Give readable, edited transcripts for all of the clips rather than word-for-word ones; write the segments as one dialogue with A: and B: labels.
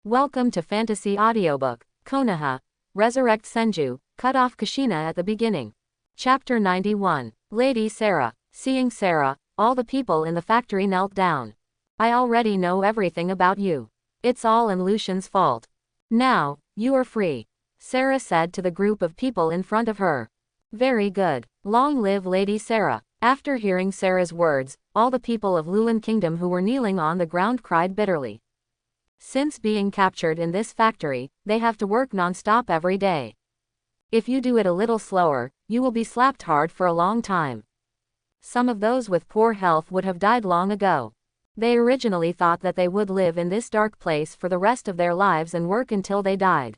A: Welcome to Fantasy Audiobook, Konoha, Resurrect Senju, cut off Kushina at the beginning. Chapter 91. Lady Sarah. Seeing Sarah, all the people in the factory knelt down. I already know everything about you. It's all in Lucian's fault. Now, you are free, Sarah said to the group of people in front of her. Very good. Long live Lady Sarah. After hearing Sarah's words, all the people of Luan Kingdom who were kneeling on the ground cried bitterly. Since being captured in this factory, they have to work non-stop every day. If you do it a little slower, you will be slapped hard for a long time. Some of those with poor health would have died long ago. They originally thought that they would live in this dark place for the rest of their lives and work until they died.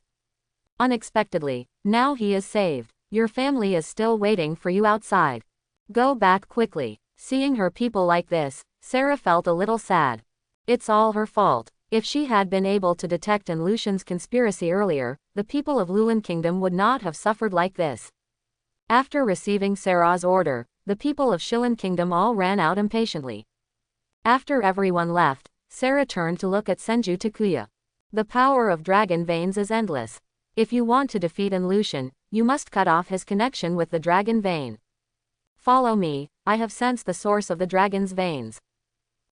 A: Unexpectedly, now he is saved. Your family is still waiting for you outside. Go back quickly. Seeing her people like this, Sarah felt a little sad. It's all her fault. If she had been able to detect in Lucian's conspiracy earlier, the people of Luan Kingdom would not have suffered like this. After receiving Sarah's order, the people of Shilan Kingdom all ran out impatiently. After everyone left, Sarah turned to look at Senju Takuya. The power of dragon veins is endless. If you want to defeat Lucian, you must cut off his connection with the dragon vein. Follow me, I have sensed the source of the dragon's veins.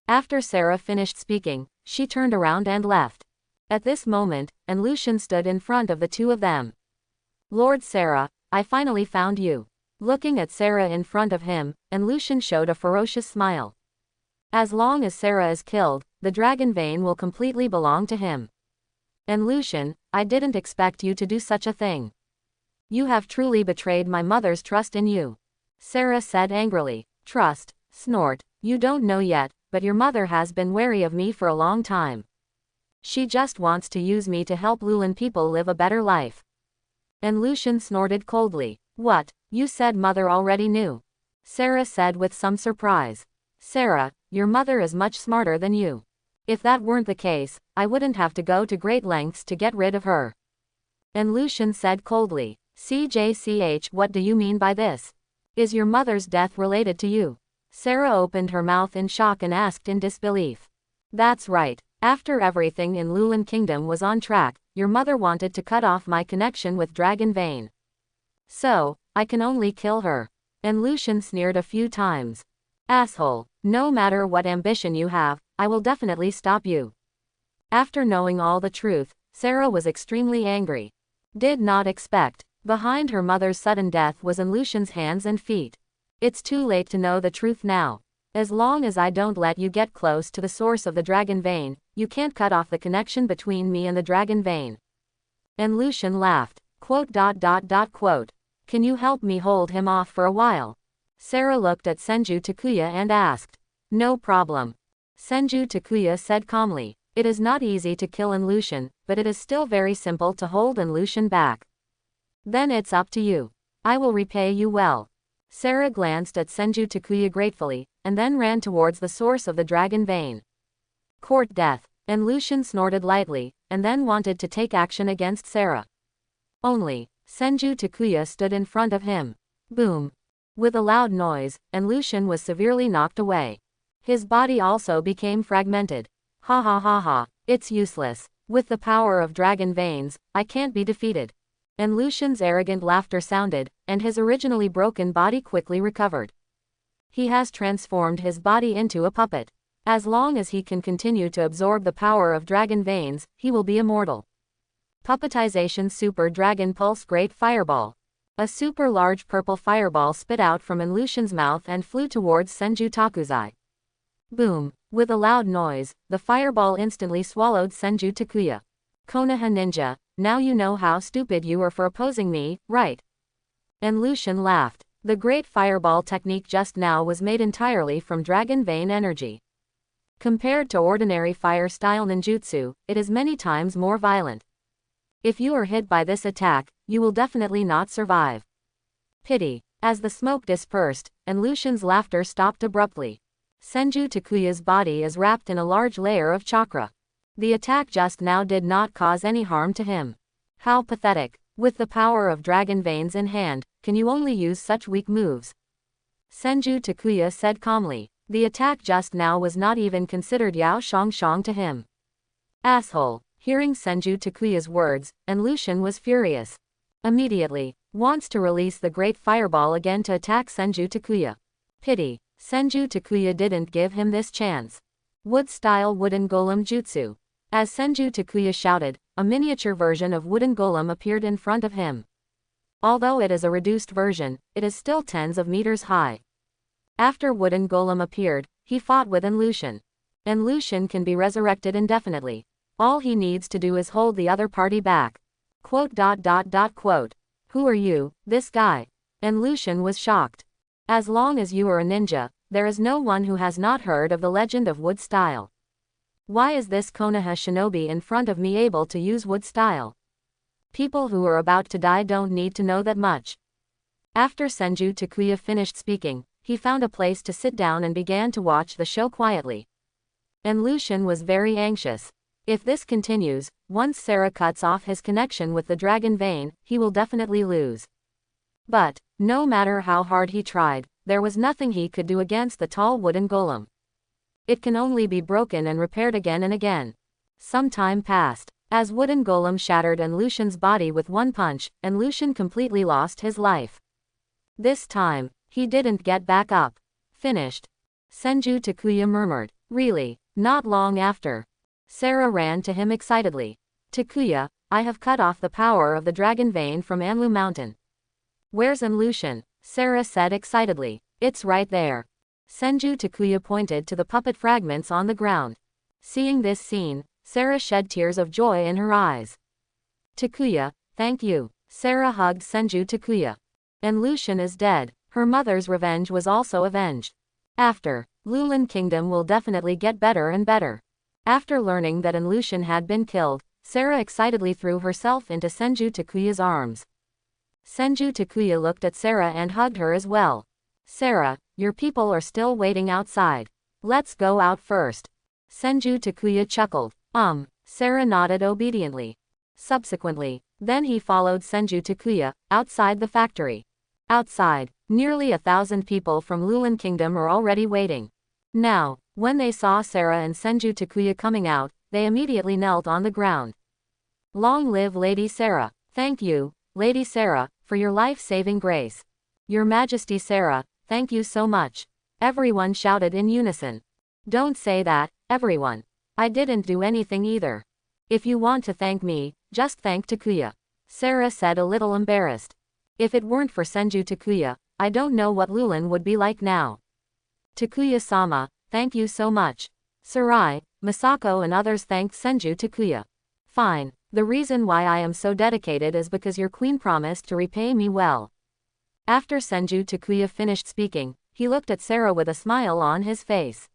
A: After Sarah finished speaking, she turned around and left. At this moment, Lucian stood in front of the two of them. Lord Sarah, I finally found you. Looking at Sarah in front of him, Lucian showed a ferocious smile. As long as Sarah is killed, the dragon vein will completely belong to him. Lucian, I didn't expect you to do such a thing. You have truly betrayed my mother's trust in you. Sarah said angrily. Trust, snort, you don't know yet, but your mother has been wary of me for a long time. She just wants to use me to help Lulan people live a better life. Lucian snorted coldly. What, you said mother already knew? Sarah said with some surprise. Sarah, your mother is much smarter than you. If that weren't the case, I wouldn't have to go to great lengths to get rid of her. Lucian said coldly. CJCH, what do you mean by this? Is your mother's death related to you? Sarah opened her mouth in shock and asked in disbelief. That's right. After everything in Lulan Kingdom was on track, your mother wanted to cut off my connection with Dragon Vein. So, I can only kill her. Lucian sneered a few times. Asshole, no matter what ambition you have, I will definitely stop you. After knowing all the truth, Sarah was extremely angry. Did not expect. Behind her mother's sudden death was Lucian's hands and feet. It's too late to know the truth now. As long as I don't let you get close to the source of the dragon vein, you can't cut off the connection between me and the dragon vein. Lucian laughed. Quote. Can you help me hold him off for a while? Sarah looked at Senju Takuya and asked. No problem. Senju Takuya said calmly. It is not easy to kill Lucian, but it is still very simple to hold Lucian back. Then it's up to you. I will repay you well. Sarah glanced at Senju Takuya gratefully, and then ran towards the source of the dragon vein. Court death. Lucian snorted lightly, and then wanted to take action against Sarah. Only, Senju Takuya stood in front of him. Boom. With a loud noise, Lucian was severely knocked away. His body also became fragmented. Ha ha ha ha, it's useless. With the power of dragon veins, I can't be defeated. Lucian's arrogant laughter sounded, and his originally broken body quickly recovered. He has transformed his body into a puppet. As long as he can continue to absorb the power of dragon veins, he will be immortal. Puppetization Super Dragon Pulse Great Fireball. A super large purple fireball spit out from Lucian's mouth and flew towards Senju Takuzai. Boom. With a loud noise, the fireball instantly swallowed Senju Takuya. Konoha ninja, now you know how stupid you were for opposing me, right? Lucian laughed. The great fireball technique just now was made entirely from dragon vein energy. Compared to ordinary fire-style ninjutsu, it is many times more violent. If you are hit by this attack, you will definitely not survive. Pity. As the smoke dispersed, Lucian's laughter stopped abruptly. Senju Takuya's body is wrapped in a large layer of chakra. The attack just now did not cause any harm to him. How pathetic. With the power of dragon veins in hand, can you only use such weak moves? Senju Takuya said calmly. The attack just now was not even considered Yao Shang to him. Asshole. Hearing Senju Takuya's words, and Lucian was furious. Immediately, wants to release the great fireball again to attack Senju Takuya. Pity, Senju Takuya didn't give him this chance. Wood-style wooden golem jutsu. As Senju Takuya shouted, a miniature version of wooden golem appeared in front of him. Although it is a reduced version, it is still tens of meters high. After wooden golem appeared, he fought with Lucian. And Lucian can be resurrected indefinitely. All he needs to do is hold the other party back. Quote. Who are you, this guy? And Lucian was shocked. As long as you are a ninja, there is no one who has not heard of the legend of wood style. Why is this Konoha shinobi in front of me able to use wood style? People who are about to die don't need to know that much. After Senju Takuya finished speaking, he found a place to sit down and began to watch the show quietly. And Lucian was very anxious. If this continues, once Sarah cuts off his connection with the dragon vein, he will definitely lose. But, no matter how hard he tried, there was nothing he could do against the tall wooden golem. It can only be broken and repaired again and again. Some time passed. As wooden golem shattered and Lucian's body with one punch, and Lucian completely lost his life. This time, he didn't get back up. Finished. Senju Takuya murmured. Really? Not long after. Sarah ran to him excitedly. Takuya, I have cut off the power of the dragon vein from Anlu Mountain. Where's Lucian? Sarah said excitedly. It's right there. Senju Takuya pointed to the puppet fragments on the ground. Seeing this scene, Sarah shed tears of joy in her eyes. Takuya, thank you. Sarah hugged Senju Takuya. And Lucian is dead. Her mother's revenge was also avenged. After, Lulan Kingdom will definitely get better and better. After learning that Lucian had been killed, Sarah excitedly threw herself into Senju Takuya's arms. Senju Takuya looked at Sarah and hugged her as well. Sarah, your people are still waiting outside. Let's go out first. Senju Takuya chuckled. Sarah nodded obediently. Subsequently, then he followed Senju Takuya, outside the factory. Outside, nearly 1,000 people from Lulan Kingdom are already waiting. Now, when they saw Sarah and Senju Takuya coming out, they immediately knelt on the ground. Long live Lady Sarah. Thank you, Lady Sarah, for your life-saving grace. Your Majesty Sarah, thank you so much. Everyone shouted in unison. Don't say that, everyone. I didn't do anything either. If you want to thank me, just thank Takuya. Sarah said a little embarrassed. If it weren't for Senju Takuya, I don't know what Lulan would be like now. Takuya-sama, thank you so much. Sarai, Misako and others thanked Senju Takuya. Fine, the reason why I am so dedicated is because your queen promised to repay me well. After Senju Takuya finished speaking, he looked at Sarah with a smile on his face.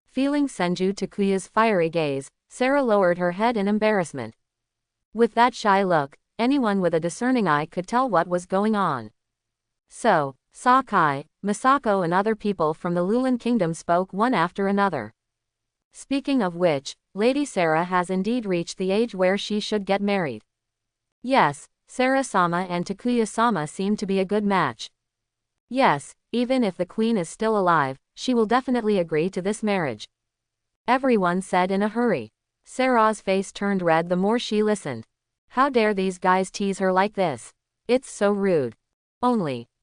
A: Feeling Senju Takuya's fiery gaze, Sarah lowered her head in embarrassment. With that shy look, anyone with a discerning eye could tell what was going on. So, Sakai, Misako and other people from the Lulan Kingdom spoke one after another. Speaking of which, Lady Sarah has indeed reached the age where she should get married. Yes, Sarah-sama and Takuya-sama seem to be a good match. Yes, even if the queen is still alive, she will definitely agree to this marriage. Everyone said in a hurry. Sarah's face turned red the more she listened. How dare these guys tease her like this? It's so rude.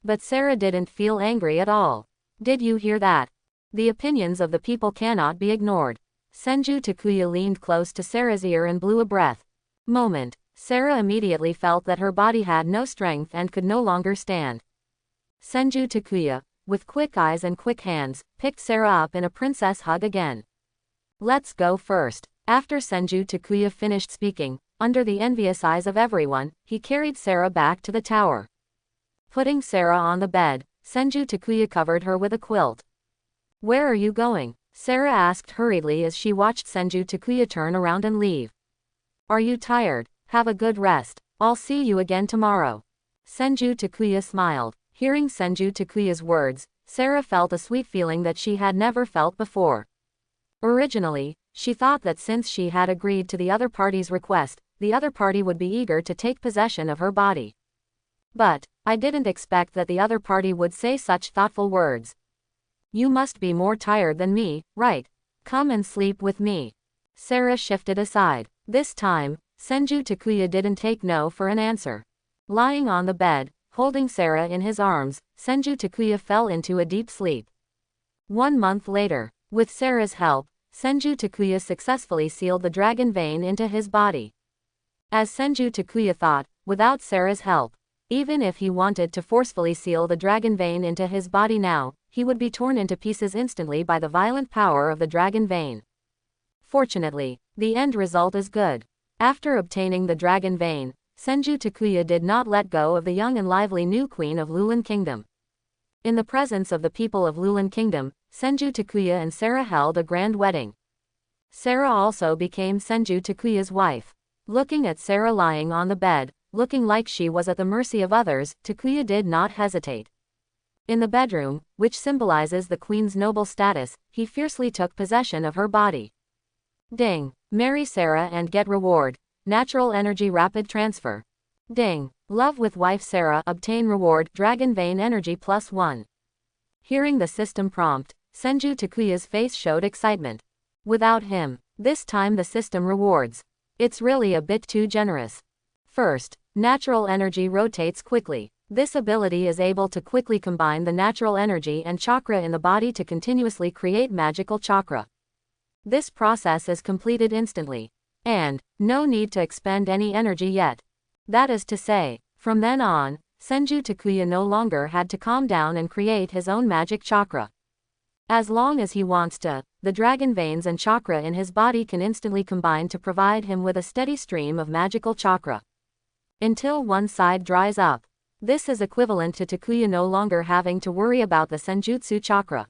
A: But Sarah didn't feel angry at all. Did you hear that? The opinions of the people cannot be ignored. Senju Takuya leaned close to Sarah's ear and blew a breath. Moment. Sarah immediately felt that her body had no strength and could no longer stand. Senju Takuya, with quick eyes and quick hands, picked Sarah up in a princess hug again. Let's go first. After Senju Takuya finished speaking, under the envious eyes of everyone, he carried Sarah back to the tower. Putting Sarah on the bed, Senju Takuya covered her with a quilt. Where are you going? Sarah asked hurriedly as she watched Senju Takuya turn around and leave. Are you tired? Have a good rest. I'll see you again tomorrow. Senju Takuya smiled. Hearing Senju Takuya's words, Sarah felt a sweet feeling that she had never felt before. Originally, she thought that since she had agreed to the other party's request, the other party would be eager to take possession of her body. But, I didn't expect that the other party would say such thoughtful words. You must be more tired than me, right? Come and sleep with me. Sarah shifted aside. This time, Senju Takuya didn't take no for an answer. Lying on the bed, holding Sarah in his arms, Senju Takuya fell into a deep sleep. 1 month later, with Sarah's help, Senju Takuya successfully sealed the dragon vein into his body. As Senju Takuya thought, without Sarah's help, even if he wanted to forcefully seal the dragon vein into his body now, he would be torn into pieces instantly by the violent power of the dragon vein. Fortunately, the end result is good. After obtaining the dragon vein, Senju Takuya did not let go of the young and lively new queen of Lulan Kingdom. In the presence of the people of Lulan Kingdom, Senju Takuya and Sarah held a grand wedding. Sarah also became Senju Takuya's wife. Looking at Sarah lying on the bed, looking like she was at the mercy of others, Takuya did not hesitate. In the bedroom, which symbolizes the queen's noble status, he fiercely took possession of her body. Ding. Marry Sarah and get reward. Natural energy rapid transfer. Ding. Love with wife Sarah, obtain reward, dragon vein energy +1. Hearing the system prompt, Senju Takuya's face showed excitement. Without him, this time the system rewards. It's really a bit too generous. First, natural energy rotates quickly. This ability is able to quickly combine the natural energy and chakra in the body to continuously create magical chakra. This process is completed instantly. And, no need to expend any energy yet. That is to say, from then on, Senju Takuya no longer had to calm down and create his own magic chakra. As long as he wants to, the dragon veins and chakra in his body can instantly combine to provide him with a steady stream of magical chakra. Until one side dries up. This is equivalent to Takuya no longer having to worry about the Senjutsu chakra.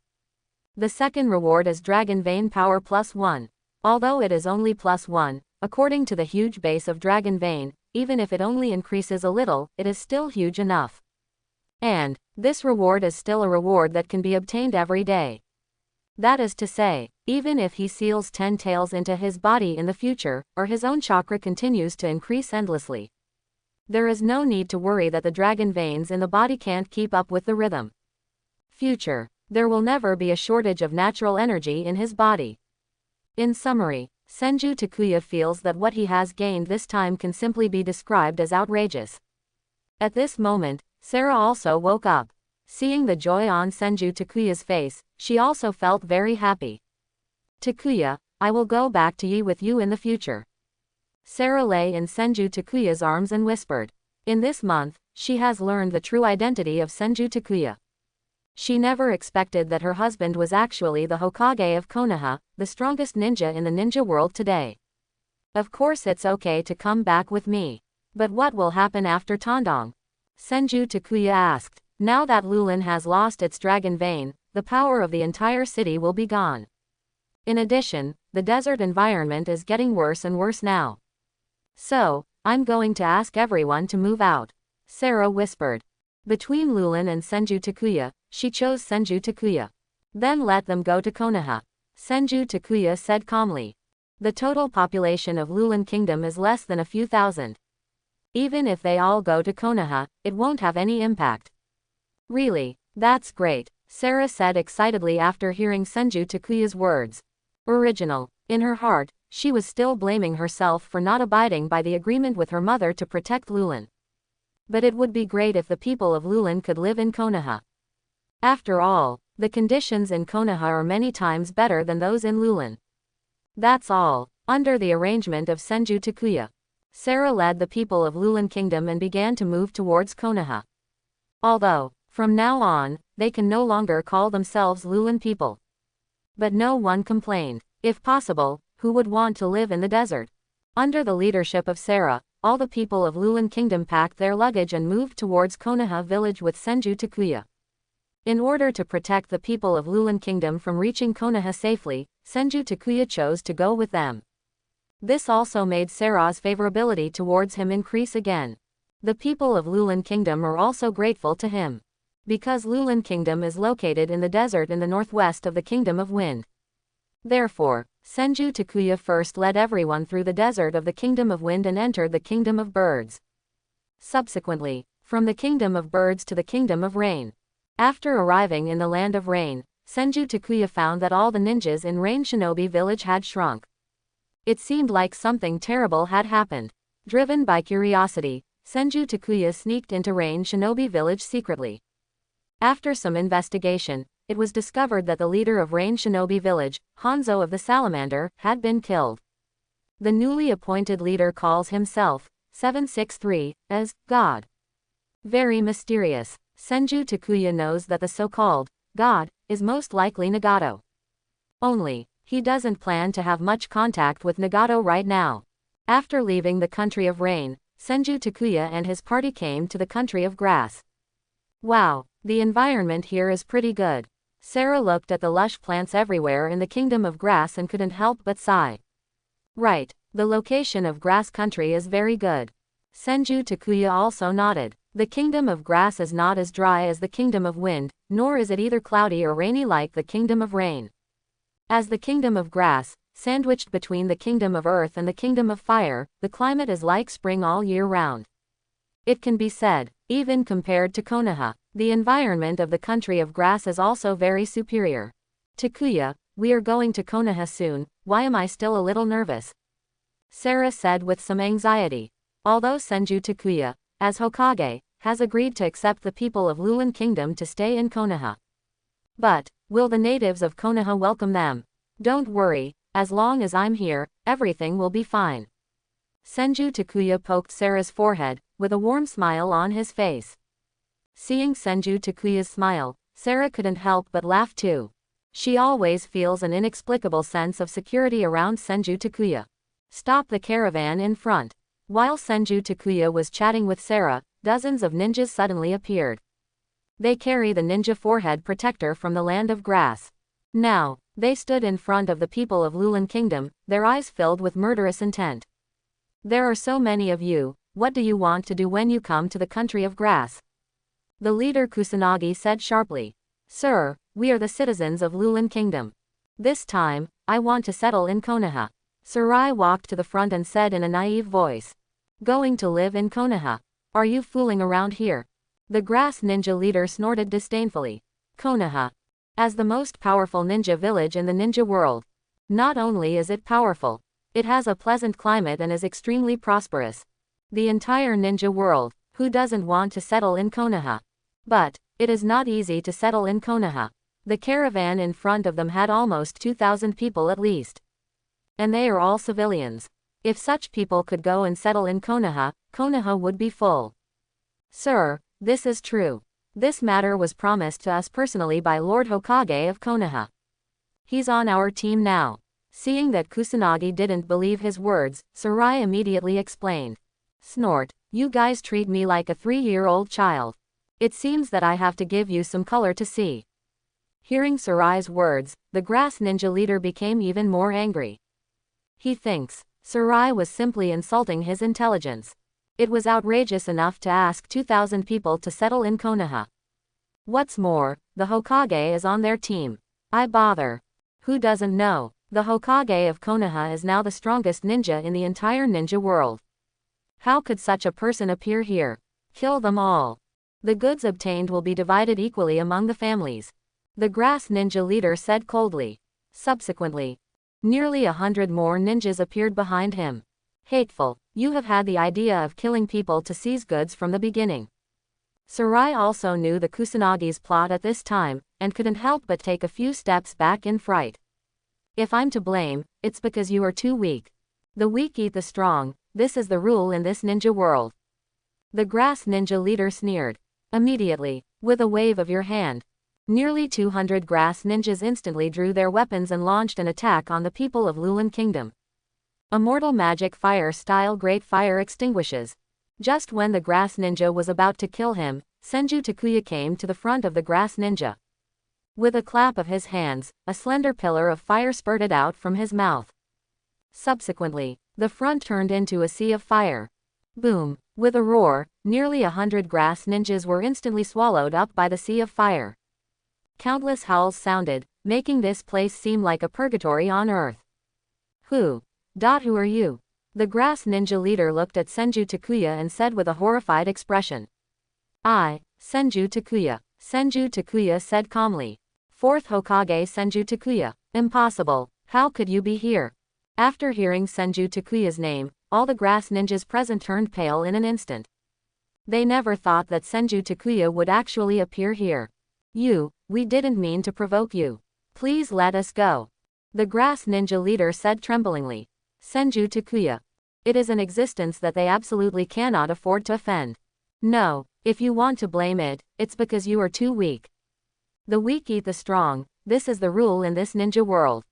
A: The second reward is dragon vein power +1. Although it is only +1, according to the huge base of dragon vein, even if it only increases a little, it is still huge enough. And, this reward is still a reward that can be obtained every day. That is to say, even if he seals 10 tails into his body in the future, or his own chakra continues to increase endlessly. There is no need to worry that the dragon veins in the body can't keep up with the rhythm. Future, there will never be a shortage of natural energy in his body. In summary, Senju Takuya feels that what he has gained this time can simply be described as outrageous. At this moment, Sarah also woke up. Seeing the joy on Senju Takuya's face, she also felt very happy. Takuya, I will go back to Yi with you in the future. Sarah lay in Senju Takuya's arms and whispered. In this month, she has learned the true identity of Senju Takuya. She never expected that her husband was actually the Hokage of Konoha, the strongest ninja in the ninja world today. Of course it's okay to come back with me. But what will happen after Tandong? Senju Takuya asked. Now that Lulan has lost its dragon vein, the power of the entire city will be gone. In addition, the desert environment is getting worse and worse now. So, I'm going to ask everyone to move out. Sarah whispered. Between Lulan and Senju Takuya, she chose Senju Takuya. Then let them go to Konoha. Senju Takuya said calmly. The total population of Lulan Kingdom is less than a few thousand. Even if they all go to Konoha, it won't have any impact. Really, that's great, Sarah said excitedly after hearing Senju Takuya's words. Original. In her heart, she was still blaming herself for not abiding by the agreement with her mother to protect Lulan. But it would be great if the people of Lulan could live in Konoha. After all, the conditions in Konoha are many times better than those in Lulan. That's all. Under the arrangement of Senju Takuya, Sarah led the people of Lulan Kingdom and began to move towards Konoha. Although, from now on, they can no longer call themselves Lulan people. But no one complained. If possible, who would want to live in the desert? Under the leadership of Sarah, all the people of Lulan Kingdom packed their luggage and moved towards Konoha village with Senju Takuya. In order to protect the people of Lulan Kingdom from reaching Konoha safely, Senju Takuya chose to go with them. This also made Sarah's favorability towards him increase again. The people of Lulan Kingdom are also grateful to him. Because Lulan Kingdom is located in the desert in the northwest of the Kingdom of Wind. Therefore, Senju Takuya first led everyone through the desert of the Kingdom of Wind and entered the Kingdom of Birds. Subsequently, from the Kingdom of Birds to the Kingdom of Rain. After arriving in the Land of Rain, Senju Takuya found that all the ninjas in Rain Shinobi Village had shrunk. It seemed like something terrible had happened. Driven by curiosity, Senju Takuya sneaked into Rain Shinobi Village secretly. After some investigation, it was discovered that the leader of Rain Shinobi Village, Hanzo of the Salamander, had been killed. The newly appointed leader calls himself 763 as God. Very mysterious. Senju Takuya knows that the so-called God is most likely Nagato. Only, he doesn't plan to have much contact with Nagato right now. After leaving the country of rain, Senju Takuya and his party came to the country of grass. Wow, the environment here is pretty good. Sarah looked at the lush plants everywhere in the kingdom of grass and couldn't help but sigh. Right, the location of grass country is very good. Senju Takuya also nodded. The kingdom of grass is not as dry as the kingdom of wind, nor is it either cloudy or rainy like the kingdom of rain. As the kingdom of grass, sandwiched between the kingdom of earth and the kingdom of fire, the climate is like spring all year round. It can be said, even compared to Konoha, the environment of the country of grass is also very superior. Takuya, we are going to Konoha soon, why am I still a little nervous? Sarah said with some anxiety. Although Senju Takuya, as Hokage, has agreed to accept the people of Lulan Kingdom to stay in Konoha. But, will the natives of Konoha welcome them? Don't worry, as long as I'm here, everything will be fine. Senju Takuya poked Sarah's forehead, with a warm smile on his face. Seeing Senju Takuya's smile, Sarah couldn't help but laugh too. She always feels an inexplicable sense of security around Senju Takuya. Stop the caravan in front. While Senju Takuya was chatting with Sarah, dozens of ninjas suddenly appeared. They carry the ninja forehead protector from the land of grass. Now, they stood in front of the people of Lulan Kingdom, their eyes filled with murderous intent. There are so many of you, what do you want to do when you come to the country of grass? The leader Kusanagi said sharply. Sir, we are the citizens of Lulan Kingdom. This time, I want to settle in Konoha. Sarai walked to the front and said in a naive voice. Going to live in Konoha? Are you fooling around here? The grass ninja leader snorted disdainfully. Konoha. As the most powerful ninja village in the ninja world. Not only is it powerful, it has a pleasant climate and is extremely prosperous. The entire ninja world, who doesn't want to settle in Konoha? But, it is not easy to settle in Konoha. The caravan in front of them had almost 2,000 people at least. And they are all civilians. If such people could go and settle in Konoha, Konoha would be full. Sir, this is true. This matter was promised to us personally by Lord Hokage of Konoha. He's on our team now. Seeing that Kusanagi didn't believe his words, Sarai immediately explained. Snort, you guys treat me like a 3-year-old child. It seems that I have to give you some color to see. Hearing Sarai's words, the grass ninja leader became even more angry. He thinks Sarai was simply insulting his intelligence. It was outrageous enough to ask 2,000 people to settle in Konoha. What's more, the Hokage is on their team. I bother. Who doesn't know? The Hokage of Konoha is now the strongest ninja in the entire ninja world. How could such a person appear here? Kill them all. The goods obtained will be divided equally among the families. The grass ninja leader said coldly. Subsequently, nearly 100 more ninjas appeared behind him. Hateful, you have had the idea of killing people to seize goods from the beginning. Sarai also knew the Kusanagi's plot at this time, and couldn't help but take a few steps back in fright. If I'm to blame, it's because you are too weak. The weak eat the strong, this is the rule in this ninja world. The grass ninja leader sneered. Immediately, with a wave of your hand, nearly 200 grass ninjas instantly drew their weapons and launched an attack on the people of Lulan Kingdom. Immortal magic fire style great fire extinguishes. Just when the grass ninja was about to kill him, Senju Takuya came to the front of the grass ninja. With a clap of his hands, a slender pillar of fire spurted out from his mouth. Subsequently, the front turned into a sea of fire. Boom! With a roar, nearly 100 grass ninjas were instantly swallowed up by the sea of fire. Countless howls sounded, making this place seem like a purgatory on earth. Who are you? The grass ninja leader looked at Senju Takuya and said with a horrified expression. I, Senju Takuya. Senju Takuya said calmly. Fourth Hokage Senju Takuya. Impossible, how could you be here? After hearing Senju Takuya's name, all the grass ninjas present turned pale in an instant. They never thought that Senju Takuya would actually appear here. We didn't mean to provoke you. Please let us go. The grass ninja leader said tremblingly. Senju Takuya. It is an existence that they absolutely cannot afford to offend. No, if you want to blame it, it's because you are too weak. The weak eat the strong, this is the rule in this ninja world.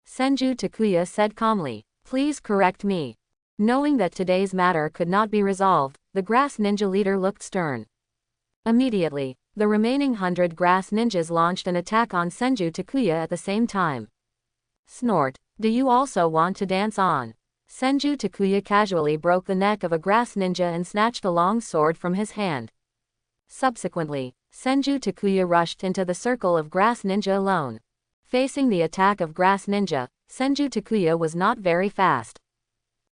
A: Senju Takuya said calmly. Please correct me. Knowing that today's matter could not be resolved, the grass ninja leader looked stern. Immediately, the remaining 100 grass ninjas launched an attack on Senju Takuya at the same time. Snort. Do you also want to dance on? Senju Takuya casually broke the neck of a grass ninja and snatched a long sword from his hand. Subsequently, Senju Takuya rushed into the circle of grass ninja alone. Facing the attack of grass ninja, Senju Takuya was not very fast.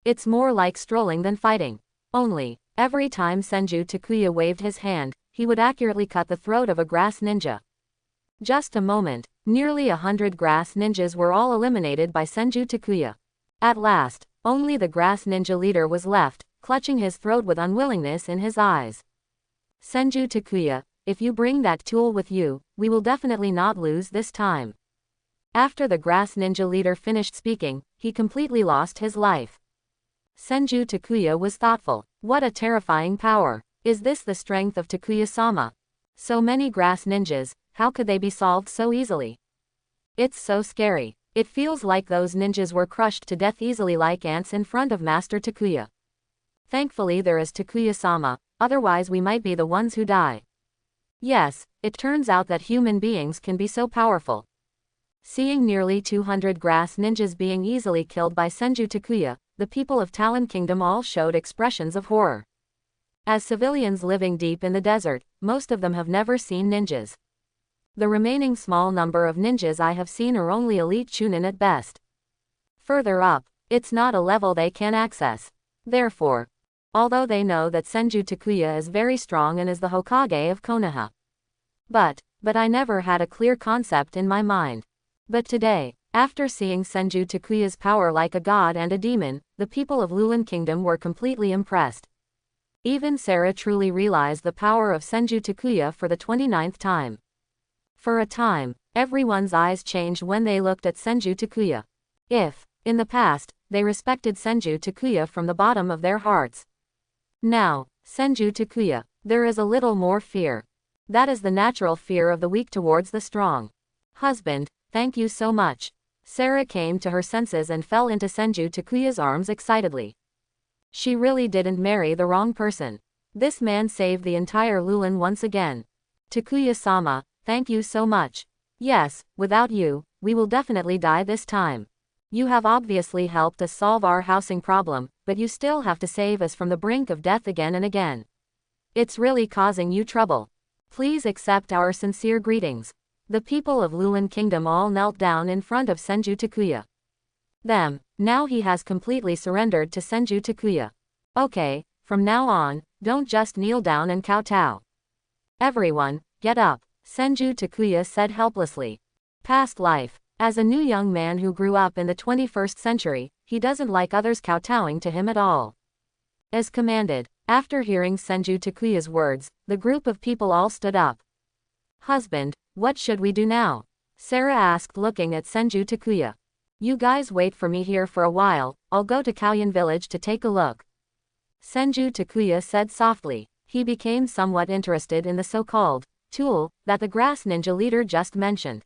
A: It's more like strolling than fighting. Only, every time Senju Takuya waved his hand, he would accurately cut the throat of a grass ninja. Just a moment, nearly 100 grass ninjas were all eliminated by Senju Takuya. At last, only the grass ninja leader was left, clutching his throat with unwillingness in his eyes. Senju Takuya, if you bring that tool with you, we will definitely not lose this time. After the grass ninja leader finished speaking, he completely lost his life. Senju Takuya was thoughtful. What a terrifying power. Is this the strength of Takuya-sama? So many grass ninjas, how could they be solved so easily? It's so scary. It feels like those ninjas were crushed to death easily like ants in front of Master Takuya. Thankfully there is Takuya-sama, otherwise we might be the ones who die. Yes, it turns out that human beings can be so powerful. Seeing nearly 200 grass ninjas being easily killed by Senju Takuya, the people of Talon Kingdom all showed expressions of horror. As civilians living deep in the desert, most of them have never seen ninjas. The remaining small number of ninjas I have seen are only elite chunin at best. Further up, it's not a level they can access. Therefore, although they know that Senju Takuya is very strong and is the Hokage of Konoha. But I never had a clear concept in my mind. But today, after seeing Senju Takuya's power like a god and a demon, the people of Lulan Kingdom were completely impressed. Even Sarah truly realized the power of Senju Takuya for the 29th time. For a time, everyone's eyes changed when they looked at Senju Takuya. If, in the past, they respected Senju Takuya from the bottom of their hearts. Now, Senju Takuya, there is a little more fear. That is the natural fear of the weak towards the strong. Husband, thank you so much. Sarah came to her senses and fell into Senju Takuya's arms excitedly. She really didn't marry the wrong person. This man saved the entire Lulan once again. Takuya-sama, thank you so much. Yes, without you, we will definitely die this time. You have obviously helped us solve our housing problem, but you still have to save us from the brink of death again and again. It's really causing you trouble. Please accept our sincere greetings. The people of Lulan Kingdom all knelt down in front of Senju Takuya. Now he has completely surrendered to Senju Takuya. Okay, from now on, don't just kneel down and kowtow. Everyone, get up, Senju Takuya said helplessly. Past life. As a new young man who grew up in the 21st century, he doesn't like others kowtowing to him at all. As commanded, after hearing Senju Takuya's words, the group of people all stood up. Husband, what should we do now? Sarah asked looking at Senju Takuya. You guys wait for me here for a while, I'll go to Kauyan village to take a look. Senju Takuya said softly. He became somewhat interested in the so-called tool that the grass ninja leader just mentioned.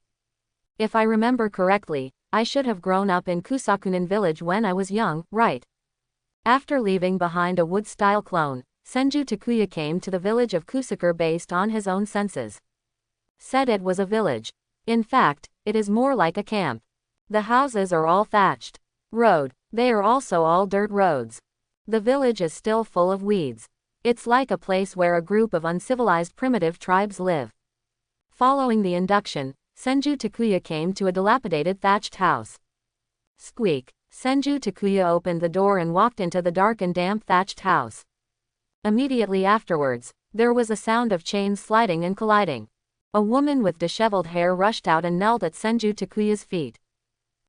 A: If I remember correctly, I should have grown up in Kusakunin village when I was young, right? After leaving behind a wood-style clone, Senju Takuya came to the village of Kusakure based on his own senses. Said it was a village. In fact, it is more like a camp. The houses are all thatched. They are also all dirt roads. The village is still full of weeds. It's like a place where a group of uncivilized primitive tribes live. Following the induction, Senju Takuya came to a dilapidated thatched house. Squeak. Senju Takuya opened the door and walked into the dark and damp thatched house. Immediately afterwards, there was a sound of chains sliding and colliding. A woman with disheveled hair rushed out and knelt at Senju Takuya's feet.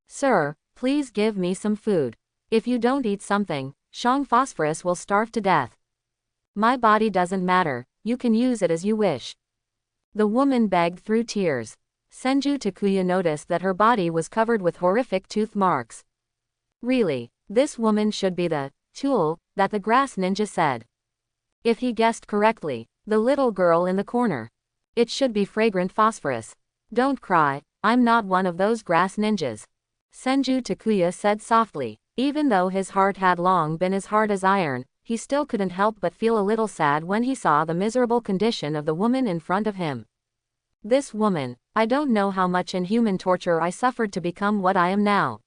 A: Sir, Please give me some food. If you don't eat something, Shang Phosphorus will starve to death. My body doesn't matter, you can use it as you wish. The woman begged through tears. Senju Takuya noticed that her body was covered with horrific tooth marks. Really, this woman should be the tool that the grass ninja said. If he guessed correctly, the little girl in the corner. It should be fragrant phosphorus. Don't cry, I'm not one of those grass ninjas. Senju Takuya said softly. Even though his heart had long been as hard as iron, he still couldn't help but feel a little sad when he saw the miserable condition of the woman in front of him. This woman, I don't know how much inhuman torture I suffered to become what I am now.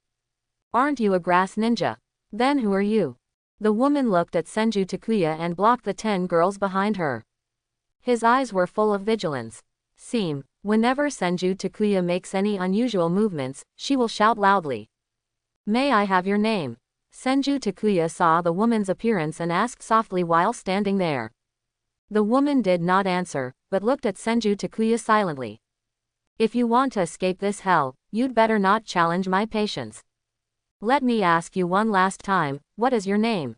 A: Aren't you a grass ninja? Then who are you? The woman looked at Senju Takuya and blocked the 10 girls behind her. His eyes were full of vigilance. Whenever Senju Takuya makes any unusual movements, she will shout loudly. May I have your name? Senju Takuya saw the woman's appearance and asked softly while standing there. The woman did not answer, but looked at Senju Takuya silently. If you want to escape this hell, you'd better not challenge my patience. Let me ask you one last time, what is your name?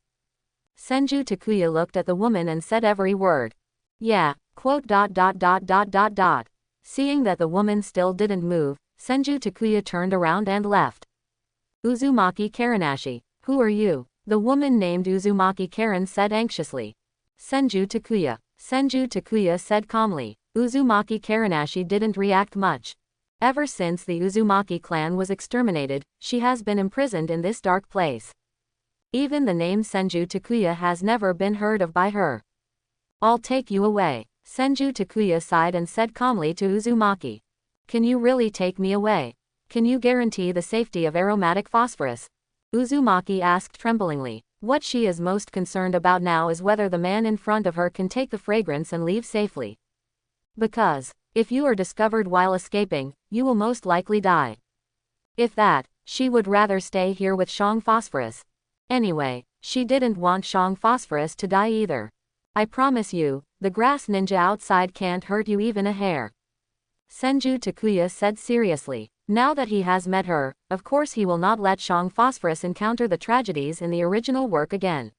A: Senju Takuya looked at the woman and said every word. Yeah, quote. Seeing that the woman still didn't move, Senju Takuya turned around and left. Uzumaki Karinashi, who are you? The woman named Uzumaki Karin said anxiously. Senju Takuya said calmly. Uzumaki Karinashi didn't react much. Ever since the Uzumaki clan was exterminated, she has been imprisoned in this dark place. Even the name Senju Takuya has never been heard of by her. I'll take you away. Senju Takuya sighed and said calmly to Uzumaki. Can you really take me away? Can you guarantee the safety of aromatic phosphorus? Uzumaki asked tremblingly. What she is most concerned about now is whether the man in front of her can take the fragrance and leave safely. Because, if you are discovered while escaping, you will most likely die. If that, she would rather stay here with Shang Phosphorus. Anyway, she didn't want Shang Phosphorus to die either. I promise you, the grass ninja outside can't hurt you even a hair. Senju Takuya said seriously. Now that he has met her, of course he will not let Shang Phosphorus encounter the tragedies in the original work again.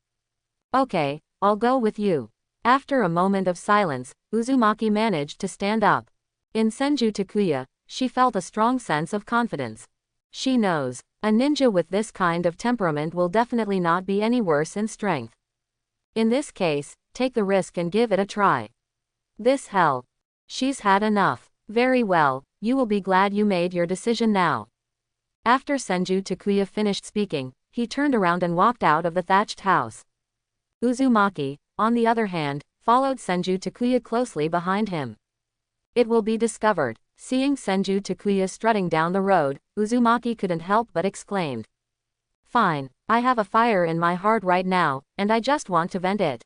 A: Okay, I'll go with you. After a moment of silence, Uzumaki managed to stand up. In Senju Takuya, she felt a strong sense of confidence. She knows, a ninja with this kind of temperament will definitely not be any worse in strength. In this case, take the risk and give it a try. This hell. She's had enough. Very well, you will be glad you made your decision now. After Senju Takuya finished speaking, he turned around and walked out of the thatched house. Uzumaki, on the other hand, followed Senju Takuya closely behind him. It will be discovered. Seeing Senju Takuya strutting down the road, Uzumaki couldn't help but exclaimed. Fine, I have a fire in my heart right now, and I just want to vent it.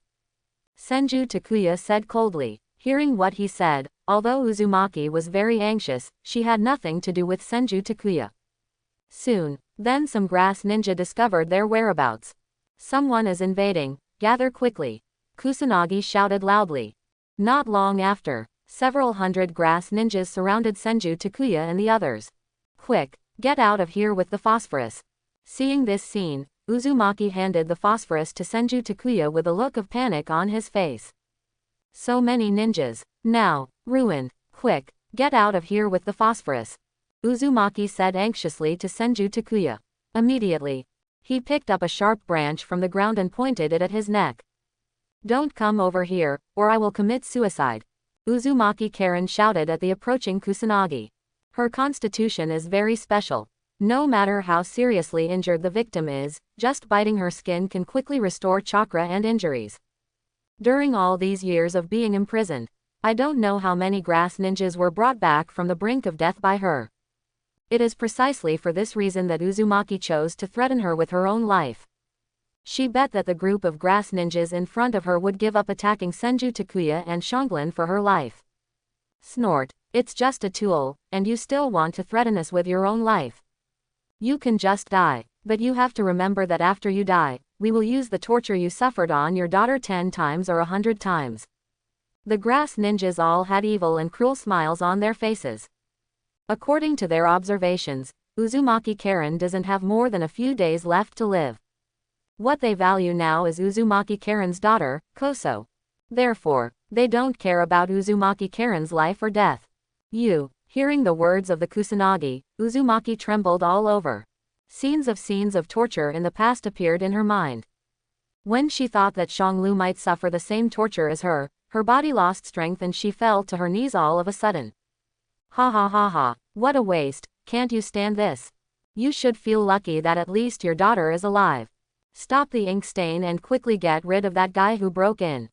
A: Senju Takuya said coldly. Hearing what he said, although Uzumaki was very anxious, she had nothing to do with Senju Takuya. Soon, then some grass ninja discovered their whereabouts. Someone is invading, gather quickly. Kusanagi shouted loudly. Not long after, several hundred grass ninjas surrounded Senju Takuya and the others. Quick, get out of here with the phosphorus. Seeing this scene, Uzumaki handed the phosphorus to Senju Takuya with a look of panic on his face. So many ninjas. Now, ruined. Quick, get out of here with the phosphorus. Uzumaki said anxiously to Senju Takuya. Immediately, he picked up a sharp branch from the ground and pointed it at his neck. Don't come over here, or I will commit suicide. Uzumaki Karin shouted at the approaching Kusanagi. Her constitution is very special. No matter how seriously injured the victim is, just biting her skin can quickly restore chakra and injuries. During all these years of being imprisoned, I don't know how many grass ninjas were brought back from the brink of death by her. It is precisely for this reason that Uzumaki chose to threaten her with her own life. She bet that the group of grass ninjas in front of her would give up attacking Senju Takuya and Shanglin for her life. Snort, it's just a tool, and you still want to threaten us with your own life. You can just die, but you have to remember that after you die, we will use the torture you suffered on your daughter 10 times or 100 times. The grass ninjas all had evil and cruel smiles on their faces. According to their observations, Uzumaki Karin doesn't have more than a few days left to live. What they value now is Uzumaki Karin's daughter, Koso. Therefore, they don't care about Uzumaki Karin's life or death. Hearing the words of the Kusanagi, Uzumaki trembled all over. Scenes of torture in the past appeared in her mind. When she thought that Xianglu might suffer the same torture as her body lost strength and she fell to her knees all of a sudden. Ha ha ha ha, what a waste, can't you stand this? You should feel lucky that at least your daughter is alive. Stop the ink stain and quickly get rid of that guy who broke in.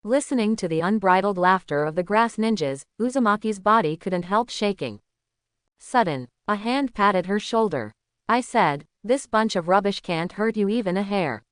A: Listening to the unbridled laughter of the grass ninjas, Uzumaki's body couldn't help shaking. Sudden, a hand patted her shoulder. I said, this bunch of rubbish can't hurt you even a hair.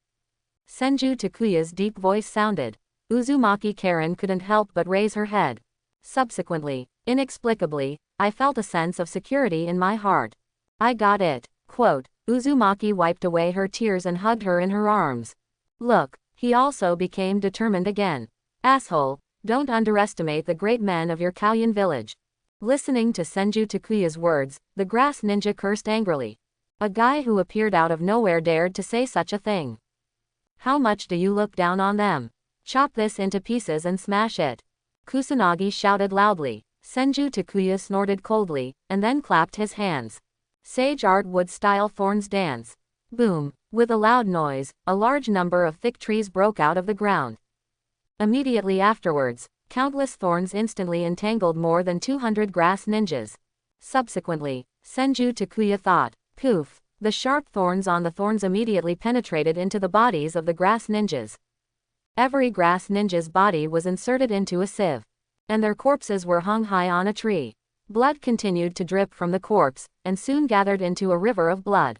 A: Senju Takuya's deep voice sounded. Uzumaki Karin couldn't help but raise her head. Subsequently, inexplicably, I felt a sense of security in my heart. I got it. Quote, Uzumaki wiped away her tears and hugged her in her arms. Look, he also became determined again. Asshole, don't underestimate the great men of your Kalyan village. Listening to Senju Takuya's words, the grass ninja cursed angrily. A guy who appeared out of nowhere dared to say such a thing. How much do you look down on them? Chop this into pieces and smash it. Kusanagi shouted loudly. Senju Takuya snorted coldly, and then clapped his hands. Sage art wood style thorns dance. Boom. With a loud noise, a large number of thick trees broke out of the ground. Immediately afterwards, countless thorns instantly entangled more than 200 grass ninjas. Subsequently, Senju Takuya thought, poof, the sharp thorns on the thorns immediately penetrated into the bodies of the grass ninjas. Every grass ninja's body was inserted into a sieve, and their corpses were hung high on a tree. Blood continued to drip from the corpse, and soon gathered into a river of blood.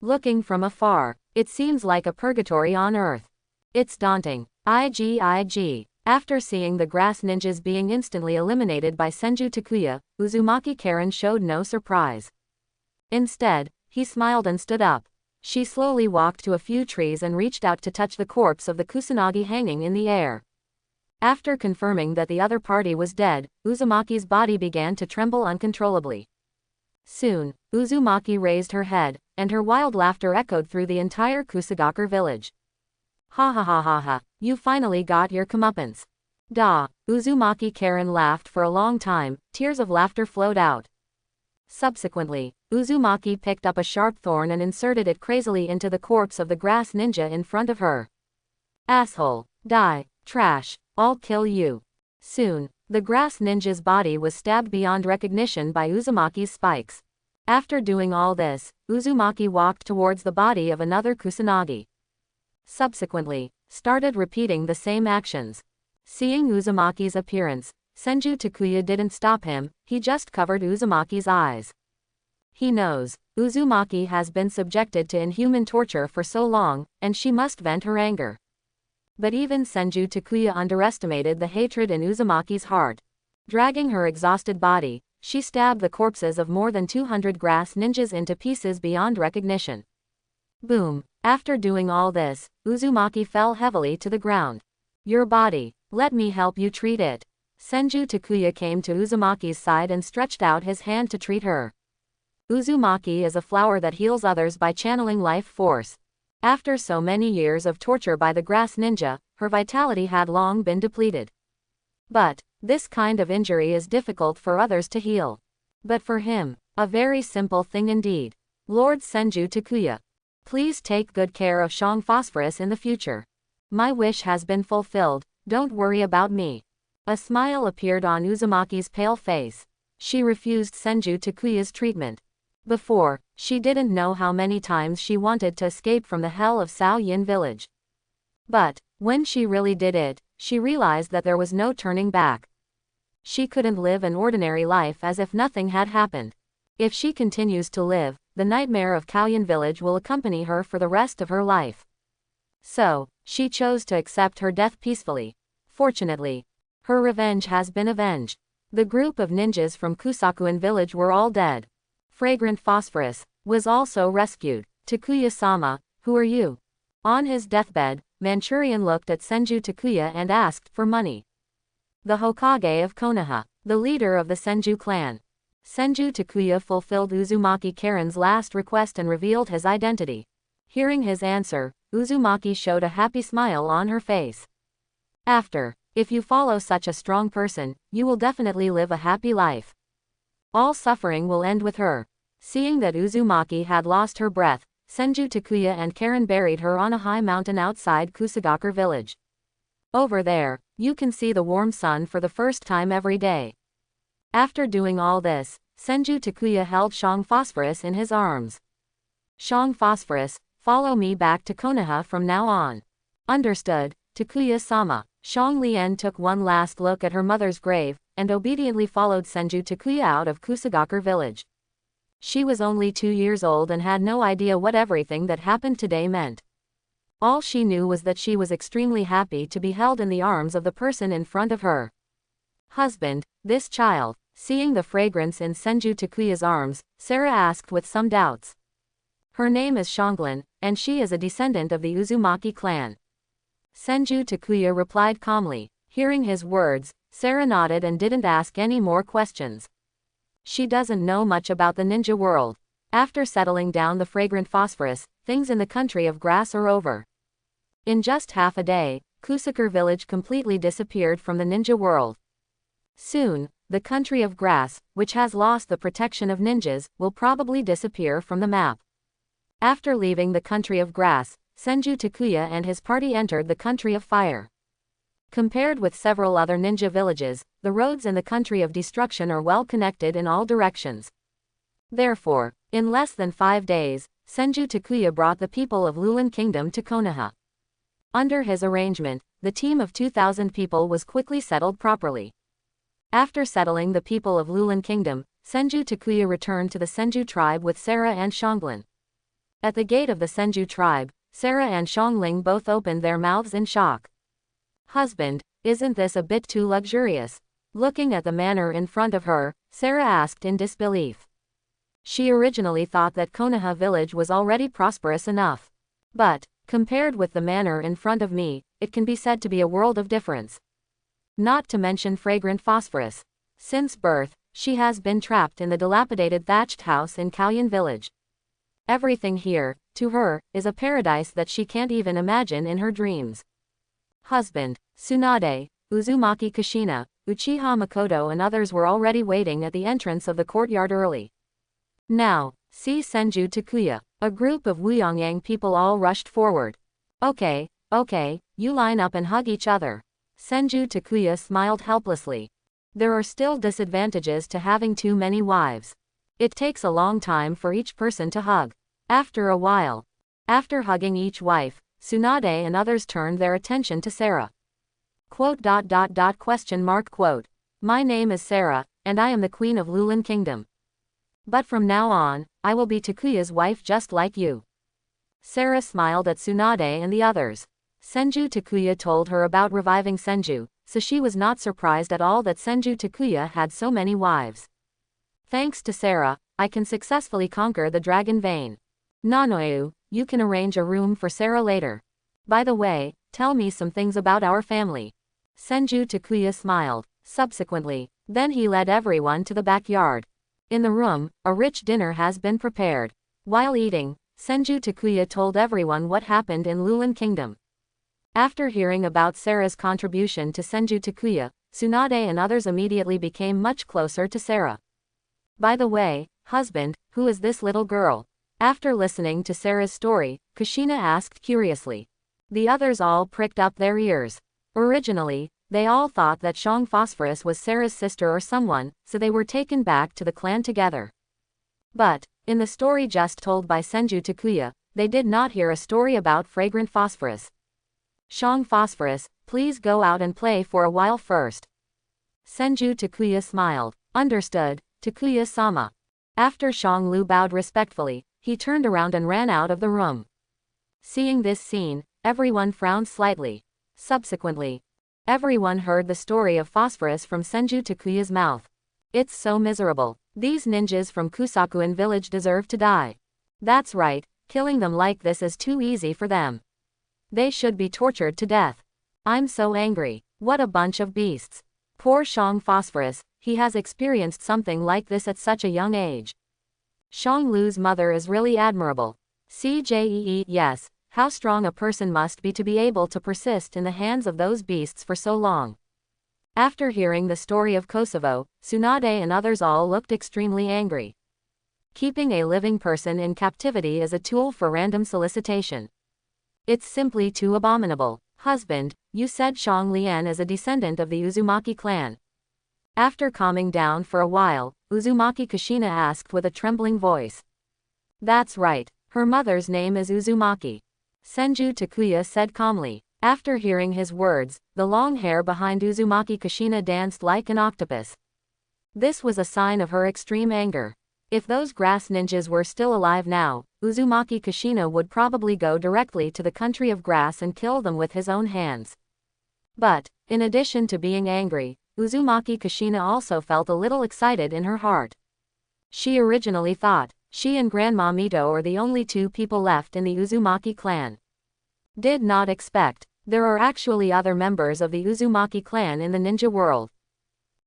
A: Looking from afar, it seems like a purgatory on earth. It's daunting. IG. After seeing the grass ninjas being instantly eliminated by Senju Takuya, Uzumaki Karin showed no surprise. Instead, he smiled and stood up. She slowly walked to a few trees and reached out to touch the corpse of the Kusanagi hanging in the air. After confirming that the other party was dead, Uzumaki's body began to tremble uncontrollably. Soon, Uzumaki raised her head, and her wild laughter echoed through the entire Kusagaku village. Ha ha ha ha ha, you finally got your comeuppance. Da. Uzumaki Karin laughed for a long time, tears of laughter flowed out. Subsequently, Uzumaki picked up a sharp thorn and inserted it crazily into the corpse of the grass ninja in front of her. Asshole. Die. Trash. I'll kill you. Soon, the grass ninja's body was stabbed beyond recognition by Uzumaki's spikes. After doing all this, Uzumaki walked towards the body of another Kusanagi. Subsequently, started repeating the same actions. Seeing Uzumaki's appearance, Senju Takuya didn't stop him, he just covered Uzumaki's eyes. He knows, Uzumaki has been subjected to inhuman torture for so long, and she must vent her anger. But even Senju Takuya underestimated the hatred in Uzumaki's heart. Dragging her exhausted body, she stabbed the corpses of more than 200 grass ninjas into pieces beyond recognition. Boom. After doing all this, Uzumaki fell heavily to the ground. Your body, let me help you treat it. Senju Takuya came to Uzumaki's side and stretched out his hand to treat her. Uzumaki is a flower that heals others by channeling life force. After so many years of torture by the grass ninja, her vitality had long been depleted. But, this kind of injury is difficult for others to heal. But for him, a very simple thing indeed. Lord Senju Takuya, please take good care of Shang Phosphorus in the future. My wish has been fulfilled, don't worry about me. A smile appeared on Uzumaki's pale face. She refused Senju Takuya's treatment. Before, she didn't know how many times she wanted to escape from the hell of Sao Yin village. But, when she really did it, she realized that there was no turning back. She couldn't live an ordinary life as if nothing had happened. If she continues to live, the nightmare of Kalyan village will accompany her for the rest of her life. So, she chose to accept her death peacefully. Fortunately, her revenge has been avenged. The group of ninjas from Kusakuin village were all dead. Fragrant Phosphorus was also rescued. Takuya-sama, who are you? On his deathbed, Manchurian looked at Senju Takuya and asked for money. The Hokage of Konoha, the leader of the Senju clan. Senju Takuya fulfilled Uzumaki Karin's last request and revealed his identity. Hearing his answer, Uzumaki showed a happy smile on her face. If you follow such a strong person, you will definitely live a happy life. All suffering will end with her. Seeing that Uzumaki had lost her breath, Senju Takuya and Karin buried her on a high mountain outside Kusagakure village. Over there, you can see the warm sun for the first time every day. After doing all this, Senju Takuya held Shang Phosphorus in his arms. Shang Phosphorus, follow me back to Konoha from now on. Understood, Takuya-sama. Shang Lian took one last look at her mother's grave, and obediently followed Senju Takuya out of Kusagakure village. She was only 2 years old and had no idea what everything that happened today meant. All she knew was that she was extremely happy to be held in the arms of the person in front of her. Husband, this child. Seeing the fragrance in Senju Takuya's arms, Sarah asked with some doubts. Her name is Shanglin, and she is a descendant of the Uzumaki clan. Senju Takuya replied calmly. Hearing his words, Sarah nodded and didn't ask any more questions. She doesn't know much about the ninja world. After settling down the fragrant phosphorus, things in the country of grass are over. In just half a day, Kusagakure village completely disappeared from the ninja world. Soon, the country of grass, which has lost the protection of ninjas, will probably disappear from the map. After leaving the country of grass, Senju Takuya and his party entered the country of fire. Compared with several other ninja villages, the roads in the country of destruction are well connected in all directions. Therefore, in less than 5 days, Senju Takuya brought the people of Lulan Kingdom to Konoha. Under his arrangement, the team of 2,000 people was quickly settled properly. After settling the people of Lulan Kingdom, Senju Takuya returned to the Senju tribe with Sarah and Shanglin. At the gate of the Senju tribe, Sarah and Shangling both opened their mouths in shock. Husband, isn't this a bit too luxurious? Looking at the manor in front of her, Sarah asked in disbelief. She originally thought that Konoha village was already prosperous enough. But, compared with the manor in front of me, it can be said to be a world of difference. Not to mention fragrant phosphorus. Since birth, she has been trapped in the dilapidated thatched house in Kauyan village. Everything here, to her, is a paradise that she can't even imagine in her dreams. Husband, Tsunade, Uzumaki Kushina, Uchiha Makoto and others were already waiting at the entrance of the courtyard early. Now, see Senju Takuya. A group of Wuyongyang people all rushed forward. Okay, you line up and hug each other. Senju Takuya smiled helplessly. There are still disadvantages to having too many wives. It takes a long time for each person to hug. After a while, after hugging each wife, Tsunade and others turned their attention to Sarah. Quote. My name is Sarah, and I am the queen of Lulan Kingdom. But from now on, I will be Takuya's wife just like you. Sarah smiled at Tsunade and the others. Senju Takuya told her about reviving Senju, so she was not surprised at all that Senju Takuya had so many wives. Thanks to Sarah, I can successfully conquer the dragon vein. Nanoyu, you can arrange a room for Sarah later. By the way, tell me some things about our family. Senju Takuya smiled. Subsequently, then he led everyone to the backyard. In the room, a rich dinner has been prepared. While eating, Senju Takuya told everyone what happened in Lulan Kingdom. After hearing about Sarah's contribution to Senju Takuya, Tsunade and others immediately became much closer to Sarah. By the way, husband, who is this little girl? After listening to Sarah's story, Kushina asked curiously. The others all pricked up their ears. Originally, they all thought that Shang Phosphorus was Sarah's sister or someone, so they were taken back to the clan together. But, in the story just told by Senju Takuya, they did not hear a story about fragrant phosphorus. Shang Phosphorus, please go out and play for a while first. Senju Takuya smiled. Understood, Takuya-sama. After Shang Lu bowed respectfully, he turned around and ran out of the room. Seeing this scene, everyone frowned slightly. Subsequently, everyone heard the story of phosphorus from Senju Takuya's mouth. It's so miserable. These ninjas from Kusakuen village deserve to die. That's right, killing them like this is too easy for them. They should be tortured to death. I'm so angry. What a bunch of beasts. Poor Shang Phosphorus, he has experienced something like this at such a young age. Xianglu's mother is really admirable. Yes, how strong a person must be to be able to persist in the hands of those beasts for so long. After hearing the story of Kosovo, Tsunade and others all looked extremely angry. Keeping a living person in captivity is a tool for random solicitation. It's simply too abominable. Husband, you said Xiang Lian is a descendant of the Uzumaki clan. After calming down for a while, Uzumaki Kushina asked with a trembling voice. That's right, her mother's name is Uzumaki. Senju Takuya said calmly. After hearing his words, the long hair behind Uzumaki Kushina danced like an octopus. This was a sign of her extreme anger. If those grass ninjas were still alive now, Uzumaki Kushina would probably go directly to the country of grass and kill them with his own hands. But, in addition to being angry, Uzumaki Kushina also felt a little excited in her heart. She originally thought, she and Grandma Mito are the only two people left in the Uzumaki clan. Did not expect, there are actually other members of the Uzumaki clan in the ninja world.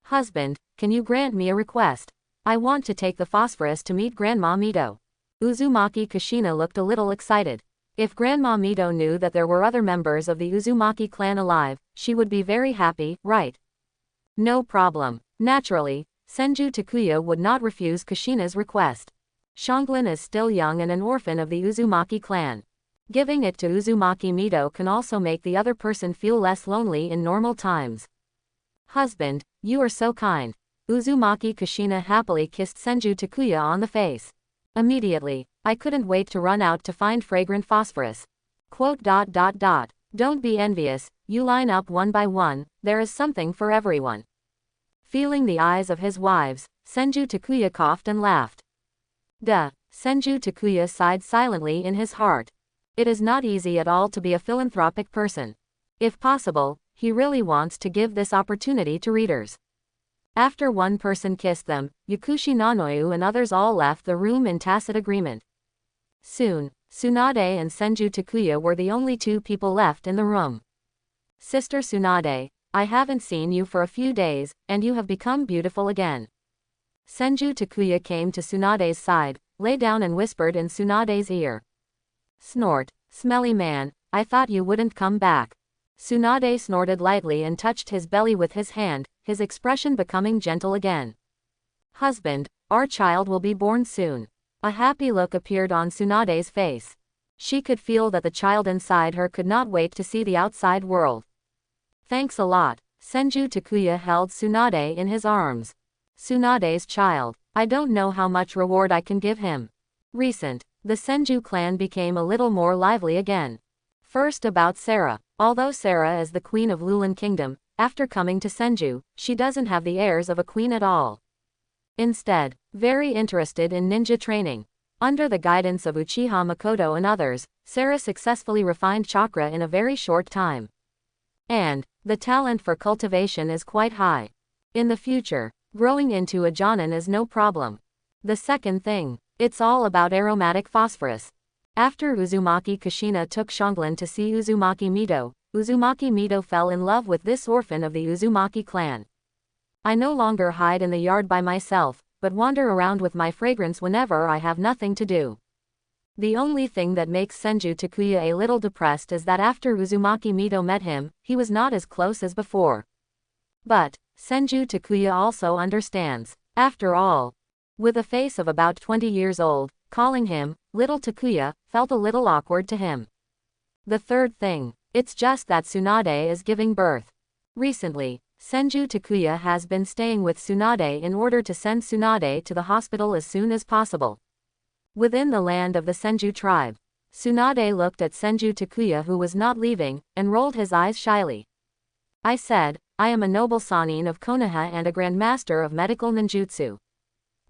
A: Husband, can you grant me a request? I want to take the phosphorus to meet Grandma Mito. Uzumaki Kushina looked a little excited. If Grandma Mito knew that there were other members of the Uzumaki clan alive, she would be very happy, right? No problem. Naturally, Senju Takuya would not refuse Kushina's request. Xianglin is still young and an orphan of the Uzumaki clan. Giving it to Uzumaki Mito can also make the other person feel less lonely in normal times. Husband, you are so kind. Uzumaki Kushina happily kissed Senju Takuya on the face. Immediately, I couldn't wait to run out to find fragrant phosphorus. Don't be envious, you line up one by one, there is something for everyone. Feeling the eyes of his wives, Senju Takuya coughed and laughed. Duh, Senju Takuya sighed silently in his heart. It is not easy at all to be a philanthropic person. If possible, he really wants to give this opportunity to readers. After one person kissed them, Yakushi Nanoyu and others all left the room in tacit agreement. Soon, Tsunade and Senju Takuya were the only two people left in the room. Sister Tsunade, I haven't seen you for a few days, and you have become beautiful again. Senju Takuya came to Tsunade's side, lay down and whispered in Tsunade's ear. Snort, smelly man, I thought you wouldn't come back. Tsunade snorted lightly and touched his belly with his hand, his expression becoming gentle again. Husband, our child will be born soon. A happy look appeared on Tsunade's face. She could feel that the child inside her could not wait to see the outside world. Thanks a lot. Senju Takuya held Tsunade in his arms. Tsunade's child, I don't know how much reward I can give him. The Senju clan became a little more lively again. First about Sarah. Although Sarah is the queen of Lulan Kingdom, after coming to Senju, she doesn't have the airs of a queen at all. Instead, very interested in ninja training. Under the guidance of Uchiha Makoto and others, Sarah successfully refined chakra in a very short time. And, the talent for cultivation is quite high. In the future, growing into a Jonin is no problem. The second thing, it's all about aromatic phosphorus. After Uzumaki Kushina took Xianglin to see Uzumaki Mito fell in love with this orphan of the Uzumaki clan. I no longer hide in the yard by myself, but wander around with my fragrance whenever I have nothing to do. The only thing that makes Senju Takuya a little depressed is that after Uzumaki Mito met him, he was not as close as before. But, Senju Takuya also understands. After all, with a face of about 20 years old, calling him Little Takuya felt a little awkward to him. The third thing, it's just that Tsunade is giving birth. Recently, Senju Takuya has been staying with Tsunade in order to send Tsunade to the hospital as soon as possible. Within the land of the Senju tribe, Tsunade looked at Senju Takuya who was not leaving, and rolled his eyes shyly. I said, I am a noble Sanin of Konoha and a grandmaster of medical ninjutsu.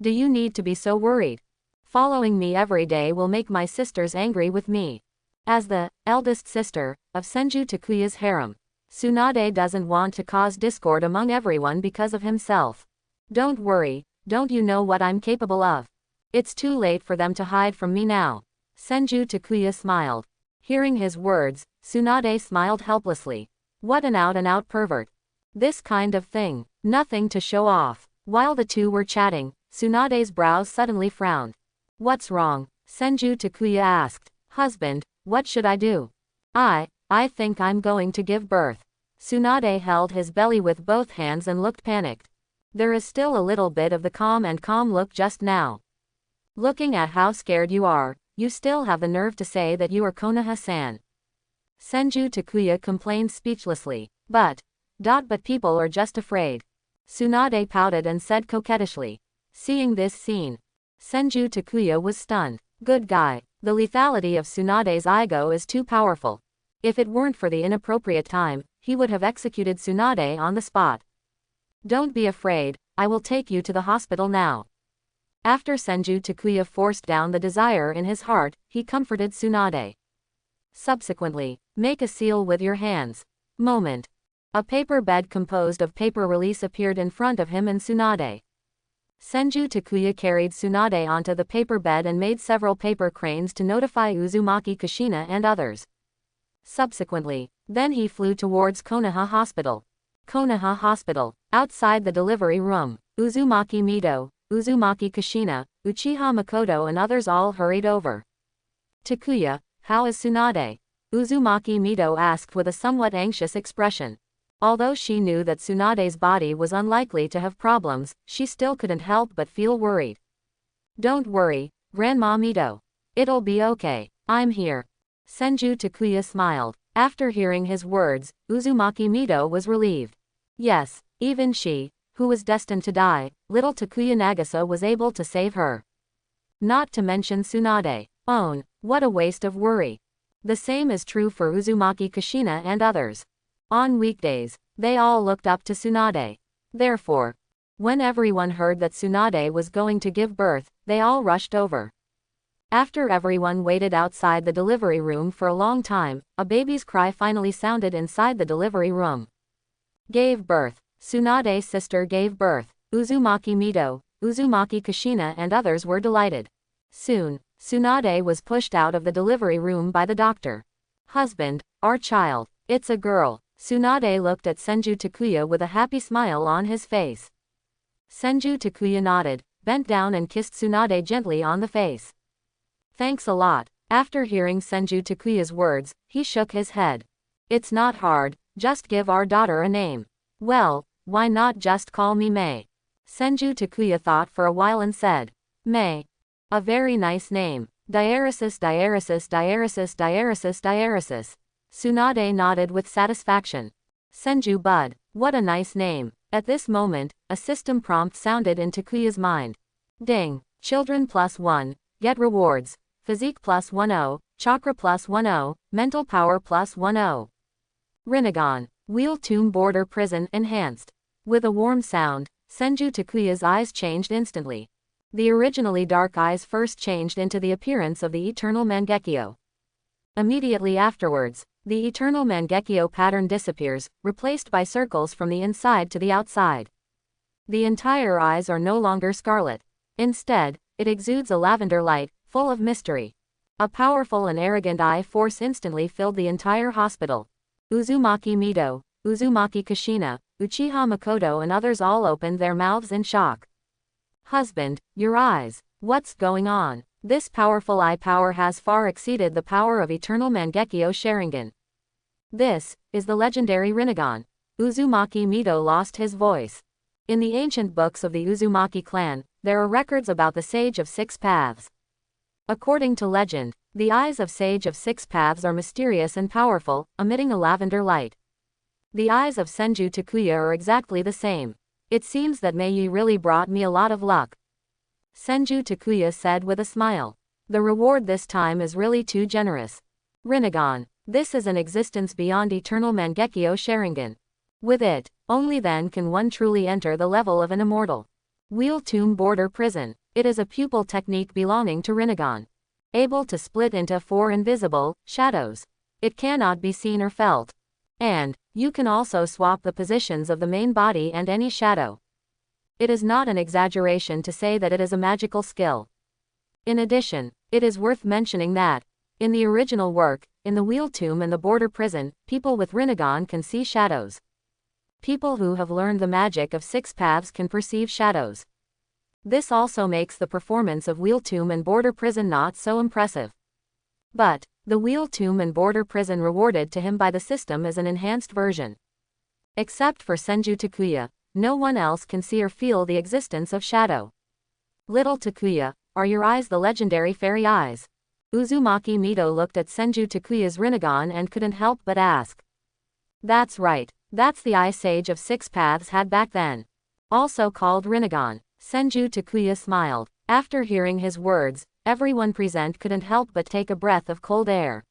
A: Do you need to be so worried? Following me every day will make my sisters angry with me. As the eldest sister of Senju Takuya's harem, Tsunade doesn't want to cause discord among everyone because of himself. Don't worry, don't you know what I'm capable of? It's too late for them to hide from me now. Senju Takuya smiled. Hearing his words, Tsunade smiled helplessly. What an out-and-out pervert. This kind of thing, nothing to show off. While the two were chatting, Tsunade's brows suddenly frowned. What's wrong? Senju Takuya asked. Husband, what should I do? I think I'm going to give birth. Tsunade held his belly with both hands and looked panicked. There is still a little bit of the calm look just now. Looking at how scared you are, you still have the nerve to say that you are Konoha-san. Senju Takuya complained speechlessly. But people are just afraid. Tsunade pouted and said coquettishly. Seeing this scene, Senju Takuya was stunned. Good guy. The lethality of Tsunade's ego is too powerful. If it weren't for the inappropriate time, he would have executed Tsunade on the spot. Don't be afraid, I will take you to the hospital now. After Senju Takuya forced down the desire in his heart, he comforted Tsunade. Subsequently, make a seal with your hands. Moment. A paper bed composed of paper release appeared in front of him and Tsunade. Senju Takuya carried Tsunade onto the paper bed and made several paper cranes to notify Uzumaki Kushina and others. Subsequently, then he flew towards Konoha Hospital. Konoha Hospital. Outside the delivery room, Uzumaki Mito, Uzumaki Kushina, Uchiha Makoto and others all hurried over. Takuya, how is Tsunade? Uzumaki Mito asked with a somewhat anxious expression. Although she knew that Tsunade's body was unlikely to have problems, she still couldn't help but feel worried. Don't worry, Grandma Mito. It'll be okay, I'm here. Senju Takuya smiled. After hearing his words, Uzumaki Mito was relieved. Yes, even she, who was destined to die, little Takuya Nagisa was able to save her. Not to mention Tsunade. What a waste of worry. The same is true for Uzumaki Kushina and others. On weekdays, they all looked up to Tsunade. Therefore, when everyone heard that Tsunade was going to give birth, they all rushed over. After everyone waited outside the delivery room for a long time, a baby's cry finally sounded inside the delivery room. Gave birth. Tsunade's sister gave birth. Uzumaki Mito, Uzumaki Kushina and others were delighted. Soon, Tsunade was pushed out of the delivery room by the doctor. Husband, our child, it's a girl. Tsunade looked at Senju Takuya with a happy smile on his face. Senju Takuya nodded, bent down and kissed Tsunade gently on the face. Thanks a lot. After hearing Senju Takuya's words, he shook his head. It's not hard, just give our daughter a name. Well, why not just call me Mei? Senju Takuya thought for a while and said, Mei. A very nice name. Diaresis diaresis diaresis diaresis diaresis. Tsunade nodded with satisfaction. Senju Bud. What a nice name. At this moment, a system prompt sounded in Takuya's mind. Ding. Children +1. Get rewards. Physique +10. Chakra +10. Mental power +10. Rinnegan. Wheel Tomb Border Prison enhanced. With a warm sound, Senju Takuya's eyes changed instantly. The originally dark eyes first changed into the appearance of the eternal Mangekyo. Immediately afterwards, the eternal Mangekyo pattern disappears, replaced by circles from the inside to the outside. The entire eyes are no longer scarlet. Instead, it exudes a lavender light, full of mystery. A powerful and arrogant eye force instantly filled the entire hospital. Uzumaki Mito, Uzumaki Kushina, Uchiha Makoto and others all opened their mouths in shock. Husband, your eyes. What's going on? This powerful eye power has far exceeded the power of eternal Mangekyo Sharingan. This is the legendary Rinnegan. Uzumaki Mito lost his voice. In the ancient books of the Uzumaki clan, there are records about the Sage of Six Paths. According to legend, the eyes of Sage of Six Paths are mysterious and powerful, emitting a lavender light. The eyes of Senju Takuya are exactly the same. It seems that Mei really brought me a lot of luck. Senju Takuya said with a smile. The reward this time is really too generous. Rinnegan. This is an existence beyond eternal Mangekyo Sharingan. With it, only then can one truly enter the level of an immortal. Wheel Tomb Border Prison. It is a pupil technique belonging to Rinnegan. Able to split into 4 invisible shadows. It cannot be seen or felt. And you can also swap the positions of the main body and any shadow. It is not an exaggeration to say that it is a magical skill. In addition, it is worth mentioning that, in the original work, in the Wheel Tomb and the Border Prison, people with Rinnegan can see shadows. People who have learned the magic of 6 paths can perceive shadows. This also makes the performance of Wheel Tomb and Border Prison not so impressive. But the Wheel Tomb and Border Prison rewarded to him by the system is an enhanced version. Except for Senju Takuya, no one else can see or feel the existence of shadow. Little Takuya, are your eyes the legendary fairy eyes? Uzumaki Mito looked at Senju Takuya's Rinnegan and couldn't help but ask. That's right, that's the eye Sage of 6 Paths had back then. Also called Rinnegan. Senju Takuya smiled. After hearing his words, everyone present couldn't help but take a breath of cold air.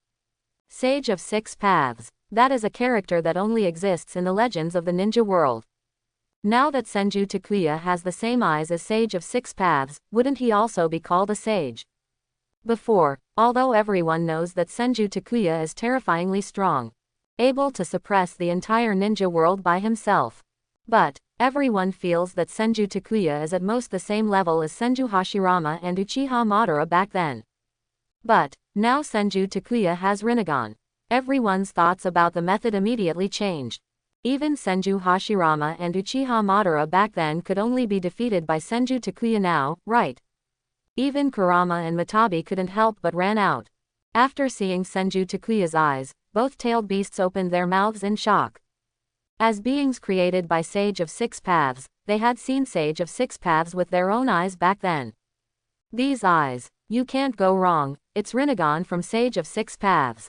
A: Sage of 6 Paths. That is a character that only exists in the legends of the ninja world. Now that Senju Takuya has the same eyes as Sage of 6 Paths, wouldn't he also be called a sage? Before, although everyone knows that Senju Takuya is terrifyingly strong, able to suppress the entire ninja world by himself. But everyone feels that Senju Takuya is at most the same level as Senju Hashirama and Uchiha Madara back then. But now Senju Takuya has Rinnegan. Everyone's thoughts about the method immediately changed. Even Senju Hashirama and Uchiha Madara back then could only be defeated by Senju Takuya now, right? Even Kurama and Matabi couldn't help but ran out. After seeing Senju Takuya's eyes, both tailed beasts opened their mouths in shock. As beings created by Sage of 6 Paths, they had seen Sage of 6 Paths with their own eyes back then. These eyes, you can't go wrong, it's Rinnegan from Sage of 6 Paths.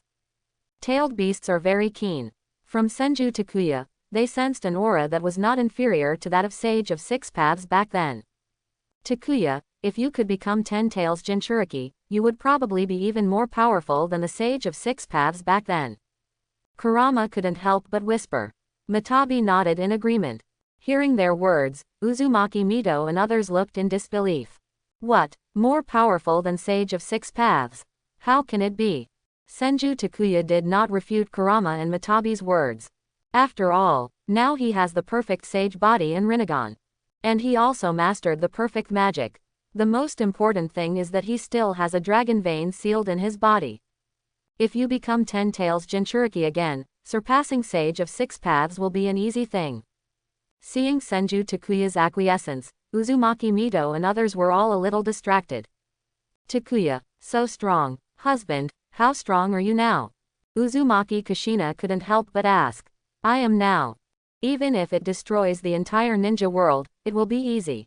A: Tailed beasts are very keen. From Senju Takuya, they sensed an aura that was not inferior to that of Sage of 6 Paths back then. Takuya, if you could become 10 Tails Jinchuriki, you would probably be even more powerful than the Sage of 6 Paths back then. Kurama couldn't help but whisper. Matabi nodded in agreement. Hearing their words, Uzumaki Mito and others looked in disbelief. What? More powerful than Sage of 6 Paths? How can it be? Senju Takuya did not refute Kurama and Matabi's words. After all, now he has the perfect sage body in Rinnegan. And he also mastered the perfect magic. The most important thing is that he still has a dragon vein sealed in his body. If you become 10 Tails Jinchuriki again, surpassing Sage of 6 Paths will be an easy thing. Seeing Senju Takuya's acquiescence, Uzumaki Mito and others were all a little distracted. Takuya, so strong. Husband, how strong are you now? Uzumaki Kushina couldn't help but ask. I am now. Even if it destroys the entire ninja world, it will be easy.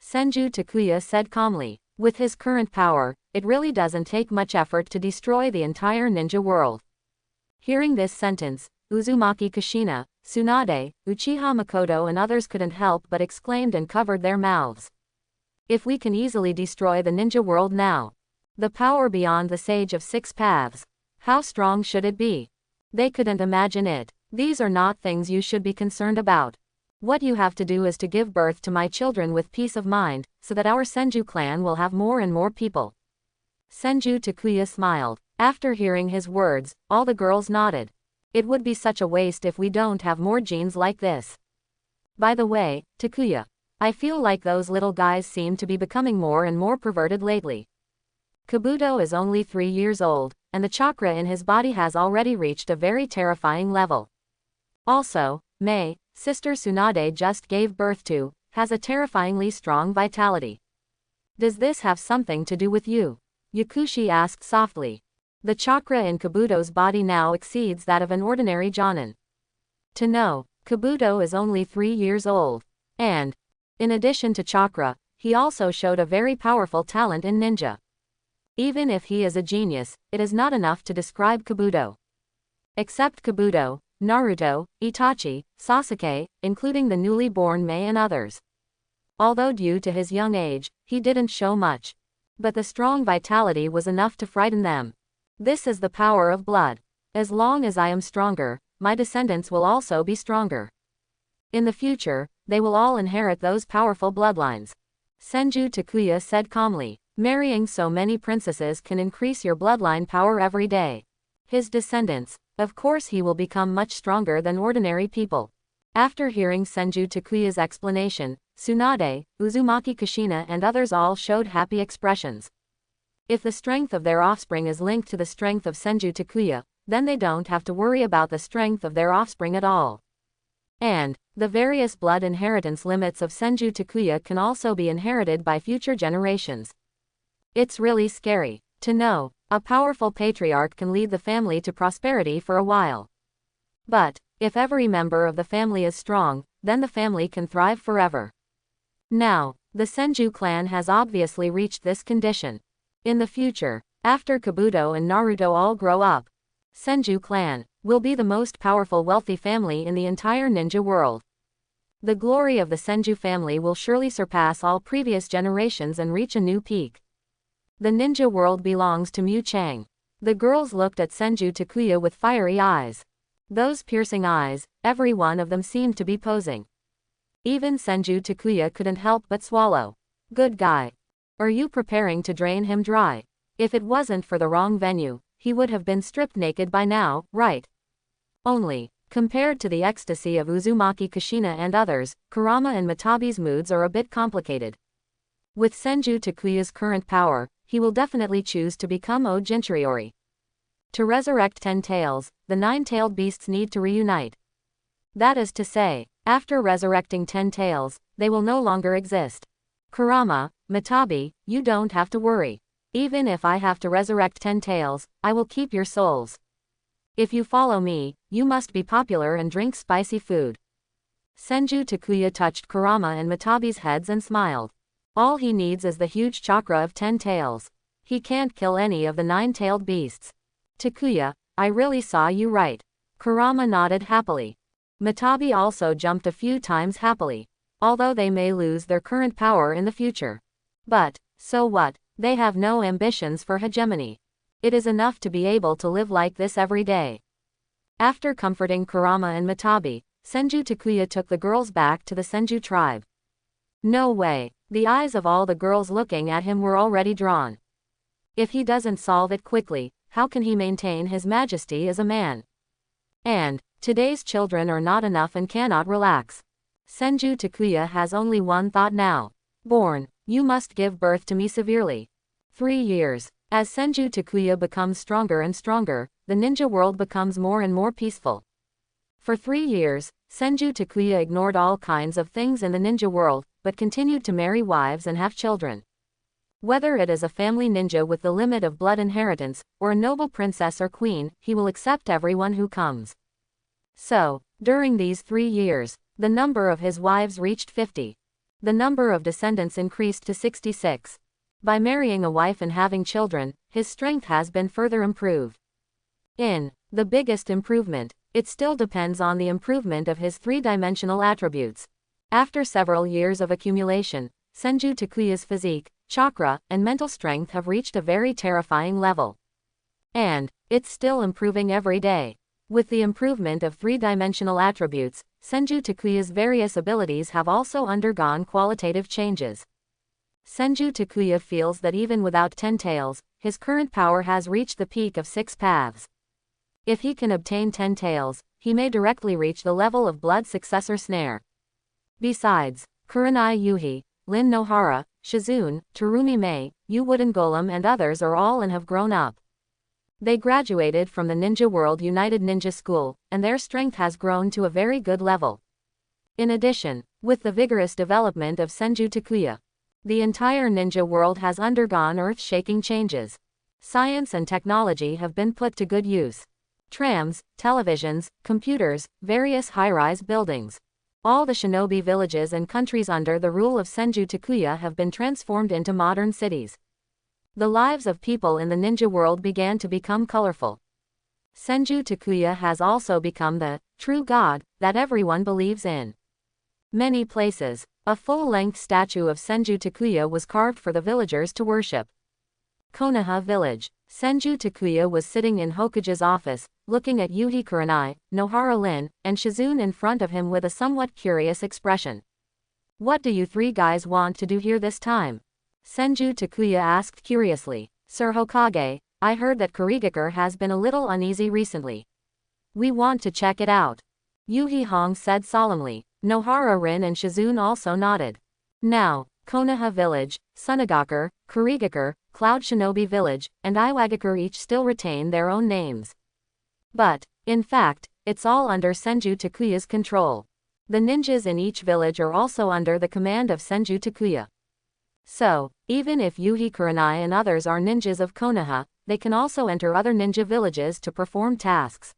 A: Senju Takuya said calmly. With his current power, it really doesn't take much effort to destroy the entire ninja world. Hearing this sentence, Uzumaki Kushina, Tsunade, Uchiha Makoto and others couldn't help but exclaimed and covered their mouths. If we can easily destroy the ninja world now, the power beyond the Sage of 6 Paths, how strong should it be? They couldn't imagine it. These are not things you should be concerned about. What you have to do is to give birth to my children with peace of mind, so that our Senju clan will have more and more people. Senju Takuya smiled. After hearing his words, all the girls nodded. It would be such a waste if we don't have more genes like this. By the way, Takuya, I feel like those little guys seem to be becoming more and more perverted lately. Kabuto is only 3 years old, and the chakra in his body has already reached a very terrifying level. Also, Mei, sister Tsunade just gave birth to, has a terrifyingly strong vitality. Does this have something to do with you? Yakushi asked softly. The chakra in Kabuto's body now exceeds that of an ordinary Jonin. To know, Kabuto is only 3 years old. And, in addition to chakra, he also showed a very powerful talent in ninja. Even if he is a genius, it is not enough to describe Kabuto. Except Kabuto, Naruto, Itachi, Sasuke, including the newly born Mei and others. Although due to his young age, he didn't show much. But the strong vitality was enough to frighten them. This is the power of blood. As long as I am stronger, my descendants will also be stronger. In the future, they will all inherit those powerful bloodlines. Senju Takuya said calmly. Marrying so many princesses can increase your bloodline power every day. His descendants, of course he will become much stronger than ordinary people. After hearing Senju Takuya's explanation, Tsunade, Uzumaki Kushina and others all showed happy expressions. If the strength of their offspring is linked to the strength of Senju Takuya, then they don't have to worry about the strength of their offspring at all. And the various blood inheritance limits of Senju Takuya can also be inherited by future generations. It's really scary to know a powerful patriarch can lead the family to prosperity for a while. But if every member of the family is strong, then the family can thrive forever. Now, the Senju clan has obviously reached this condition. In the future, after Kabuto and Naruto all grow up, Senju clan will be the most powerful wealthy family in the entire ninja world. The glory of the Senju family will surely surpass all previous generations and reach a new peak. The ninja world belongs to Mu Chang. The girls looked at Senju Takuya with fiery eyes. Those piercing eyes, every one of them seemed to be posing. Even Senju Takuya couldn't help but swallow. Good guy. Are you preparing to drain him dry? If it wasn't for the wrong venue, he would have been stripped naked by now, right? Only, compared to the ecstasy of Uzumaki Kushina and others, Kurama and Matabi's moods are a bit complicated. With Senju Takuya's current power, he will definitely choose to become O Jinchuriori. To resurrect 10 tails, the 9-tailed beasts need to reunite. That is to say, after resurrecting 10 tails, they will no longer exist. Kurama, Matabi, you don't have to worry. Even if I have to resurrect 10 tails, I will keep your souls. If you follow me, you must be popular and drink spicy food. Senju Takuya touched Kurama and Matabi's heads and smiled. All he needs is the huge chakra of 10 tails. He can't kill any of the 9-tailed beasts. Takuya, I really saw you right. Kurama nodded happily. Matabi also jumped a few times happily. Although they may lose their current power in the future. But, so what? They have no ambitions for hegemony. It is enough to be able to live like this every day. After comforting Kurama and Matabi, Senju Takuya took the girls back to the Senju tribe. No way. The eyes of all the girls looking at him were already drawn. If he doesn't solve it quickly, how can he maintain his majesty as a man? And today's children are not enough and cannot relax. Senju Takuya has only one thought now. Born, you must give birth to me severely. 3 years. As Senju Takuya becomes stronger and stronger, the ninja world becomes more and more peaceful. For 3 years, Senju Takuya ignored all kinds of things in the ninja world, but continued to marry wives and have children. Whether it is a family ninja with the limit of blood inheritance, or a noble princess or queen, he will accept everyone who comes. So, during these 3 years, the number of his wives reached 50. The number of descendants increased to 66. By marrying a wife and having children, his strength has been further improved. In the biggest improvement, it still depends on the improvement of his 3-dimensional attributes. After several years of accumulation, Senju Takuya's physique, chakra, and mental strength have reached a very terrifying level. And it's still improving every day. With the improvement of 3-dimensional attributes, Senju Takuya's various abilities have also undergone qualitative changes. Senju Takuya feels that even without 10 tails, his current power has reached the peak of 6 paths. If he can obtain 10 tails, he may directly reach the level of blood successor snare. Besides, Kurenai Yuhi, Lin Nohara, Shizune, Terumi Mei, Yu Wooden Golem and others are all and have grown up. They graduated from the Ninja World United Ninja School, and their strength has grown to a very good level. In addition, with the vigorous development of Senju Takuya, the entire ninja world has undergone earth-shaking changes. Science and technology have been put to good use. Trams, televisions, computers, various high-rise buildings. All the shinobi villages and countries under the rule of Senju Takuya have been transformed into modern cities. The lives of people in the ninja world began to become colorful. Senju Takuya has also become the true god that everyone believes in. Many places, a full-length statue of Senju Takuya was carved for the villagers to worship. Konoha village. Senju Takuya was sitting in Hokage's office, looking at Yuhi Kurenai, Nohara Lin, and Shizune in front of him with a somewhat curious expression. What do you 3 guys want to do here this time? Senju Takuya asked curiously. Sir Hokage, I heard that Kurigakure has been a little uneasy recently. We want to check it out. Yuhi Hong said solemnly. Nohara Rin and Shizune also nodded. Now, Konoha village, Sunagakure, Kurigakure, Cloud Shinobi village, and Iwagakure each still retain their own names. But, in fact, it's all under Senju Takuya's control. The ninjas in each village are also under the command of Senju Takuya. So, even if Yuhi Kuranai and others are ninjas of Konoha, they can also enter other ninja villages to perform tasks.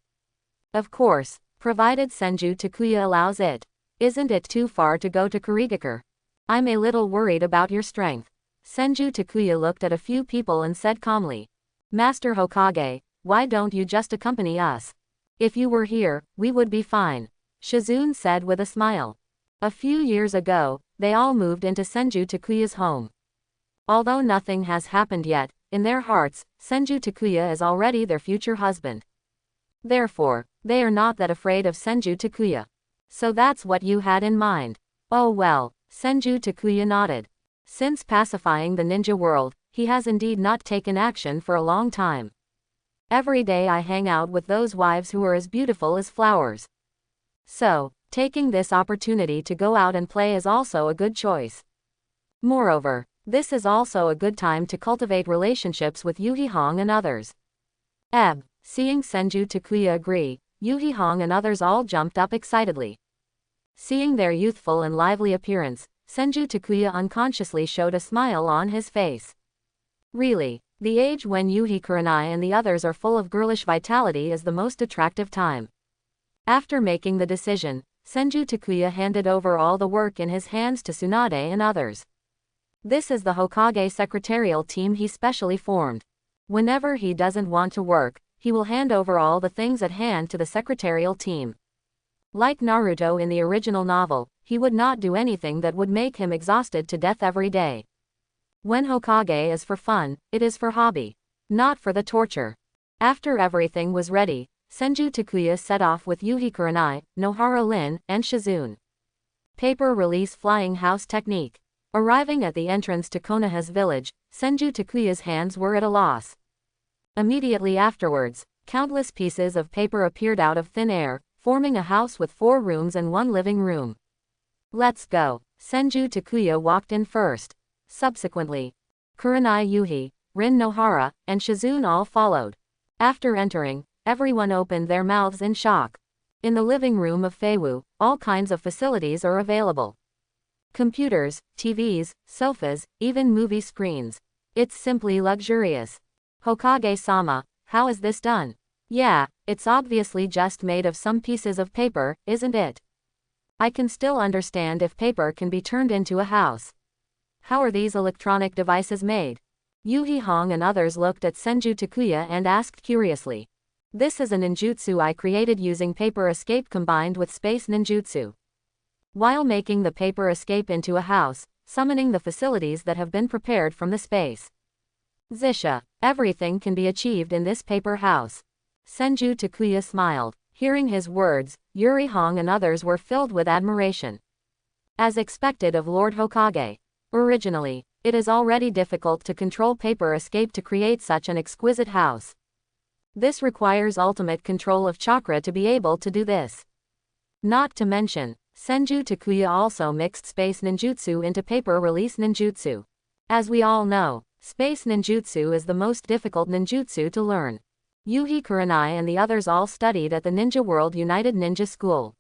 A: Of course, provided Senju Takuya allows it. Isn't it too far to go to Kurigakure? I'm a little worried about your strength. Senju Takuya looked at a few people and said calmly. Master Hokage, why don't you just accompany us? If you were here, we would be fine. Shizune said with a smile. A few years ago, they all moved into Senju Takuya's home. Although nothing has happened yet, in their hearts, Senju Takuya is already their future husband. Therefore, they are not that afraid of Senju Takuya. So that's what you had in mind. Oh well, Senju Takuya nodded. Since pacifying the ninja world, he has indeed not taken action for a long time. Every day I hang out with those wives who are as beautiful as flowers. So, taking this opportunity to go out and play is also a good choice. Moreover, this is also a good time to cultivate relationships with Yuhi Hong and others. Seeing Senju Takuya agree, Yuhi Hong and others all jumped up excitedly. Seeing their youthful and lively appearance, Senju Takuya unconsciously showed a smile on his face. Really, the age when Yuhi Kuranai and the others are full of girlish vitality is the most attractive time. After making the decision, Senju Takuya handed over all the work in his hands to Tsunade and others. This is the Hokage secretarial team he specially formed. Whenever he doesn't want to work, he will hand over all the things at hand to the secretarial team. Like Naruto in the original novel, he would not do anything that would make him exhausted to death every day. When Hokage is for fun, it is for hobby, not for the torture. After everything was ready, Senju Takuya set off with Yuhi Kuranai, Nohara Lin, and Shizune. Paper release flying house technique. Arriving at the entrance to Konoha's village, Senju Takuya's hands were at a loss. Immediately afterwards, countless pieces of paper appeared out of thin air, forming a house with 4 rooms and 1 living room. Let's go. Senju Takuya walked in first. Subsequently, Kuranai Yuhi, Rin Nohara, and Shizune all followed. After entering, everyone opened their mouths in shock. In the living room of Feiwu, all kinds of facilities are available. Computers, TVs, sofas, even movie screens. It's simply luxurious. Hokage-sama, how is this done? Yeah, it's obviously just made of some pieces of paper, isn't it? I can still understand if paper can be turned into a house. How are these electronic devices made? Yuhi Hong and others looked at Senju Takuya and asked curiously. This is a ninjutsu I created using paper escape combined with space ninjutsu. While making the paper escape into a house, summoning the facilities that have been prepared from the space. Zisha, everything can be achieved in this paper house. Senju Takuya smiled. Hearing his words, Yuri Hong and others were filled with admiration. As expected of Lord Hokage. Originally, it is already difficult to control paper escape to create such an exquisite house. This requires ultimate control of chakra to be able to do this. Not to mention, Senju Takuya also mixed space ninjutsu into paper release ninjutsu. As we all know, space ninjutsu is the most difficult ninjutsu to learn. Yuhi Kuranai and the others all studied at the Ninja World United Ninja School.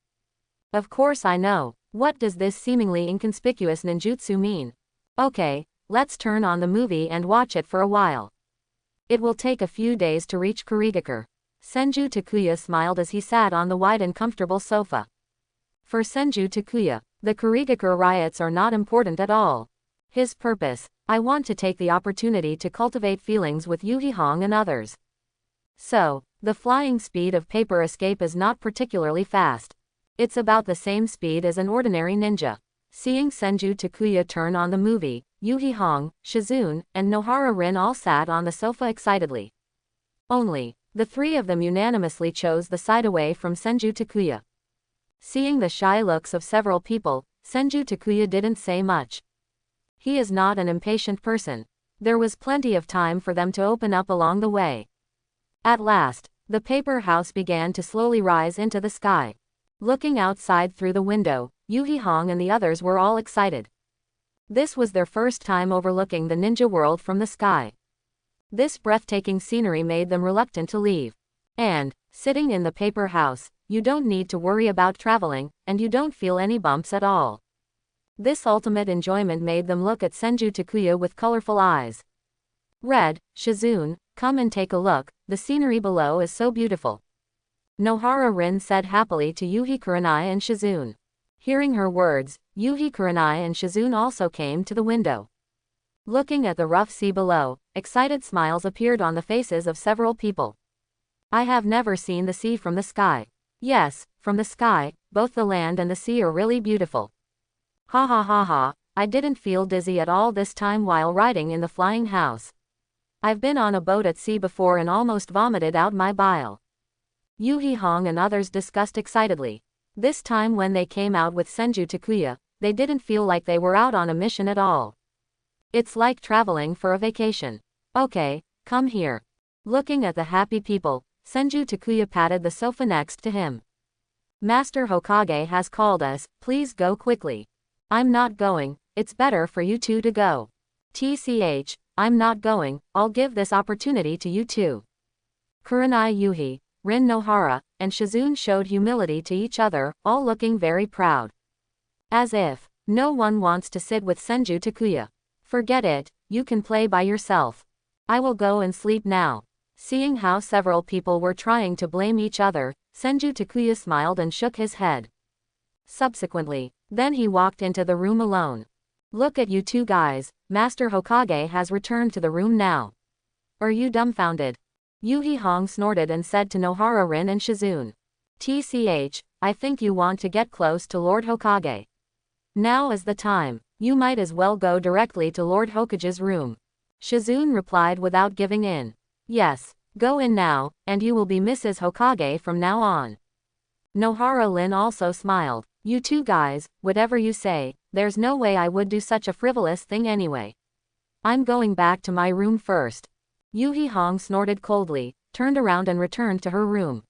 A: Of course I know. What does this seemingly inconspicuous ninjutsu mean? Okay, let's turn on the movie and watch it for a while. It will take a few days to reach Kurigakure. Senju Takuya smiled as he sat on the wide and comfortable sofa. For Senju Takuya, the Kurigakure riots are not important at all. His purpose, I want to take the opportunity to cultivate feelings with Yuhi Hong and others. So, the flying speed of paper escape is not particularly fast. It's about the same speed as an ordinary ninja. Seeing Senju Takuya turn on the movie, Yuhi Hong, Shizune, and Nohara Rin all sat on the sofa excitedly. Only, the 3 of them unanimously chose the side away from Senju Takuya. Seeing the shy looks of several people, Senju Takuya didn't say much. He is not an impatient person. There was plenty of time for them to open up along the way. At last, the paper house began to slowly rise into the sky. Looking outside through the window, Yuhi Hong and the others were all excited. This was their first time overlooking the ninja world from the sky. This breathtaking scenery made them reluctant to leave. And, sitting in the paper house, you don't need to worry about traveling, and you don't feel any bumps at all. This ultimate enjoyment made them look at Senju Takuya with colorful eyes. Red, Shizune, come and take a look, the scenery below is so beautiful. Nohara Rin said happily to Yuhi Kurenai and Shizune. Hearing her words, Yuhi Kurenai and Shizune also came to the window. Looking at the rough sea below, excited smiles appeared on the faces of several people. I have never seen the sea from the sky. Yes, from the sky, both the land and the sea are really beautiful. Ha ha ha ha, I didn't feel dizzy at all this time while riding in the flying house. I've been on a boat at sea before and almost vomited out my bile. Yuhi Hong and others discussed excitedly. This time when they came out with Senju Takuya, they didn't feel like they were out on a mission at all. It's like traveling for a vacation. Okay, come here. Looking at the happy people, Senju Takuya patted the sofa next to him. Master Hokage has called us, please go quickly. I'm not going, it's better for you two to go. TCH, I'm not going, I'll give this opportunity to you two. Kurenai Yuhi, Rin Nohara, and Shizune showed humility to each other, all looking very proud. As if, no one wants to sit with Senju Takuya. Forget it, you can play by yourself. I will go and sleep now. Seeing how several people were trying to blame each other, Senju Takuya smiled and shook his head. Subsequently, then he walked into the room alone. Look at you two guys, Master Hokage has returned to the room now. Are you dumbfounded? Yuhi Hong snorted and said to Nohara Rin and Shizune. TCH, I think you want to get close to Lord Hokage. Now is the time, you might as well go directly to Lord Hokage's room. Shizune replied without giving in. Yes, go in now, and you will be Mrs. Hokage from now on. Nohara Rin also smiled. You two guys, whatever you say, there's no way I would do such a frivolous thing anyway. I'm going back to my room first. Yuhi Hong snorted coldly, turned around and returned to her room.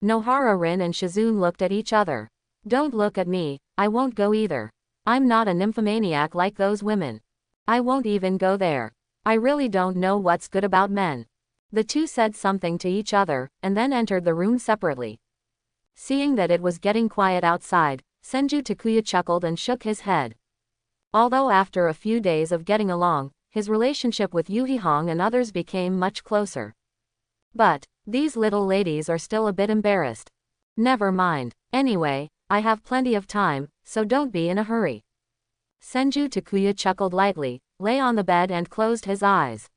A: Nohara Rin and Shizune looked at each other. Don't look at me, I won't go either. I'm not a nymphomaniac like those women. I won't even go there. I really don't know what's good about men. The two said something to each other, and then entered the room separately. Seeing that it was getting quiet outside, Senju Takuya chuckled and shook his head. Although after a few days of getting along, his relationship with Yuhi Hong and others became much closer. But, these little ladies are still a bit embarrassed. Never mind, anyway, I have plenty of time, so don't be in a hurry. Senju Takuya chuckled lightly, lay on the bed and closed his eyes.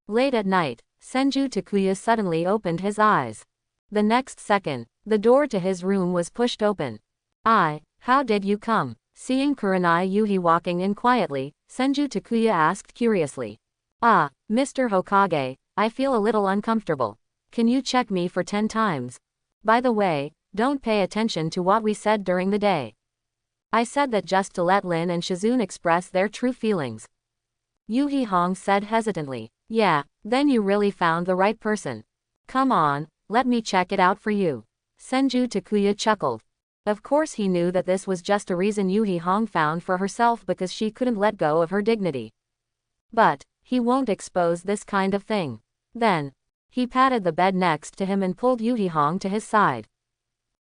A: Late at night, Senju Takuya suddenly opened his eyes. The next second, the door to his room was pushed open. How did you come? Seeing Kurenai Yuhi walking in quietly, Senju Takuya asked curiously. Mr. Hokage, I feel a little uncomfortable. Can you check me for 10 times? By the way, don't pay attention to what we said during the day. I said that just to let Lin and Shizune express their true feelings. Yuhi Hong said hesitantly. Yeah, then you really found the right person. Come on, let me check it out for you. Senju Takuya chuckled. Of course he knew that this was just a reason Yuhi Hong found for herself because she couldn't let go of her dignity. But, he won't expose this kind of thing. Then, he patted the bed next to him and pulled Yuhi Hong to his side.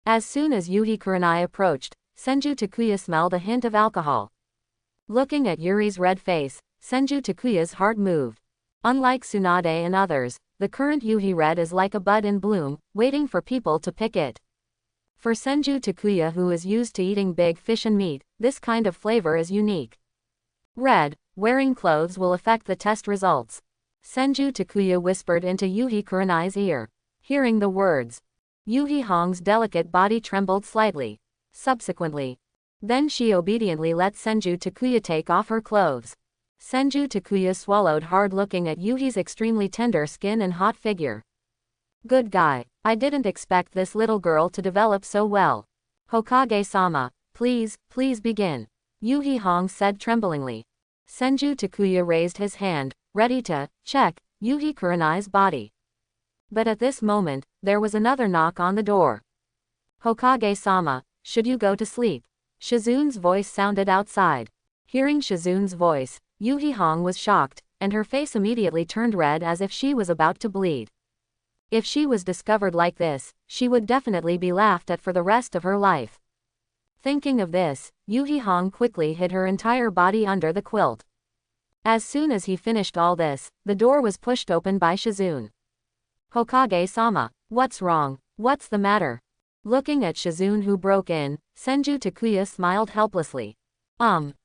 A: As soon as Yuhi Kurenai approached, Senju Takuya smelled a hint of alcohol. Looking at Yuri's red face, Senju Takuya's heart moved. Unlike Tsunade and others, the current Yuhi red is like a bud in bloom, waiting for people to pick it. For Senju Takuya, who is used to eating big fish and meat, this kind of flavor is unique. Red, wearing clothes will affect the test results. Senju Takuya whispered into Yuhi Kurenai's ear. Hearing the words, Yuhi Hong's delicate body trembled slightly. Subsequently, then she obediently let Senju Takuya take off her clothes. Senju Takuya swallowed hard looking at Yuhi's extremely tender skin and hot figure. Good guy, I didn't expect this little girl to develop so well. Hokage-sama, please begin. Yuhi Hong said tremblingly. Senju Takuya raised his hand, ready to check Yuhi Kurenai's body. But at this moment, there was another knock on the door. Hokage-sama, should you go to sleep? Shizune's voice sounded outside. Hearing Shizune's voice, Yuhi Hong was shocked, and her face immediately turned red as if she was about to bleed. If she was discovered like this, she would definitely be laughed at for the rest of her life. Thinking of this, Yuhi Hong quickly hid her entire body under the quilt. As soon as he finished all this, the door was pushed open by Shizune. Hokage-sama, what's wrong? What's the matter? Looking at Shizune who broke in, Senju Takuya smiled helplessly.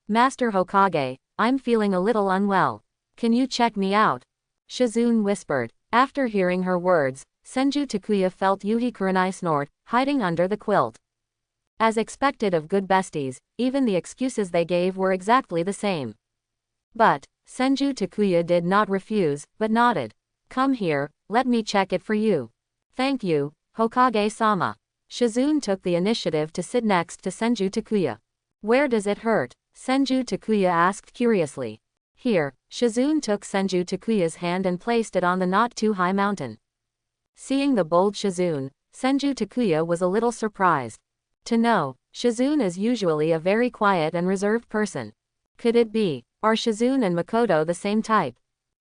A: Master Hokage, I'm feeling a little unwell. Can you check me out? Shizune whispered. After hearing her words, Senju Takuya felt Yuhi Kurenai snort, hiding under the quilt. As expected of good besties, even the excuses they gave were exactly the same. But Senju Takuya did not refuse, but nodded. Come here, let me check it for you. Thank you, Hokage-sama. Shizune took the initiative to sit next to Senju Takuya. Where does it hurt? Senju Takuya asked curiously. Here, Shizune took Senju Takuya's hand and placed it on the not-too-high mountain. Seeing the bold Shizune, Senju Takuya was a little surprised. To know, Shizune is usually a very quiet and reserved person. Could it be, are Shizune and Makoto the same type?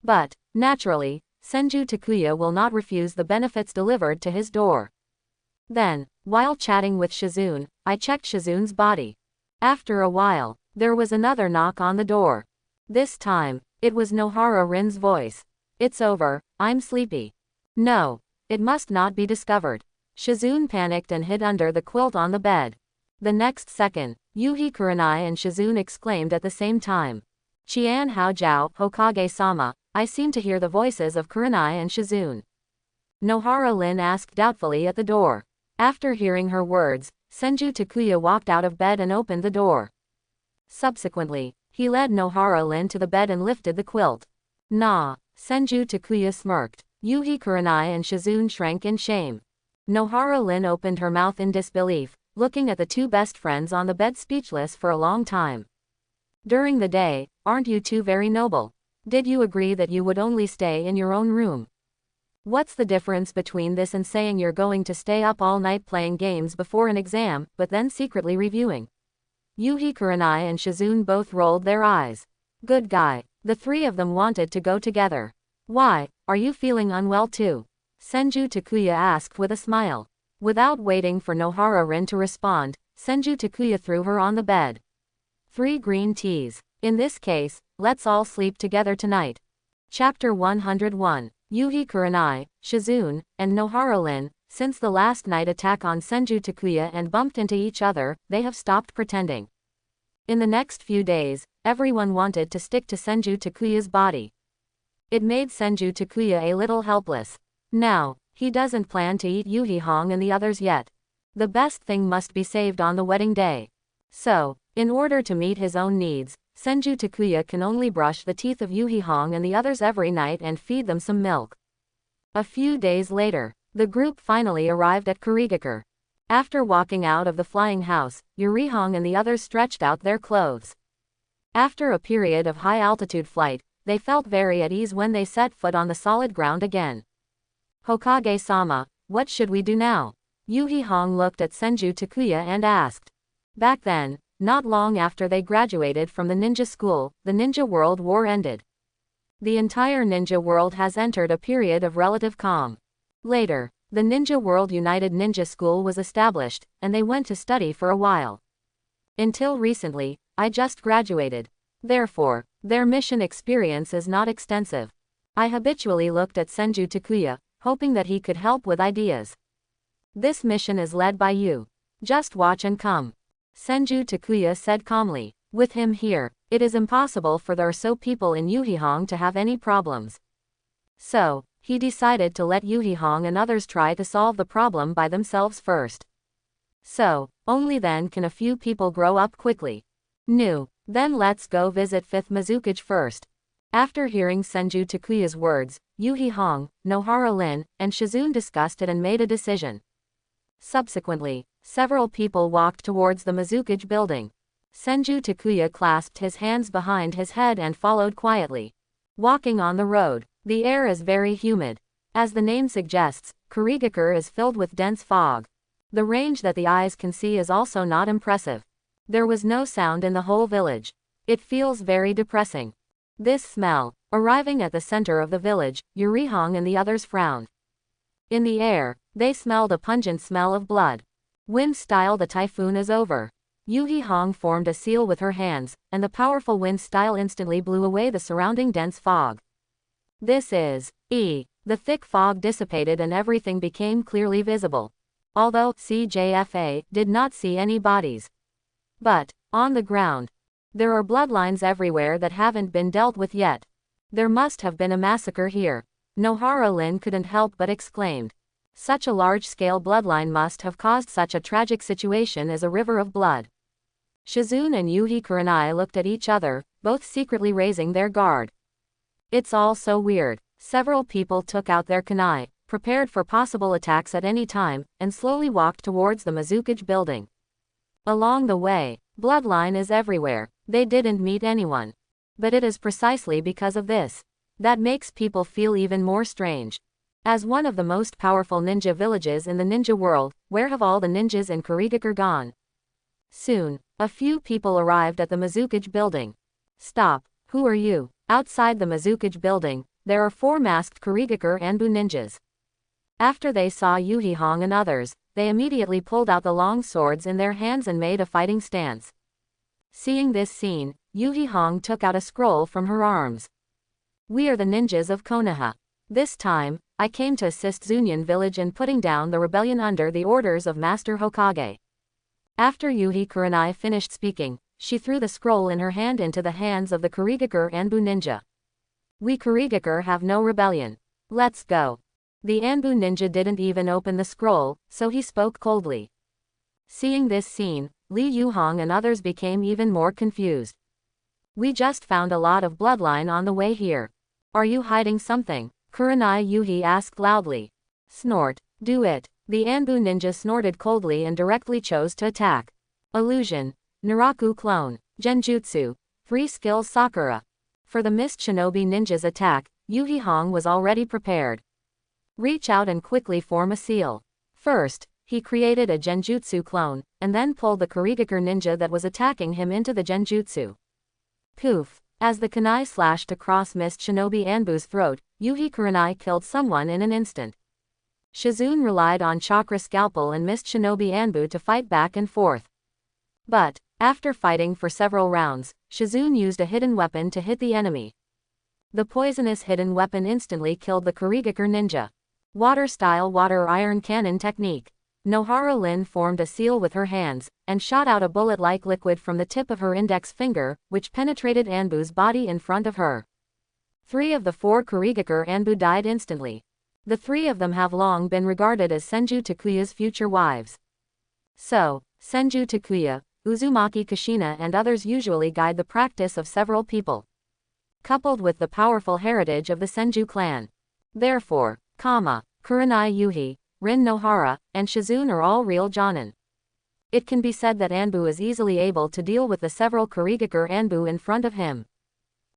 A: But, naturally, Senju Takuya will not refuse the benefits delivered to his door. Then, while chatting with Shizune, I checked Shizune's body. After a while, there was another knock on the door. This time, it was Nohara Rin's voice. It's over, I'm sleepy. No, it must not be discovered. Shizune panicked and hid under the quilt on the bed. The next second, Yuhi Kurenai and Shizune exclaimed at the same time. Qian Hao Jiao, Hokage-sama, I seem to hear the voices of Kurenai and Shizune. Nohara Rin asked doubtfully at the door. After hearing her words, Senju Takuya walked out of bed and opened the door. Subsequently, he led Nohara Rin to the bed and lifted the quilt. Nah, Senju Takuya smirked. Yuhi Kurenai and Shizune shrank in shame. Nohara Rin opened her mouth in disbelief, looking at the two best friends on the bed speechless for a long time. During the day, aren't you two very noble? Did you agree that you would only stay in your own room? What's the difference between this and saying you're going to stay up all night playing games before an exam, but then secretly reviewing? Yuhi Kurenai and Shizune both rolled their eyes. Good guy. The three of them wanted to go together. Why, are you feeling unwell too? Senju Takuya asked with a smile. Without waiting for Nohara Rin to respond, Senju Takuya threw her on the bed. 3 green teas. In this case, let's all sleep together tonight. Chapter 101. Yuhi Kurenai, Shizune, and Nohara Rin, since the last night attack on Senju Takuya and bumped into each other, they have stopped pretending. In the next few days, everyone wanted to stick to Senju Takuya's body. It made Senju Takuya a little helpless. Now, he doesn't plan to eat Yuhi Hong and the others yet. The best thing must be saved on the wedding day. So, in order to meet his own needs, Senju Takuya can only brush the teeth of Yuhi Hong and the others every night and feed them some milk. A few days later, the group finally arrived at Kurigakure. After walking out of the flying house, Yuri Hong and the others stretched out their clothes. After a period of high-altitude flight, they felt very at ease when they set foot on the solid ground again. Hokage-sama, what should we do now? Yuhi Hong looked at Senju Takuya and asked. Back then, not long after they graduated from the ninja school, the ninja world war ended. The entire ninja world has entered a period of relative calm. Later, the Ninja World United Ninja School was established, and they went to study for a while. Until recently, I just graduated. Therefore, their mission experience is not extensive. I habitually looked at Senju Takuya, hoping that he could help with ideas. This mission is led by you. Just watch and come. Senju Takuya said calmly. With him here, it is impossible for the Urso people in Yuhi Hong to have any problems. So, he decided to let Yuhi Hong and others try to solve the problem by themselves first. So, only then can a few people grow up quickly. Then let's go visit 5th Mizukage first. After hearing Senju Takuya's words, Yuhi Hong, Nohara Rin, and Shizune discussed it and made a decision. Subsequently, several people walked towards the Mizukage building. Senju Takuya clasped his hands behind his head and followed quietly. Walking on the road, the air is very humid. As the name suggests, Kurigakure is filled with dense fog. The range that the eyes can see is also not impressive. There was no sound in the whole village. It feels very depressing. This smell. Arriving at the center of the village, Yuri Hong and the others frowned. In the air, they smelled a pungent smell of blood. Wind style, the typhoon is over. Yuhi Hong formed a seal with her hands, and the powerful wind style instantly blew away the surrounding dense fog. This is The thick fog dissipated and everything became clearly visible. Although CJFA did not see any bodies. But, on the ground, there are bloodlines everywhere that haven't been dealt with yet. There must have been a massacre here. Nohara Lin couldn't help but exclaimed. Such a large-scale bloodline must have caused such a tragic situation as a river of blood. Shizune and Yuhi Kurenai looked at each other, both secretly raising their guard. It's all so weird. Several people took out their kunai, prepared for possible attacks at any time, and slowly walked towards the Mizukage building. Along the way, bloodline is everywhere. They didn't meet anyone. But it is precisely because of this that makes people feel even more strange. As one of the most powerful ninja villages in the ninja world, where have all the ninjas in Kurigakure gone? Soon, a few people arrived at the Mizukage building. Stop, who are you? Outside the Mizukage building, there are 4 masked Kurigakure Anbu ninjas. After they saw Yuhi Hong and others, they immediately pulled out the long swords in their hands and made a fighting stance. Seeing this scene, Yuhi Hong took out a scroll from her arms. We are the ninjas of Konoha. This time, I came to assist Zunyan village in putting down the rebellion under the orders of Master Hokage. After Yuhi Kurenai finished speaking, she threw the scroll in her hand into the hands of the Kurigakure Anbu ninja. We Kurigakure have no rebellion. Let's go. The Anbu ninja didn't even open the scroll, so he spoke coldly. Seeing this scene, Li Yuhong and others became even more confused. We just found a lot of bloodline on the way here. Are you hiding something? Kurenai Yuhi asked loudly. Snort. Do it. The Anbu ninja snorted coldly and directly chose to attack. Illusion. Naraku clone. Genjutsu. Free skills Sakura. For the Mist Shinobi ninja's attack, Yuhi Hong was already prepared. Reach out and quickly form a seal. First, he created a Genjutsu clone, and then pulled the Kurigakure ninja that was attacking him into the Genjutsu. Poof. As the kunai slashed across Mist Shinobi Anbu's throat, Yuhi Kurenai killed someone in an instant. Shizune relied on Chakra Scalpel and Mist Shinobi Anbu to fight back and forth. But, after fighting for several rounds, Shizune used a hidden weapon to hit the enemy. The poisonous hidden weapon instantly killed the Kurigakure ninja. Water-style water-iron cannon technique. Nohara Lin formed a seal with her hands, and shot out a bullet-like liquid from the tip of her index finger, which penetrated Anbu's body in front of her. 3 of the 4 Kurigakure Anbu died instantly. The 3 of them have long been regarded as Senju Takuya's future wives. So, Senju Takuya, Uzumaki Kushina and others usually guide the practice of several people. Coupled with the powerful heritage of the Senju clan. Therefore, Kurenai Yuhi, Rin Nohara, and Shizune are all real Jonin. It can be said that Anbu is easily able to deal with the several Kurigakure Anbu in front of him.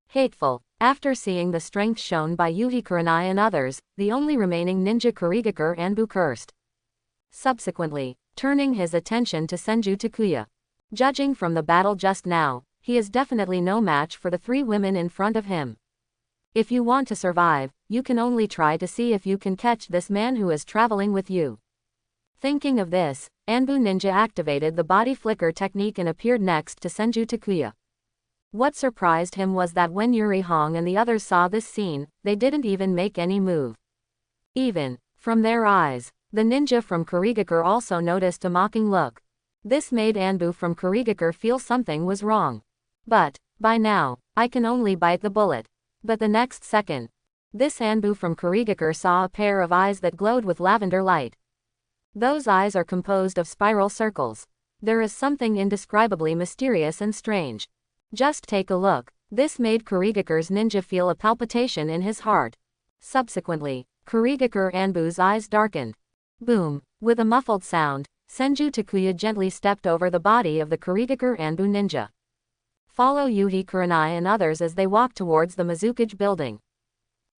A: Hateful. After seeing the strength shown by Yuhi Kurenai and others, the only remaining ninja Kurigakure Anbu cursed. Subsequently, turning his attention to Senju Takuya. Judging from the battle just now, he is definitely no match for the 3 women in front of him. If you want to survive, you can only try to see if you can catch this man who is traveling with you. Thinking of this, Anbu Ninja activated the body flicker technique and appeared next to Senju Takuya. What surprised him was that when Yuri Hong and the others saw this scene, they didn't even make any move. Even from their eyes, the ninja from Kurigakure also noticed a mocking look. This made Anbu from Kurigakure feel something was wrong. But, by now, I can only bite the bullet. But the next second, this Anbu from Kurigakure saw a pair of eyes that glowed with lavender light. Those eyes are composed of spiral circles. There is something indescribably mysterious and strange. Just take a look. This made Kurigakure's ninja feel a palpitation in his heart. Subsequently, Kurigakure Anbu's eyes darkened. Boom! With a muffled sound, Senju Takuya gently stepped over the body of the Kurigakure Anbu ninja. Follow Yuhi Kurenai and others as they walk towards the Mizukage building.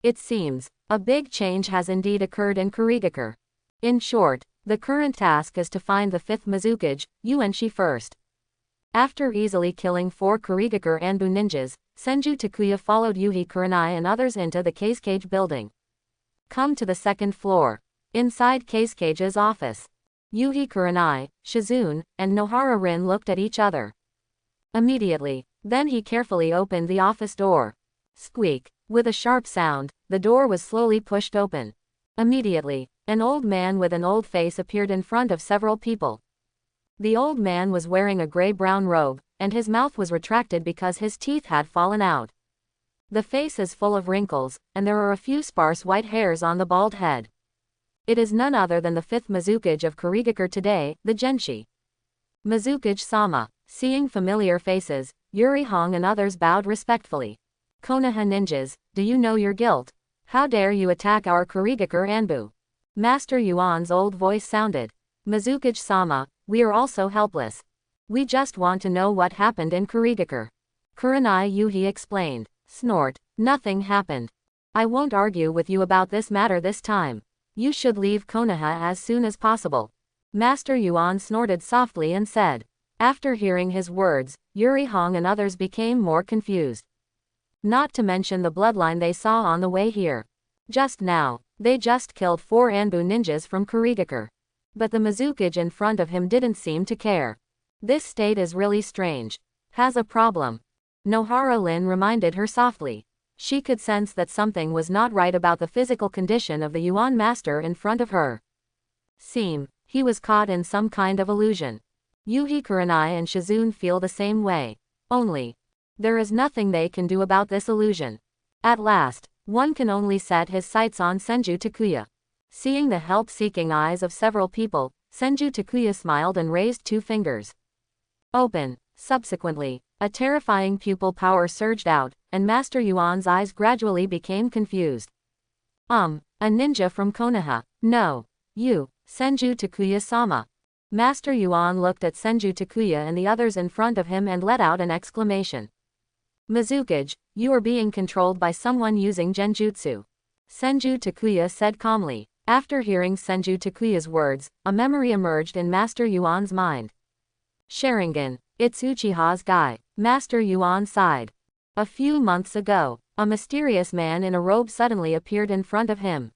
A: It seems, a big change has indeed occurred in Kurigakure. In short, the current task is to find the 5th Mizukage, Yuenshi first. After easily killing 4 Kurigakure Anbu ninjas, Senju Takuya followed Yuhi Kurenai and others into the Cage building. Come to the 2nd floor. Inside Kasuke's office, Yuhi Kuranai, Shizune, and Nohara Rin looked at each other. Immediately, then he carefully opened the office door. Squeak. With a sharp sound, the door was slowly pushed open. Immediately, an old man with an old face appeared in front of several people. The old man was wearing a gray-brown robe, and his mouth was retracted because his teeth had fallen out. The face is full of wrinkles, and there are a few sparse white hairs on the bald head. It is none other than the fifth Mizukage of Kurigakure today, the Genshi. Mizukage-sama. Seeing familiar faces, Yuri Hong and others bowed respectfully. Konoha ninjas, do you know your guilt? How dare you attack our Kurigakure Anbu? Master Yuan's old voice sounded. Mizukage-sama, we are also helpless. We just want to know what happened in Kurigakure. Kuranai Yuhi explained. Snort. Nothing happened. I won't argue with you about this matter this time. You should leave Konoha as soon as possible. Master Yuan snorted softly and said. After hearing his words, Yuri Hong and others became more confused. Not to mention the bloodline they saw on the way here. Just now, they just killed 4 Anbu ninjas from Kurigakure. But the Mizukage in front of him didn't seem to care. This state is really strange. Has a problem. Nohara Lin reminded her softly. She could sense that something was not right about the physical condition of the Yuan master in front of her. He was caught in some kind of illusion. Yuhi Kuranai and Shizune feel the same way. Only, there is nothing they can do about this illusion. At last, one can only set his sights on Senju Takuya. Seeing the help-seeking eyes of several people, Senju Takuya smiled and raised 2 fingers. Open. Subsequently, a terrifying pupil power surged out, and Master Yuan's eyes gradually became confused. A ninja from Konoha. No. You, Senju Takuya-sama. Master Yuan looked at Senju Takuya and the others in front of him and let out an exclamation. Mizukage, you are being controlled by someone using genjutsu. Senju Takuya said calmly. After hearing Senju Takuya's words, a memory emerged in Master Yuan's mind. Sharingan. It's Uchiha's guy. Master Yuan sighed. A few months ago, a mysterious man in a robe suddenly appeared in front of him.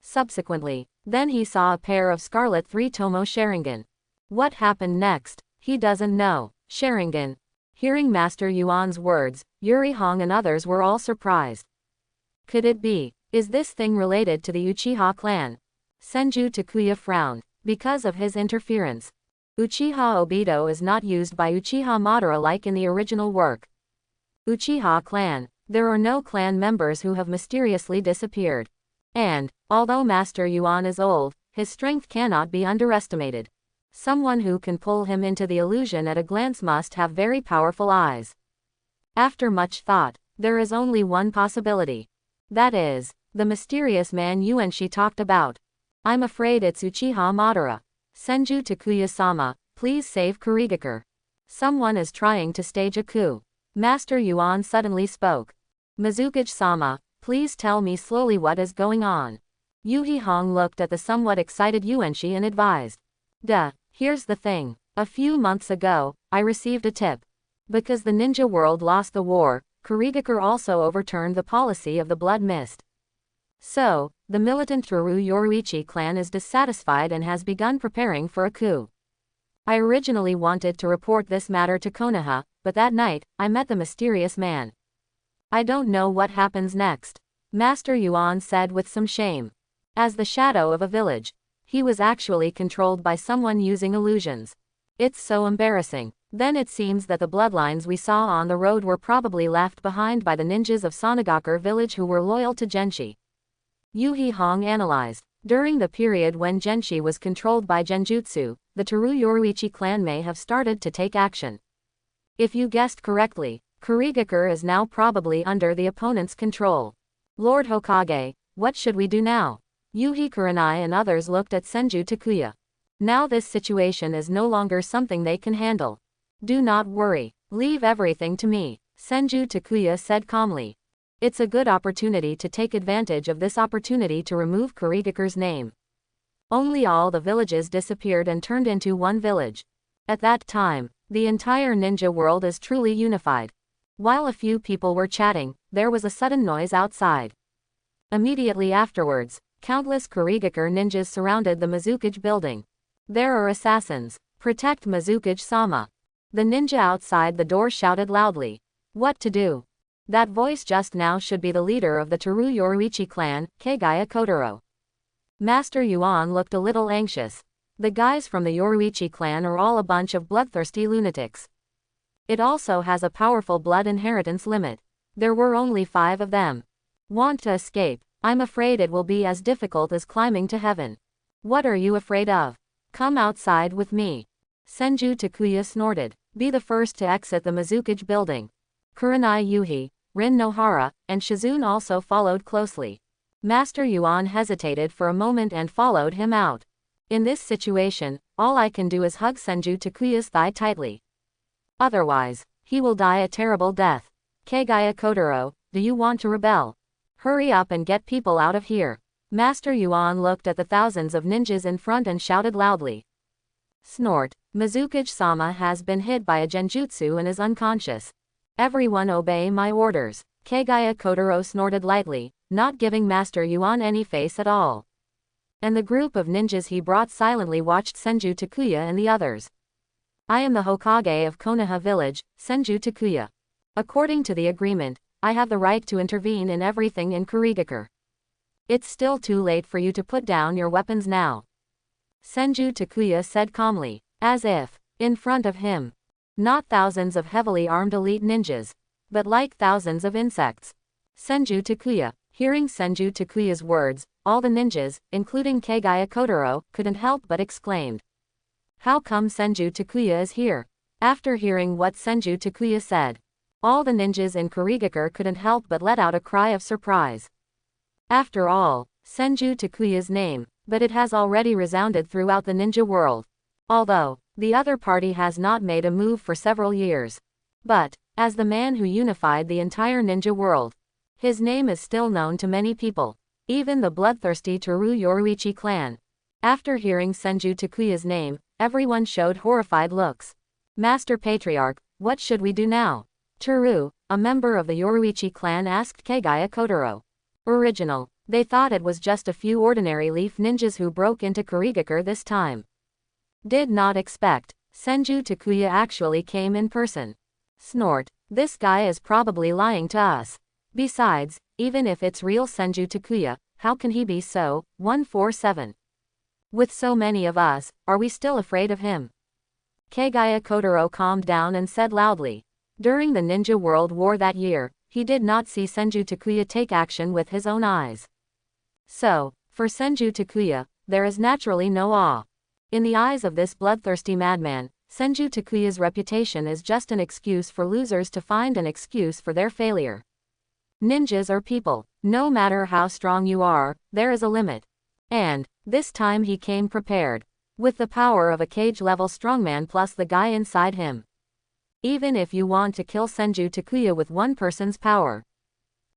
A: Subsequently, then he saw a pair of scarlet 3-tomo Sharingan. What happened next, he doesn't know. Sharingan. Hearing Master Yuan's words, Yuri Hong and others were all surprised. Could it be? Is this thing related to the Uchiha clan? Senju Takuya frowned. Because of his interference. Uchiha Obito is not used by Uchiha Madara like in the original work. Uchiha clan. There are no clan members who have mysteriously disappeared. And, although Master Yuan is old, his strength cannot be underestimated. Someone who can pull him into the illusion at a glance must have very powerful eyes. After much thought, there is only one possibility. That is, the mysterious man Yuanshi talked about. I'm afraid it's Uchiha Madara. Senju Takuya-sama, please save Kurigakure. Someone is trying to stage a coup. Master Yuan suddenly spoke. Mizukage-sama, please tell me slowly what is going on. Yuhi Hong looked at the somewhat excited Yuanshi and advised. Here's the thing. A few months ago, I received a tip. Because the ninja world lost the war, Kurigakure also overturned the policy of the blood mist. So, the militant Toru Yoruichi clan is dissatisfied and has begun preparing for a coup. I originally wanted to report this matter to Konoha, but that night, I met the mysterious man. I don't know what happens next. Master Yuan said with some shame. As the shadow of a village. He was actually controlled by someone using illusions. It's so embarrassing. Then it seems that the bloodlines we saw on the road were probably left behind by the ninjas of Sonogakure village who were loyal to Genshi. Yuhi Hong analyzed. During the period when Genshi was controlled by Genjutsu, the Toru Yoruichi clan may have started to take action. If you guessed correctly, Kurigakure is now probably under the opponent's control. Lord Hokage, what should we do now? Yuhi Kuranai and others looked at Senju Takuya. Now this situation is no longer something they can handle. Do not worry. Leave everything to me, Senju Takuya said calmly. It's a good opportunity to take advantage of this opportunity to remove Kurigakure's name. Only all the villages disappeared and turned into one village. At that time, the entire ninja world is truly unified. While a few people were chatting, there was a sudden noise outside. Immediately afterwards, Countless Kurigakure ninjas surrounded the Mizukage building. There are assassins. Protect Mizukage-sama. The ninja outside the door shouted loudly. What to do? That voice just now should be the leader of the Teru Yoruichi clan, Kagaya Kotaro. Master Yuan looked a little anxious. The guys from the Yoruichi clan are all a bunch of bloodthirsty lunatics. It also has a powerful blood inheritance limit. There were only 5 of them. Want to escape? I'm afraid it will be as difficult as climbing to heaven. What are you afraid of? Come outside with me. Senju Takuya snorted. Be the first to exit the Mizukage building. Kurenai Yuhi, Rin Nohara, and Shizune also followed closely. Master Yuan hesitated for a moment and followed him out. In this situation, all I can do is hug Senju Takuya's thigh tightly. Otherwise, he will die a terrible death. Kagaya Kotaro, do you want to rebel? Hurry up and get people out of here. Master Yuan looked at the thousands of ninjas in front and shouted loudly. Snort. Mizukage-sama has been hit by a genjutsu and is unconscious. Everyone obey my orders. Kagaya Kotaro snorted lightly, not giving Master Yuan any face at all. And the group of ninjas he brought silently watched Senju Takuya and the others. I am the Hokage of Konoha village, Senju Takuya. According to the agreement, I have the right to intervene in everything in Kurigakure. It's still too late for you to put down your weapons now. Senju Takuya said calmly, as if, in front of him, not thousands of heavily armed elite ninjas, but like thousands of insects. Senju Takuya. Hearing Senju Takuya's words, all the ninjas, including Kagaya Kotaro, couldn't help but exclaimed. How come Senju Takuya is here? After hearing what Senju Takuya said, all the ninjas in Kurigakure couldn't help but let out a cry of surprise. After all, Senju Takuya's name, but it has already resounded throughout the ninja world. Although, the other party has not made a move for several years. But, as the man who unified the entire ninja world, his name is still known to many people, even the bloodthirsty Teru Yoruichi clan. After hearing Senju Takuya's name, everyone showed horrified looks. Master Patriarch, what should we do now? Teru, a member of the Yoruichi clan, asked Kagaya Kotaro. Original. They thought it was just a few ordinary leaf ninjas who broke into Kurigakure this time. Did not expect. Senju Takuya actually came in person. Snort. This guy is probably lying to us. Besides, even if it's real Senju Takuya, how can he be so, 147? With so many of us, are we still afraid of him? Kagaya Kotaro calmed down and said loudly. During the Ninja World War that year, he did not see Senju Takuya take action with his own eyes. So, for Senju Takuya, there is naturally no awe. In the eyes of this bloodthirsty madman, Senju Takuya's reputation is just an excuse for losers to find an excuse for their failure. Ninjas are people. No matter how strong you are, there is a limit. And, this time he came prepared. With the power of a cage-level strongman plus the guy inside him. Even if you want to kill Senju Takuya with one person's power,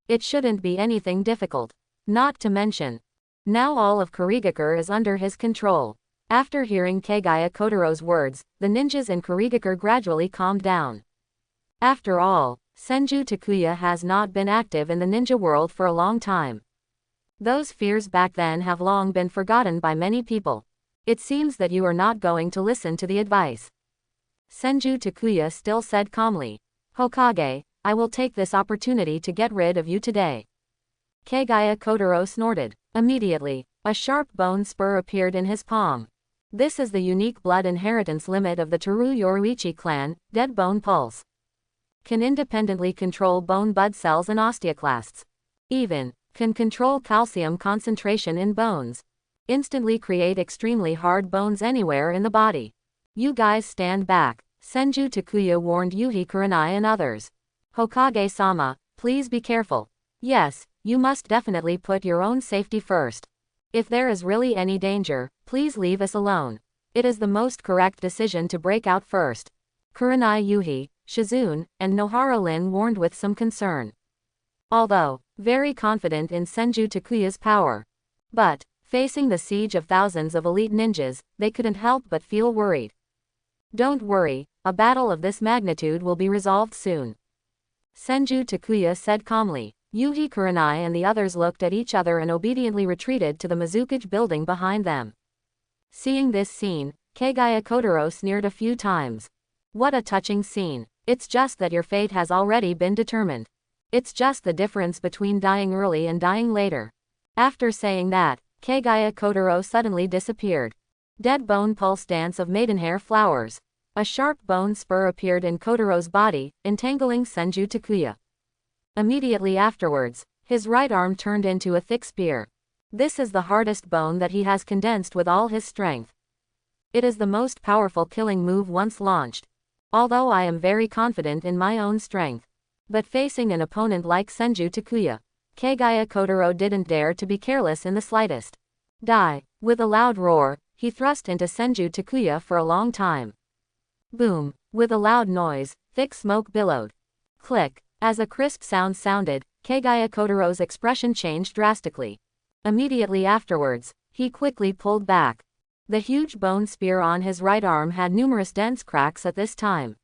A: it shouldn't be anything difficult. Not to mention, now all of Kurigakure is under his control. After hearing Kagaya Kotaro's words, the ninjas in Kurigakure gradually calmed down. After all, Senju Takuya has not been active in the ninja world for a long time. Those fears back then have long been forgotten by many people. It seems that you are not going to listen to the advice. Senju Takuya still said calmly. Hokage, I will take this opportunity to get rid of you today. Kagaya Kotaro snorted. Immediately, a sharp bone spur appeared in his palm. This is the unique blood inheritance limit of the Teru Yoruichi clan, Dead Bone Pulse. Can independently control bone bud cells and osteoclasts. Even, can control calcium concentration in bones. Instantly create extremely hard bones anywhere in the body. You guys stand back, Senju Takuya warned Yuhi Kurenai and others. Hokage-sama, please be careful. Yes, you must definitely put your own safety first. If there is really any danger, please leave us alone. It is the most correct decision to break out first. Kurenai Yuhi, Shizune, and Nohara Lin warned with some concern. Although, very confident in Senju Takuya's power. But, facing the siege of thousands of elite ninjas, they couldn't help but feel worried. Don't worry, a battle of this magnitude will be resolved soon. Senju Takuya said calmly. Yuhi Kurenai and the others looked at each other and obediently retreated to the Mizukage building behind them. Seeing this scene, Kagaya Kotaro sneered a few times. What a touching scene. It's just that your fate has already been determined. It's just the difference between dying early and dying later. After saying that, Kagaya Kotaro suddenly disappeared. Dead bone pulse dance of maidenhair flowers. A sharp bone spur appeared in Kotaro's body, entangling Senju Takuya. Immediately afterwards, his right arm turned into a thick spear. This is the hardest bone that he has condensed with all his strength. It is the most powerful killing move once launched. Although I am very confident in my own strength. But facing an opponent like Senju Takuya, Kagaya Kotaro didn't dare to be careless in the slightest. Die. With a loud roar, he thrust into Senju Takuya for a long time. Boom. With a loud noise, thick smoke billowed. Click. As a crisp sound sounded, Kagaya Kotaro's expression changed drastically. Immediately afterwards, he quickly pulled back. The huge bone spear on his right arm had numerous dense cracks at this time.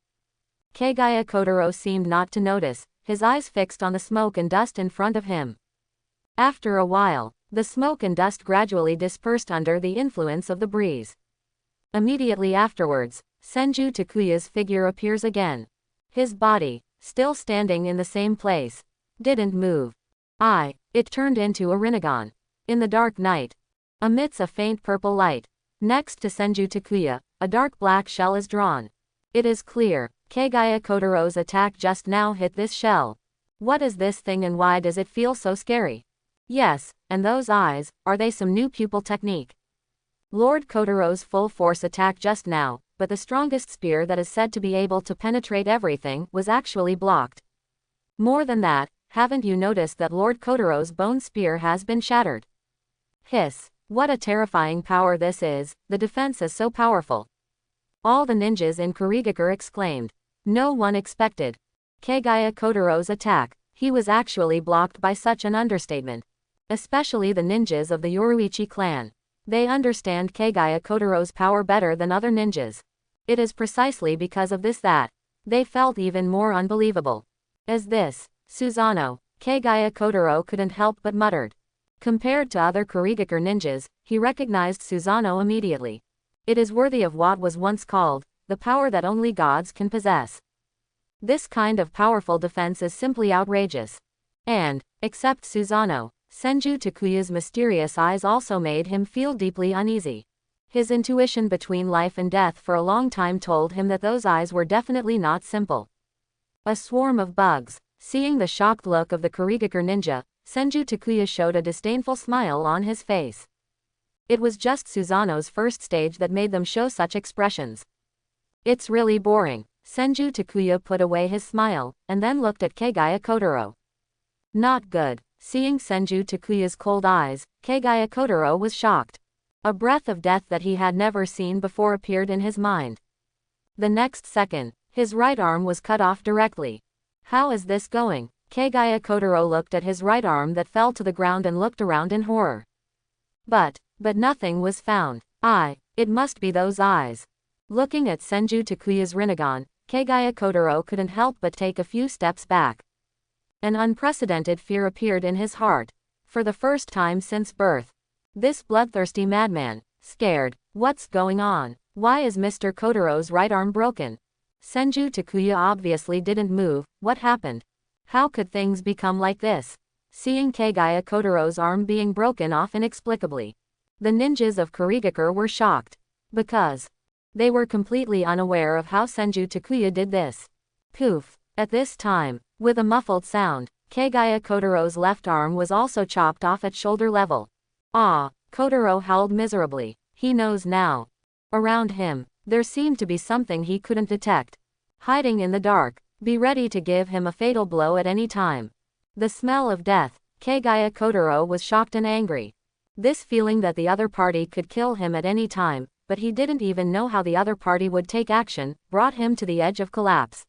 A: Kagaya Kotaro seemed not to notice, his eyes fixed on the smoke and dust in front of him. After a while, the smoke and dust gradually dispersed under the influence of the breeze. Immediately afterwards, Senju Takuya's figure appears again. His body, still standing in the same place, didn't move. It turned into a Rinnegan. In the dark night, amidst a faint purple light, next to Senju Takuya, a dark black shell is drawn. It is clear, Kagaya Kotaro's attack just now hit this shell. What is this thing and why does it feel so scary? Yes, and those eyes, are they some new pupil technique? Lord Kotaro's full force attack just now, but the strongest spear that is said to be able to penetrate everything, was actually blocked. More than that, haven't you noticed that Lord Kotaro's bone spear has been shattered? Hiss. What a terrifying power this is, the defense is so powerful. All the ninjas in Kurigakure exclaimed. No one expected Kagaya Kotaro's attack. He was actually blocked by such an understatement. Especially the ninjas of the Yoruichi clan. They understand Kagaya Kotaro's power better than other ninjas. It is precisely because of this that they felt even more unbelievable. As this, Susanoo, Kagaya Kotaro couldn't help but muttered. Compared to other Kurigakure ninjas, he recognized Susanoo immediately. It is worthy of what was once called the power that only gods can possess. This kind of powerful defense is simply outrageous. And, except Susanoo, Senju Takuya's mysterious eyes also made him feel deeply uneasy. His intuition between life and death for a long time told him that those eyes were definitely not simple. A swarm of bugs. Seeing the shocked look of the Kurigakure ninja, Senju Takuya showed a disdainful smile on his face. It was just Susanoo's first stage that made them show such expressions. It's really boring. Senju Takuya put away his smile, and then looked at Kagaya Kotaro. Not good. Seeing Senju Takuya's cold eyes, Kagaya Kotaro was shocked. A breath of death that he had never seen before appeared in his mind. The next second, his right arm was cut off directly. How is this going? Kagaya Kotaro looked at his right arm that fell to the ground and looked around in horror. But nothing was found. It must be those eyes. Looking at Senju Takuya's Rinnegan, Kagaya Kotaro couldn't help but take a few steps back. An unprecedented fear appeared in his heart. For the first time since birth. This bloodthirsty madman. Scared. What's going on? Why is Mr. Kotaro's right arm broken? Senju Takuya obviously didn't move. What happened? How could things become like this? Seeing Kagaya Kotaro's arm being broken off inexplicably, the ninjas of Kurigakure were shocked. Because they were completely unaware of how Senju Takuya did this. Poof. At this time, with a muffled sound, Kagaya Kotaro's left arm was also chopped off at shoulder level. Kotaro howled miserably. He knows now. Around him, there seemed to be something he couldn't detect. Hiding in the dark, be ready to give him a fatal blow at any time. The smell of death. Kagaya Kotaro was shocked and angry. This feeling that the other party could kill him at any time, but he didn't even know how the other party would take action, brought him to the edge of collapse.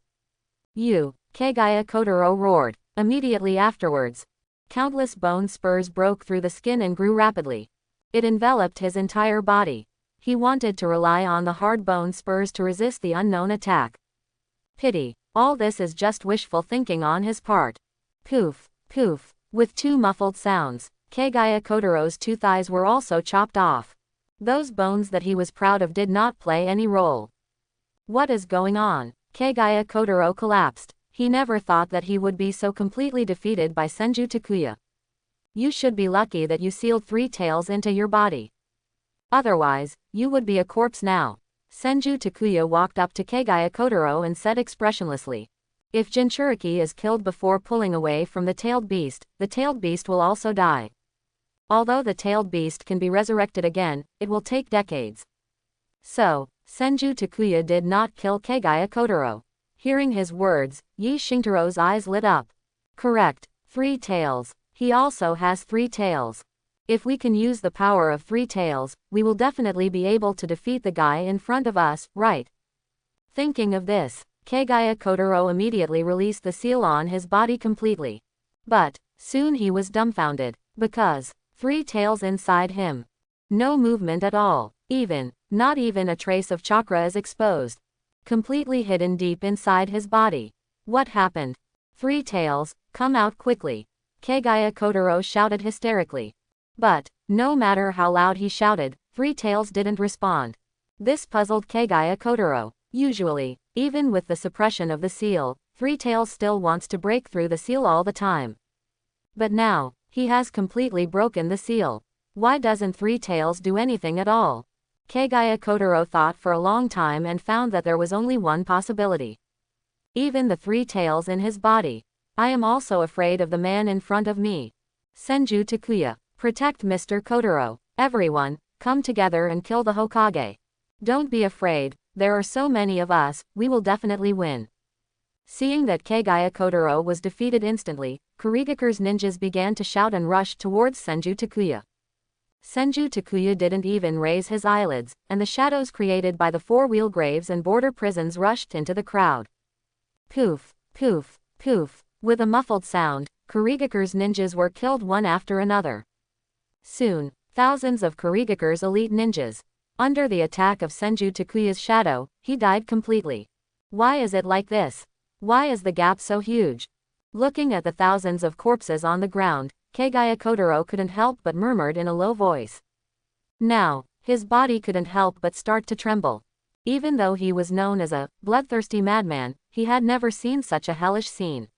A: Kagaya Kotaro roared. Immediately afterwards, countless bone spurs broke through the skin and grew rapidly. It enveloped his entire body. He wanted to rely on the hard bone spurs to resist the unknown attack. Pity. All this is just wishful thinking on his part. Poof. Poof. With two muffled sounds, Kagaya Kotaro's two thighs were also chopped off. Those bones that he was proud of did not play any role. What is going on? Kagaya Kotaro collapsed. He never thought that he would be so completely defeated by Senju Takuya. You should be lucky that you sealed three tails into your body. Otherwise, you would be a corpse now. Senju Takuya walked up to Kagaya Kotaro and said expressionlessly. If Jinchuriki is killed before pulling away from the tailed beast will also die. Although the tailed beast can be resurrected again, it will take decades. So, Senju Takuya did not kill Kagaya Kotaro. Hearing his words, Yi Shintaro's eyes lit up. Correct. 3 tails. He also has 3 tails. If we can use the power of 3 tails, we will definitely be able to defeat the guy in front of us, right? Thinking of this, Kagaya Kotaro immediately released the seal on his body completely. But, soon he was dumbfounded, because 3 tails inside him. No movement at all, not even a trace of chakra is exposed. Completely hidden deep inside his body. What happened? 3 tails, come out quickly. Kagaya Kotaro shouted hysterically. But, no matter how loud he shouted, 3 tails didn't respond. This puzzled Kagaya Kotaro. Usually, even with the suppression of the seal, 3 tails still wants to break through the seal all the time. But now, he has completely broken the seal. Why doesn't 3 tails do anything at all? Kagaya Kotaro thought for a long time and found that there was only one possibility. Even the 3 tails in his body. I am also afraid of the man in front of me. Senju Takuya, protect Mr. Kotaro. Everyone, come together and kill the Hokage. Don't be afraid, there are so many of us, we will definitely win. Seeing that Kagaya Kotaro was defeated instantly, Kurigakure's ninjas began to shout and rushed towards Senju Takuya. Senju Takuya didn't even raise his eyelids, and the shadows created by the 4-wheel graves and border prisons rushed into the crowd. Poof, poof, poof. With a muffled sound, Kurigakure's ninjas were killed one after another. Soon, thousands of Kurigakure's elite ninjas. Under the attack of Senju Takuya's shadow, he died completely. Why is it like this? Why is the gap so huge? Looking at the thousands of corpses on the ground, Kagaya Kotaro couldn't help but murmured in a low voice. Now, his body couldn't help but start to tremble. Even though he was known as a bloodthirsty madman, he had never seen such a hellish scene.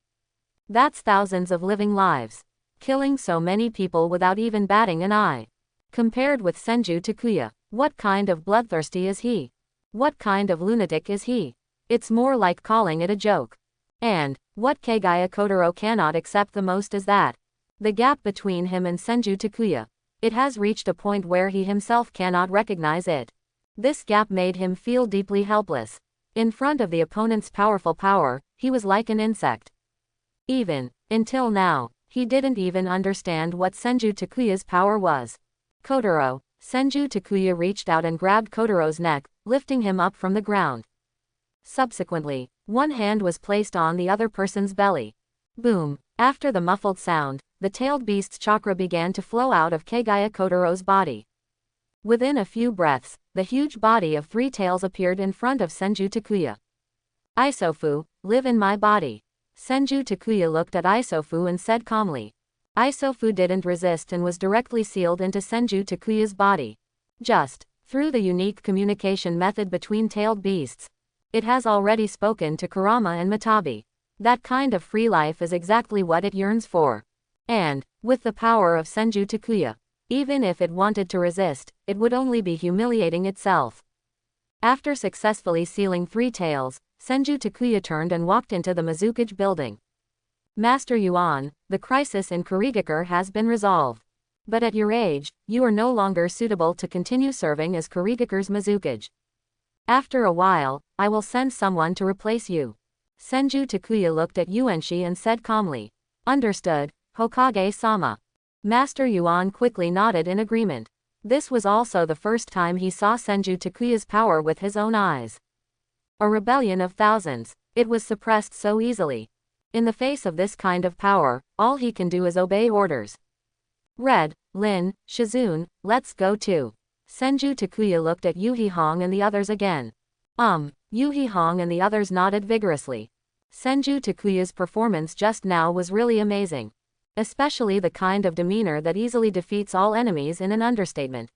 A: That's thousands of living lives. Killing so many people without even batting an eye. Compared with Senju Takuya, what kind of bloodthirsty is he? What kind of lunatic is he? It's more like calling it a joke. And, what Kagaya Kotaro cannot accept the most is that the gap between him and Senju Takuya. It has reached a point where he himself cannot recognize it. This gap made him feel deeply helpless. In front of the opponent's powerful power, he was like an insect. Until now, he didn't even understand what Senju Takuya's power was. Kotaro. Senju Takuya reached out and grabbed Kotaro's neck, lifting him up from the ground. Subsequently, one hand was placed on the other person's belly. Boom. After the muffled sound, the tailed beast's chakra began to flow out of Kagaya Kotaro's body. Within a few breaths, the huge body of 3 tails appeared in front of Senju Takuya. Isofu, live in my body. Senju Takuya looked at Isofu and said calmly. Isofu didn't resist and was directly sealed into Senju Takuya's body. Just through the unique communication method between tailed beasts. It has already spoken to Kurama and Matabi. That kind of free life is exactly what it yearns for. And, with the power of Senju Takuya, even if it wanted to resist, it would only be humiliating itself. After successfully sealing 3 tails, Senju Takuya turned and walked into the Mizukage building. Master Yuan, the crisis in Kurigakure has been resolved. But at your age, you are no longer suitable to continue serving as Kurigakure's Mizukage. After a while, I will send someone to replace you. Senju Takuya looked at Yuanshi and said calmly. Understood, Hokage-sama. Master Yuan quickly nodded in agreement. This was also the first time he saw Senju Takuya's power with his own eyes. A rebellion of thousands. It was suppressed so easily. In the face of this kind of power, all he can do is obey orders. Red, Lin, Shizune, let's go too. Senju Takuya looked at Yuhi Hong and the others again. Yuhi Hong and the others nodded vigorously. Senju Takuya's performance just now was really amazing. Especially the kind of demeanor that easily defeats all enemies in an understatement.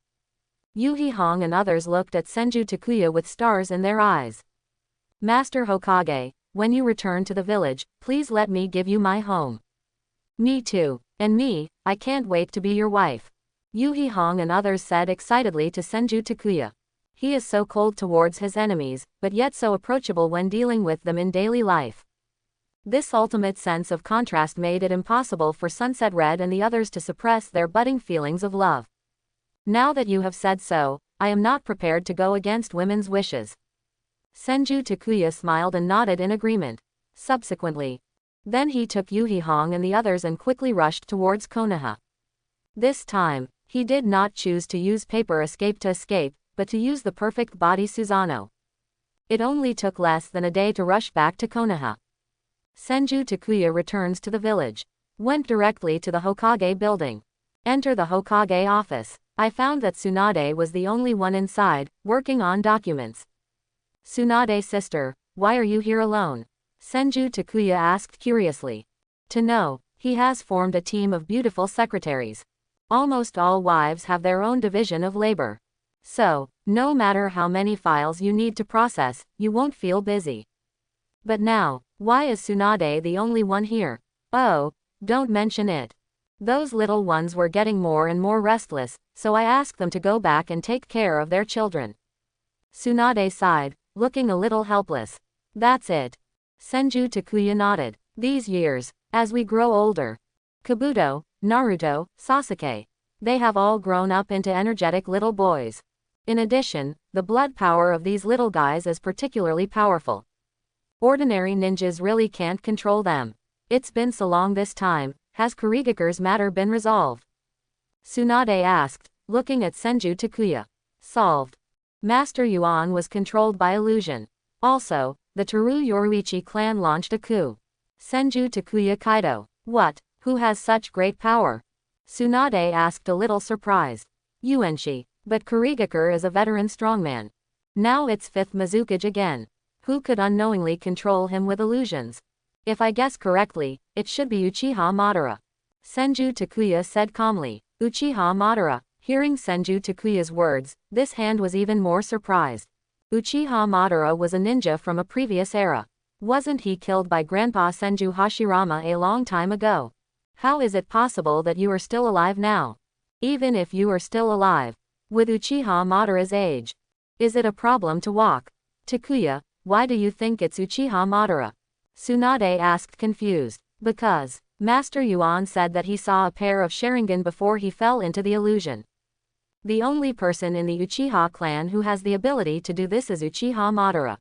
A: Yuhi Hong and others looked at Senju Takuya with stars in their eyes. Master Hokage, when you return to the village, please let me give you my home. Me too. And me, I can't wait to be your wife. Yuhi Hong and others said excitedly to Senju Takuya. He is so cold towards his enemies, but yet so approachable when dealing with them in daily life. This ultimate sense of contrast made it impossible for Sunset Red and the others to suppress their budding feelings of love. Now that you have said so, I am not prepared to go against women's wishes. Senju Takuya smiled and nodded in agreement. Subsequently, then he took Yuhi Hong and the others and quickly rushed towards Konoha. This time, he did not choose to use paper escape to escape, but to use the perfect body Susanoo. It only took less than a day to rush back to Konoha. Senju Takuya returns to the village. Went directly to the Hokage building. Enter the Hokage office. I found that Tsunade was the only one inside, working on documents. Tsunade sister, why are you here alone? Senju Takuya asked curiously. To know, he has formed a team of beautiful secretaries. Almost all wives have their own division of labor. So, no matter how many files you need to process, you won't feel busy. But now, why is Tsunade the only one here? Oh, don't mention it. Those little ones were getting more and more restless, so I asked them to go back and take care of their children. Tsunade sighed, looking a little helpless. That's it. Senju Takuya nodded. These years, as we grow older. Kabuto, Naruto, Sasuke. They have all grown up into energetic little boys. In addition, the blood power of these little guys is particularly powerful. Ordinary ninjas really can't control them. It's been so long this time, has Kurigakure's matter been resolved? Tsunade asked, looking at Senju Takuya. Solved. Master Yuan was controlled by illusion. Also, the Teru Yoruichi clan launched a coup. Senju Takuya Kaido. What? Who has such great power? Tsunade asked a little surprised. Yuenshi. But Kurigakure is a veteran strongman. Now it's 5th Mizukage again. Who could unknowingly control him with illusions? If I guess correctly, it should be Uchiha Madara. Senju Takuya said calmly. Uchiha Madara. Hearing Senju Takuya's words, this hand was even more surprised. Uchiha Madara was a ninja from a previous era. Wasn't he killed by Grandpa Senju Hashirama a long time ago? How is it possible that you are still alive now? Even if you are still alive, with Uchiha Madara's age, is it a problem to walk? Takuya, why do you think it's Uchiha Madara? Tsunade asked confused. Because Master Yuan said that he saw a pair of Sharingan before he fell into the illusion. The only person in the Uchiha clan who has the ability to do this is Uchiha Madara.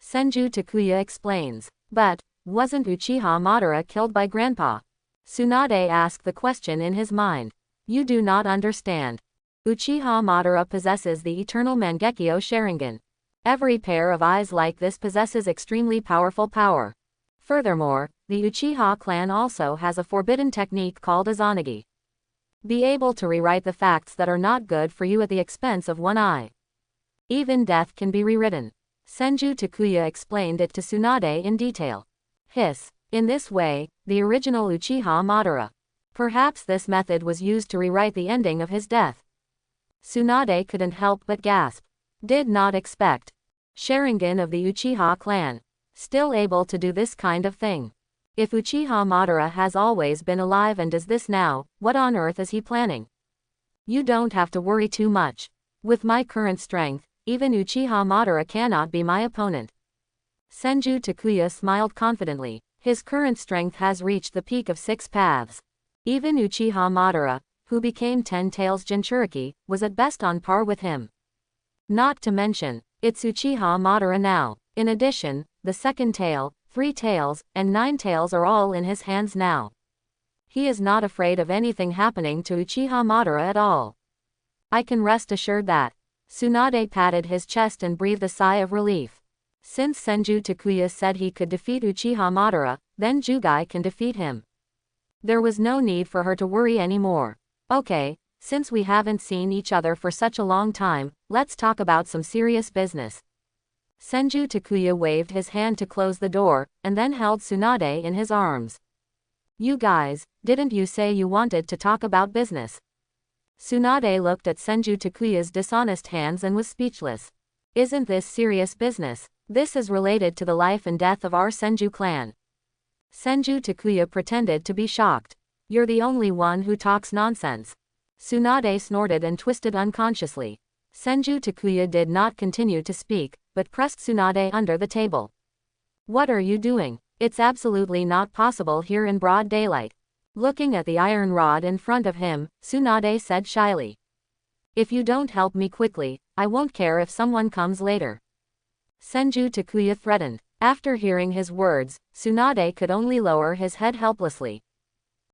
A: Senju Takuya explains. But, wasn't Uchiha Madara killed by Grandpa? Tsunade asked the question in his mind. You do not understand. Uchiha Madara possesses the eternal Mangekyo Sharingan. Every pair of eyes like this possesses extremely powerful power. Furthermore, the Uchiha clan also has a forbidden technique called Izanagi. Be able to rewrite the facts that are not good for you at the expense of one eye. Even death can be rewritten. Senju Takuya explained it to Tsunade in detail. Hiss. In this way, the original Uchiha Madara. Perhaps this method was used to rewrite the ending of his death. Tsunade couldn't help but gasp. Did not expect. Sharingan of the Uchiha clan. Still able to do this kind of thing. If Uchiha Madara has always been alive and does this now, what on earth is he planning? You don't have to worry too much. With my current strength, even Uchiha Madara cannot be my opponent. Senju Takuya smiled confidently. His current strength has reached the peak of 6 paths. Even Uchiha Madara, who became 10 Tails Jinchuriki, was at best on par with him. Not to mention, it's Uchiha Madara now. In addition, the second tail, 3 tails, and 9 tails are all in his hands now. He is not afraid of anything happening to Uchiha Madara at all. I can rest assured that. Tsunade patted his chest and breathed a sigh of relief. Since Senju Takuya said he could defeat Uchiha Madara, then Jugai can defeat him. There was no need for her to worry anymore. Okay, since we haven't seen each other for such a long time, let's talk about some serious business. Senju Takuya waved his hand to close the door, and then held Tsunade in his arms. You guys, didn't you say you wanted to talk about business? Tsunade looked at Senju Takuya's dishonest hands and was speechless. Isn't this serious business? This is related to the life and death of our Senju clan. Senju Takuya pretended to be shocked. You're the only one who talks nonsense. Tsunade snorted and twisted unconsciously. Senju Takuya did not continue to speak, but pressed Tsunade under the table. What are you doing? It's absolutely not possible here in broad daylight. Looking at the iron rod in front of him, Tsunade said shyly. If you don't help me quickly, I won't care if someone comes later. Senju Takuya threatened. After hearing his words, Tsunade could only lower his head helplessly.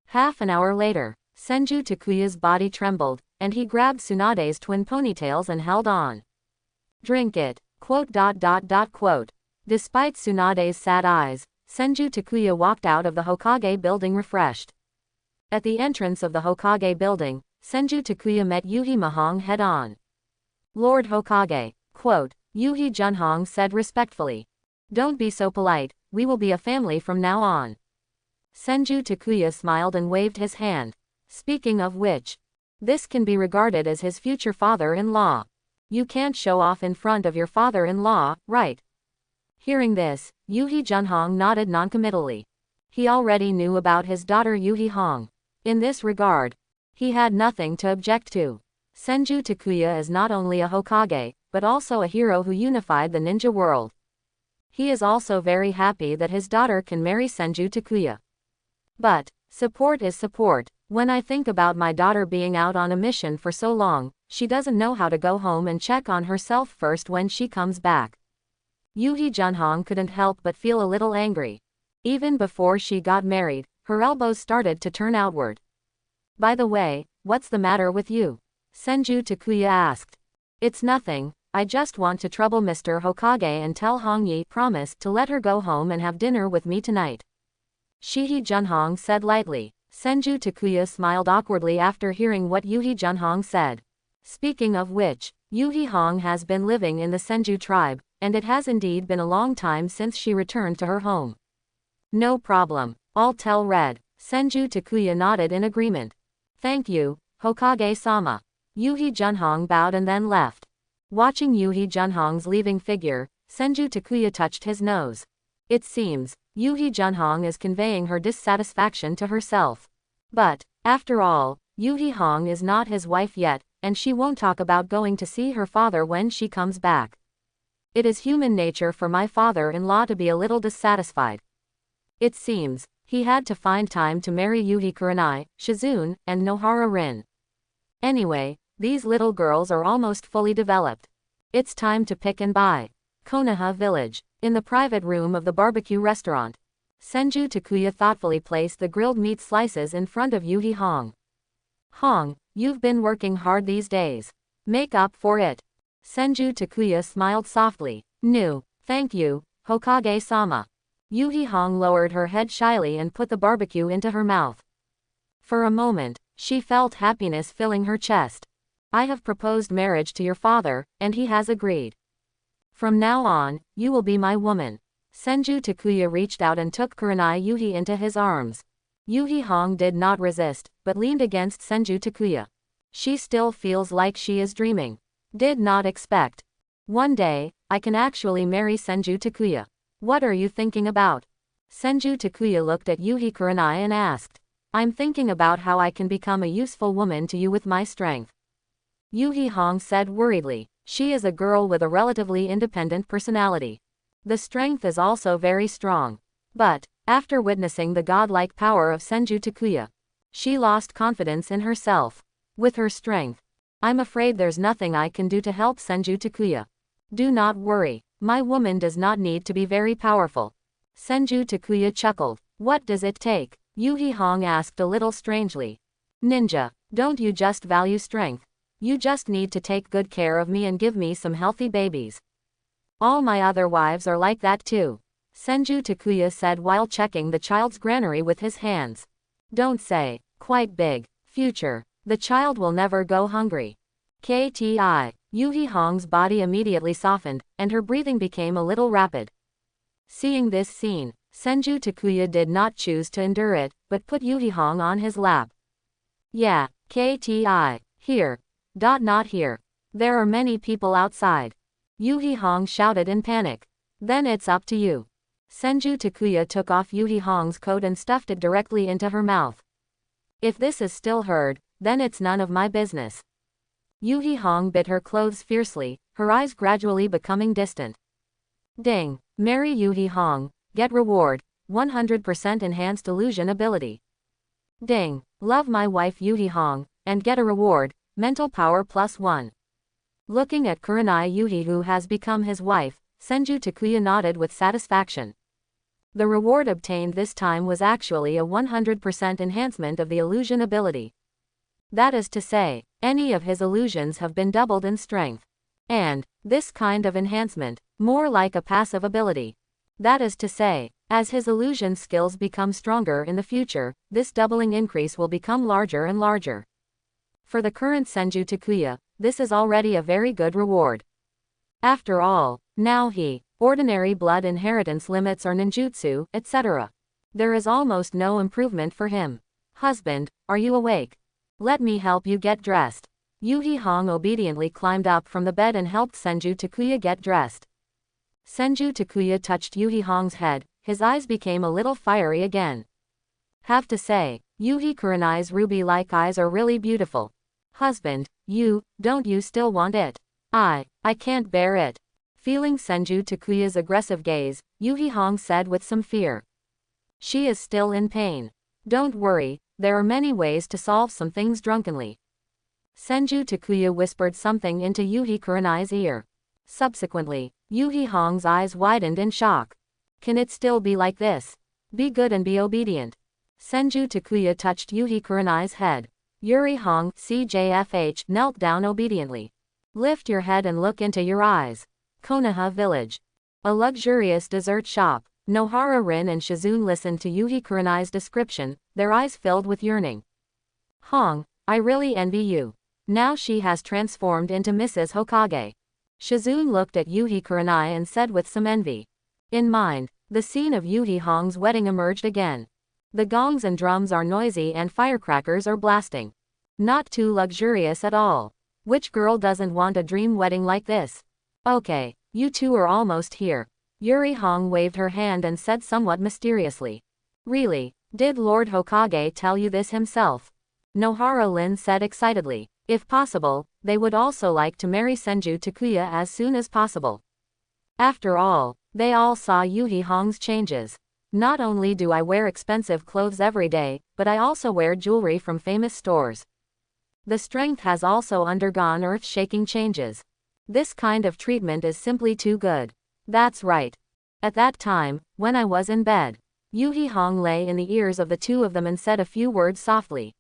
A: Half an hour later, Senju Takuya's body trembled, and he grabbed Tsunade's twin ponytails and held on. Drink it. ... Despite Tsunade's sad eyes, Senju Takuya walked out of the Hokage building refreshed. At the entrance of the Hokage building, Senju Takuya met Yuhi Mahong head-on. Lord Hokage, Yuhi Junhong said respectfully. Don't be so polite, we will be a family from now on. Senju Takuya smiled and waved his hand. Speaking of which, this can be regarded as his future father-in-law. You can't show off in front of your father-in-law, right? Hearing this, Yuhi Junhong nodded noncommittally. He already knew about his daughter Yuhi Hong. In this regard, he had nothing to object to. Senju Takuya is not only a Hokage, but also a hero who unified the ninja world. He is also very happy that his daughter can marry Senju Takuya. But, support is support. When I think about my daughter being out on a mission for so long, she doesn't know how to go home and check on herself first when she comes back. Yuhi Junhong couldn't help but feel a little angry. Even before she got married, her elbows started to turn outward. By the way, what's the matter with you? Senju Takuya asked. It's nothing, I just want to trouble Mr. Hokage and tell Hong Yi promised to let her go home and have dinner with me tonight. Shihi Junhong said lightly. Senju Takuya smiled awkwardly after hearing what Yuhi Junhong said. Speaking of which, Yuhi Hong has been living in the Senju tribe, and it has indeed been a long time since she returned to her home. No problem, I'll tell Red. Senju Takuya nodded in agreement. Thank you, Hokage-sama. Yuhi Junhong bowed and then left. Watching Yuhi Junhong's leaving figure, Senju Takuya touched his nose. It seems, Yuhi Junhong is conveying her dissatisfaction to herself. But, after all, Yuhi Hong is not his wife yet, and she won't talk about going to see her father when she comes back. It is human nature for my father-in-law to be a little dissatisfied. It seems, he had to find time to marry Yuhi Kurenai, Shizune, and Nohara Rin. Anyway, these little girls are almost fully developed. It's time to pick and buy. Konoha Village. In the private room of the barbecue restaurant, Senju Takuya thoughtfully placed the grilled meat slices in front of Yuhi Hong. Hong, you've been working hard these days. Make up for it. Senju Takuya smiled softly. No, thank you, Hokage-sama. Yuhi Hong lowered her head shyly and put the barbecue into her mouth. For a moment, she felt happiness filling her chest. I have proposed marriage to your father, and he has agreed. From now on, you will be my woman. Senju Takuya reached out and took Kurenai Yuhi into his arms. Yuhi Hong did not resist, but leaned against Senju Takuya. She still feels like she is dreaming. Did not expect. One day, I can actually marry Senju Takuya. What are you thinking about? Senju Takuya looked at Yuhi Kurenai and asked. I'm thinking about how I can become a useful woman to you with my strength. Yuhi Hong said worriedly. She is a girl with a relatively independent personality. The strength is also very strong. But, after witnessing the godlike power of Senju Takuya, she lost confidence in herself. With her strength, I'm afraid there's nothing I can do to help Senju Takuya. Do not worry, my woman does not need to be very powerful. Senju Takuya chuckled. What does it take? Yuhi Hong asked a little strangely. Ninja, don't you just value strength? You just need to take good care of me and give me some healthy babies. All my other wives are like that too. Senju Takuya said while checking the child's granary with his hands. Don't say, quite big, future, the child will never go hungry. KTI, Yuhi Hong's body immediately softened, and her breathing became a little rapid. Seeing this scene, Senju Takuya did not choose to endure it, but put Yuhi Hong on his lap. Yeah, KTI. Here. Not here. There are many people outside. Yuhi Hong shouted in panic. Then it's up to you. Senju Takuya took off Yuhi Hong's coat and stuffed it directly into her mouth. If this is still heard, then it's none of my business. Yuhi Hong bit her clothes fiercely, her eyes gradually becoming distant. Ding. Marry Yuhi Hong. Get reward. 100% enhanced illusion ability. Ding. Love my wife Yuhi Hong, and get a reward, mental power +1. Looking at Kurenai Yuhi who has become his wife, Senju Takuya nodded with satisfaction. The reward obtained this time was actually a 100% enhancement of the illusion ability. That is to say, any of his illusions have been doubled in strength. And, this kind of enhancement, more like a passive ability. That is to say, as his illusion skills become stronger in the future, this doubling increase will become larger and larger. For the current Senju Takuya, this is already a very good reward. After all, now ordinary blood inheritance limits or ninjutsu, etc. There is almost no improvement for him. Husband, are you awake? Let me help you get dressed. Yuhi Hong obediently climbed up from the bed and helped Senju Takuya get dressed. Senju Takuya touched Yuhi Hong's head, his eyes became a little fiery again. Have to say, Yuhi Kurenai's ruby-like eyes are really beautiful. Husband, don't you still want it? I can't bear it. Feeling Senju Takuya's aggressive gaze, Yuhi Hong said with some fear. She is still in pain. Don't worry, there are many ways to solve some things drunkenly. Senju Takuya whispered something into Yuhi Kurenai's ear. Subsequently, Yuhi Hong's eyes widened in shock. Can it still be like this? Be good and be obedient. Senju Takuya touched Yuhi Kurenai's head. Yuri Hong, CJFH, knelt down obediently. Lift your head and look into your eyes. Konoha Village. A luxurious dessert shop. Nohara Rin and Shizune listened to Yuhi Kurenai's description, their eyes filled with yearning. Hong, I really envy you. Now she has transformed into Mrs. Hokage. Shizune looked at Yuhi Kurenai and said with some envy. In mind, the scene of Yuhi Hong's wedding emerged again. The gongs and drums are noisy and firecrackers are blasting. Not too luxurious at all. Which girl doesn't want a dream wedding like this? Okay, you two are almost here. Yuri Hong waved her hand and said somewhat mysteriously. Really, did Lord Hokage tell you this himself? Nohara Lin said excitedly. If possible, they would also like to marry Senju Takuya as soon as possible. After all, they all saw Yuhi Hong's changes. Not only do I wear expensive clothes every day, but I also wear jewelry from famous stores. The strength has also undergone earth-shaking changes. This kind of treatment is simply too good. That's right. At that time, when I was in bed, Yuhi Hong lay in the ears of the two of them and said a few words softly.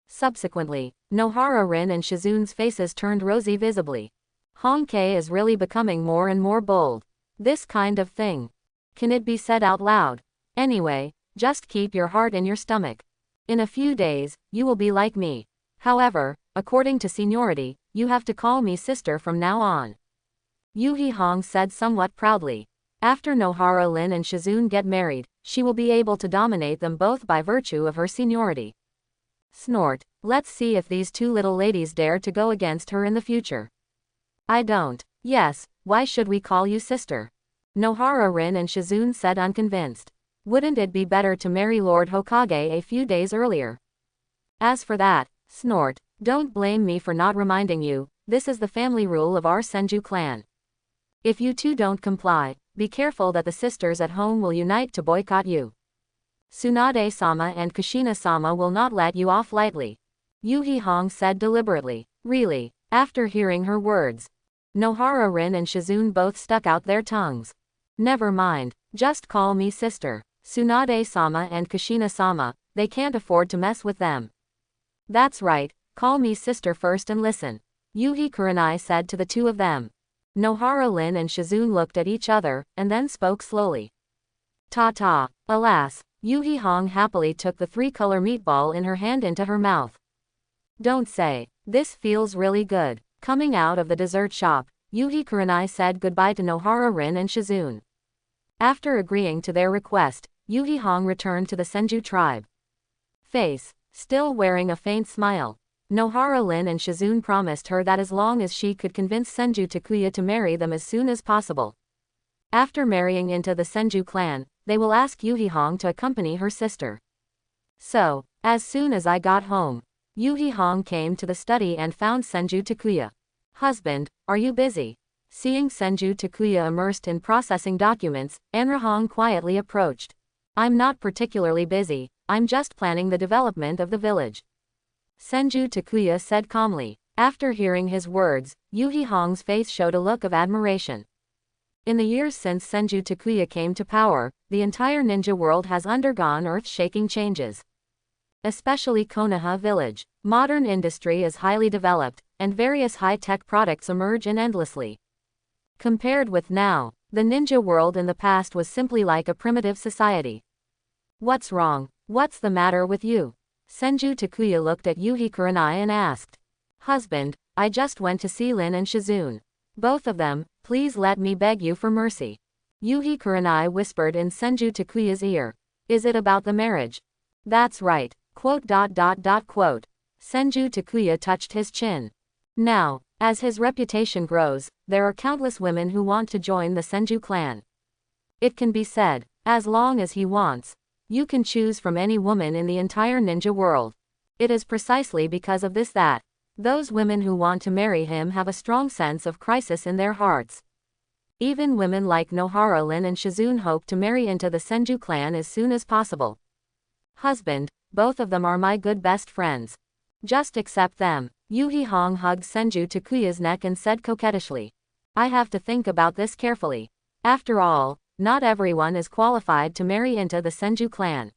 A: Subsequently, Nohara Rin and Shizune's faces turned rosy visibly. Hong Kei is really becoming more and more bold. This kind of thing. Can it be said out loud? Anyway, just keep your heart in your stomach. In a few days, you will be like me. However, according to seniority, you have to call me sister from now on. Yuhi Hong said somewhat proudly. After Nohara Lin and Shizune get married, she will be able to dominate them both by virtue of her seniority. Snort. Let's see if these two little ladies dare to go against her in the future. I don't. Yes, why should we call you sister? Nohara Rin and Shizune said unconvinced. Wouldn't it be better to marry Lord Hokage a few days earlier? As for that, Snort, don't blame me for not reminding you, this is the family rule of our Senju clan. If you two don't comply, be careful that the sisters at home will unite to boycott you. Tsunade-sama and Kushina-sama will not let you off lightly. Yuhi Hong said deliberately. Really, after hearing her words. Nohara Rin and Shizune both stuck out their tongues. Never mind, just call me sister. Tsunade-sama and Kushina-sama, they can't afford to mess with them. That's right, call me sister first and listen. Yuhi Kurenai said to the two of them. Nohara Lin and Shizune looked at each other, and then spoke slowly. Ta-ta. Alas, Yuhi Hong happily took the three-color meatball in her hand into her mouth. Don't say, this feels really good. Coming out of the dessert shop, Yuhi Kurenai said goodbye to Nohara Rin and Shizune. After agreeing to their request, Yuhi Hong returned to the Senju tribe. Face, still wearing a faint smile. Nohara Lin and Shizune promised her that as long as she could convince Senju Takuya to marry them as soon as possible. After marrying into the Senju clan, they will ask Yuhi Hong to accompany her sister. So, as soon as I got home, Yuhi Hong came to the study and found Senju Takuya. Husband, are you busy? Seeing Senju Takuya immersed in processing documents, Anra Hong quietly approached. I'm not particularly busy, I'm just planning the development of the village. Senju Takuya said calmly. After hearing his words, Yuhi Hong's face showed a look of admiration. In the years since Senju Takuya came to power, the entire ninja world has undergone earth-shaking changes. Especially Konoha village. Modern industry is highly developed, and various high-tech products emerge endlessly. Compared with now, the ninja world in the past was simply like a primitive society. What's wrong? What's the matter with you? Senju Takuya looked at Yuhi Kuranai and asked. Husband, I just went to see Lin and Shizune. Both of them, please let me beg you for mercy. Yuhi Kuranai whispered in Senju Takuya's ear. Is it about the marriage? That's right. ... Senju Takuya touched his chin. Now, as his reputation grows, there are countless women who want to join the Senju clan. It can be said, as long as he wants, you can choose from any woman in the entire ninja world. It is precisely because of this that those women who want to marry him have a strong sense of crisis in their hearts. Even women like Nohara Lin and Shizune hope to marry into the Senju clan as soon as possible. Husband, both of them are my good best friends. Just accept them. Yuhi Hong hugged Senju Takuya's neck and said coquettishly. I have to think about this carefully. After all, not everyone is qualified to marry into the Senju clan.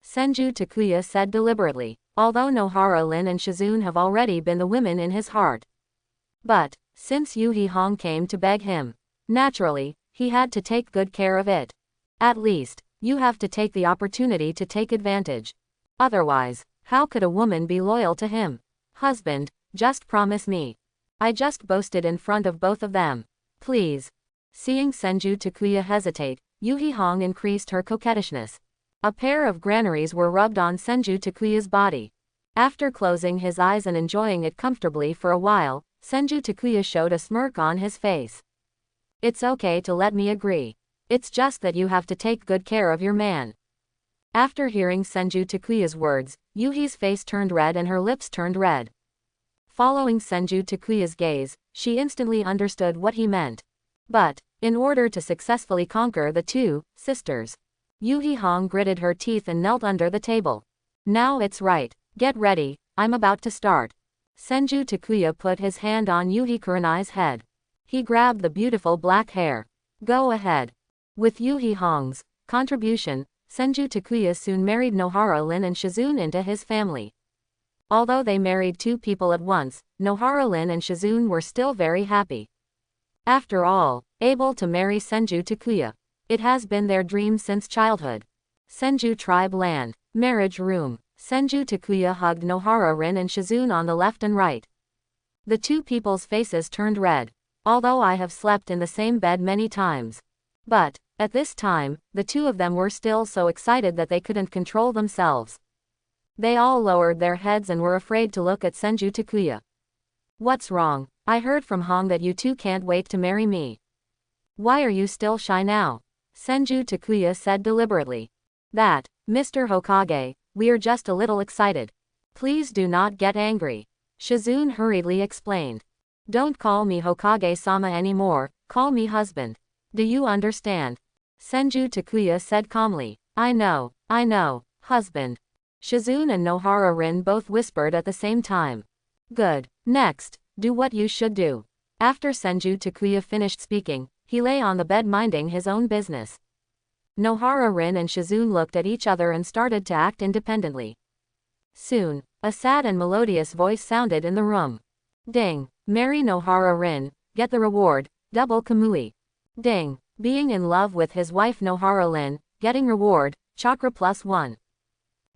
A: Senju Takuya said deliberately, although Nohara Lin and Shizune have already been the women in his heart. But, since Yuhi Hong came to beg him, naturally, he had to take good care of it. At least, you have to take the opportunity to take advantage. Otherwise, how could a woman be loyal to him? Husband, just promise me. I just boasted in front of both of them. Please. Seeing Senju Takuya hesitate, Yuhi Hong increased her coquettishness. A pair of granaries were rubbed on Senju Takuya's body. After closing his eyes and enjoying it comfortably for a while, Senju Takuya showed a smirk on his face. It's okay to let me agree. It's just that you have to take good care of your man. After hearing Senju Takuya's words, Yuhi's face turned red and her lips turned red. Following Senju Takuya's gaze, she instantly understood what he meant. But, in order to successfully conquer the two sisters, Yuhi Hong gritted her teeth and knelt under the table. Now it's right. Get ready, I'm about to start. Senju Takuya put his hand on Yuhi Kuranai's head. He grabbed the beautiful black hair. Go ahead. With Yuhi Hong's contribution, Senju Takuya soon married Nohara Lin and Shizune into his family. Although they married two people at once, Nohara Lin and Shizune were still very happy. After all, able to marry Senju Takuya. It has been their dream since childhood. Senju tribe land. Marriage room. Senju Takuya hugged Nohara Rin and Shizune on the left and right. The two people's faces turned red. Although I have slept in the same bed many times. But, at this time, the two of them were still so excited that they couldn't control themselves. They all lowered their heads and were afraid to look at Senju Takuya. What's wrong? I heard from Hong that you two can't wait to marry me. Why are you still shy now? Senju Takuya said deliberately. That, Mr. Hokage, we are just a little excited. Please do not get angry. Shizune hurriedly explained. Don't call me Hokage-sama anymore, call me husband. Do you understand? Senju Takuya said calmly. I know, husband. Shizune and Nohara Rin both whispered at the same time. Good. Next, do what you should do. After Senju Takuya finished speaking, he lay on the bed minding his own business. Nohara Rin and Shizune looked at each other and started to act independently. Soon, a sad and melodious voice sounded in the room. Ding. Marry Nohara Rin, get the reward, double Kamui. Ding. Being in love with his wife Nohara Lin, getting reward, chakra +1.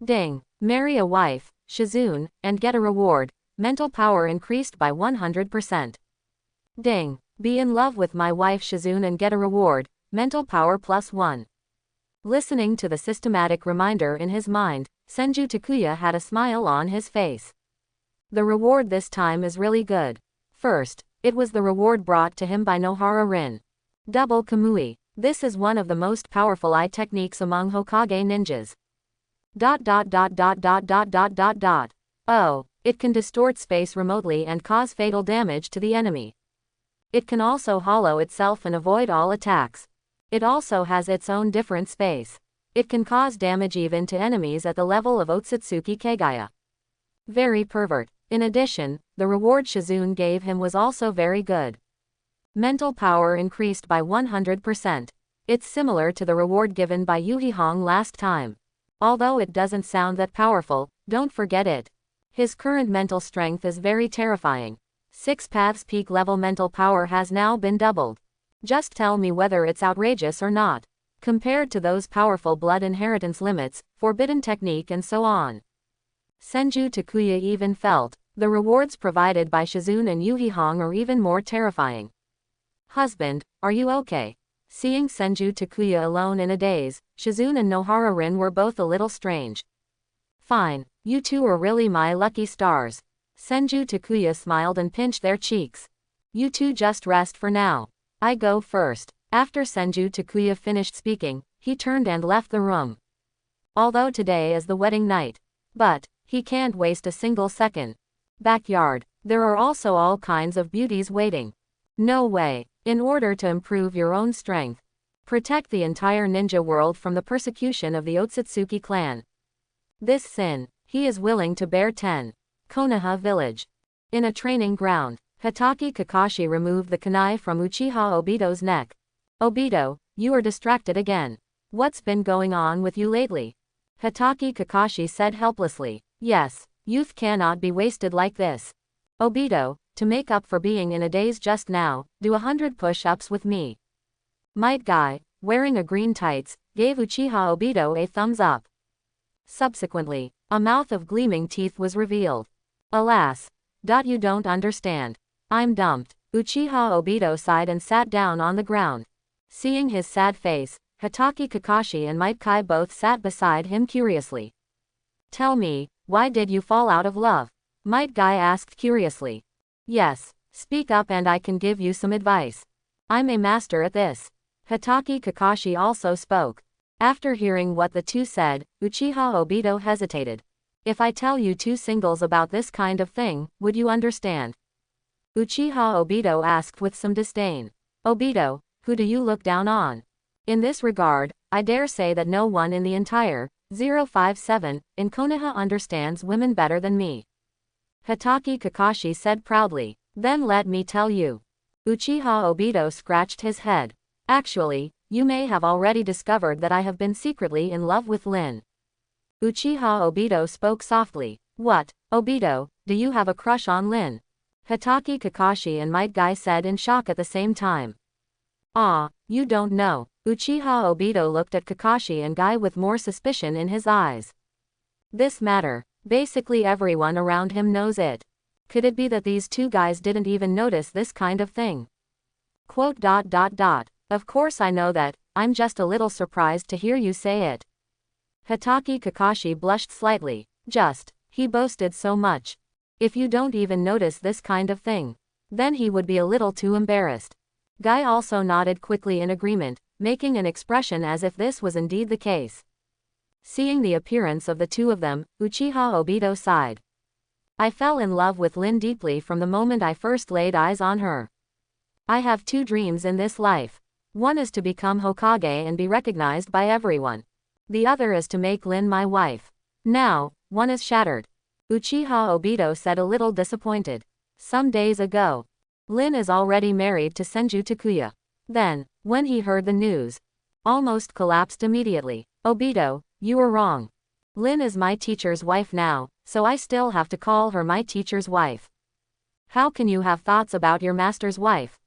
A: Ding. Marry a wife, Shizune, and get a reward, mental power increased by 100%. Ding. Be in love with my wife Shizune and get a reward, Mental power +1. Listening to the systematic reminder in his mind, Senju Takuya had a smile on his face. The reward this time is really good. First, it was the reward brought to him by Nohara Rin. Double Kamui. This is one of the most powerful eye techniques among Hokage ninjas. Oh, it can distort space remotely and cause fatal damage to the enemy. It can also hollow itself and avoid all attacks. It also has its own different space. It can cause damage even to enemies at the level of Otsutsuki Kagaya. Very pervert. In addition, the reward Shizune gave him was also very good. Mental power increased by 100%. It's similar to the reward given by Yuhihong last time. Although it doesn't sound that powerful, don't forget it. His current mental strength is very terrifying. 6 paths peak level mental power has now been doubled. Just tell me whether it's outrageous or not. Compared to those powerful blood inheritance limits, forbidden technique and so on. Senju Takuya even felt, the rewards provided by Shizune and Yuhihong are even more terrifying. Husband, are you okay? Seeing Senju Takuya alone in a daze, Shizune and Nohara Rin were both a little strange. Fine, you two are really my lucky stars. Senju Takuya smiled and pinched their cheeks. You two just rest for now. I go first. After Senju Takuya finished speaking, he turned and left the room. Although today is the wedding night. But, he can't waste a single second. Backyard. There are also all kinds of beauties waiting. No way. In order to improve your own strength. Protect the entire ninja world from the persecution of the Otsutsuki clan. This sin, he is willing to bear 10. Konoha village. In a training ground, Hatake Kakashi removed the kunai from Uchiha Obito's neck. Obito, you are distracted again. What's been going on with you lately? Hatake Kakashi said helplessly. Yes, youth cannot be wasted like this. Obito, to make up for being in a daze just now, do 100 push-ups with me. Might Guy, wearing a green tights, gave Uchiha Obito a thumbs up. Subsequently, a mouth of gleaming teeth was revealed. Alas. You don't understand. I'm dumped. Uchiha Obito sighed and sat down on the ground. Seeing his sad face, Hatake Kakashi and Might Kai both sat beside him curiously. Tell me, why did you fall out of love? Might Guy asked curiously. Yes, speak up and I can give you some advice. I'm a master at this. Hatake Kakashi also spoke. After hearing what the two said, Uchiha Obito hesitated. If I tell you 2 singles about this kind of thing, would you understand? Uchiha Obito asked with some disdain. Obito, who do you look down on? In this regard, I dare say that no one in the entire 057 in Konoha understands women better than me. Hatake Kakashi said proudly. Then let me tell you. Uchiha Obito scratched his head. Actually, you may have already discovered that I have been secretly in love with Lin. Uchiha Obito spoke softly. What, Obito, do you have a crush on Lin? Hatake Kakashi and Might Guy said in shock at the same time. Ah, you don't know. Uchiha Obito looked at Kakashi and Guy with more suspicion in his eyes. This matter, basically everyone around him knows it. Could it be that these 2 guys didn't even notice this kind of thing? Quote. Of course I know that, I'm just a little surprised to hear you say it. Hatake Kakashi blushed slightly. He boasted so much. If you don't even notice this kind of thing, then he would be a little too embarrassed. Guy also nodded quickly in agreement, making an expression as if this was indeed the case. Seeing the appearance of the 2 of them, Uchiha Obito sighed. I fell in love with Lin deeply from the moment I first laid eyes on her. I have 2 dreams in this life. One is to become Hokage and be recognized by everyone. The other is to make Lin my wife. Now, one is shattered. Uchiha Obito said a little disappointed. Some days ago, Lin is already married to Senju Takuya. Then, when he heard the news, almost collapsed immediately. Obito, you were wrong. Lin is my teacher's wife now, so I still have to call her my teacher's wife. How can you have thoughts about your master's wife?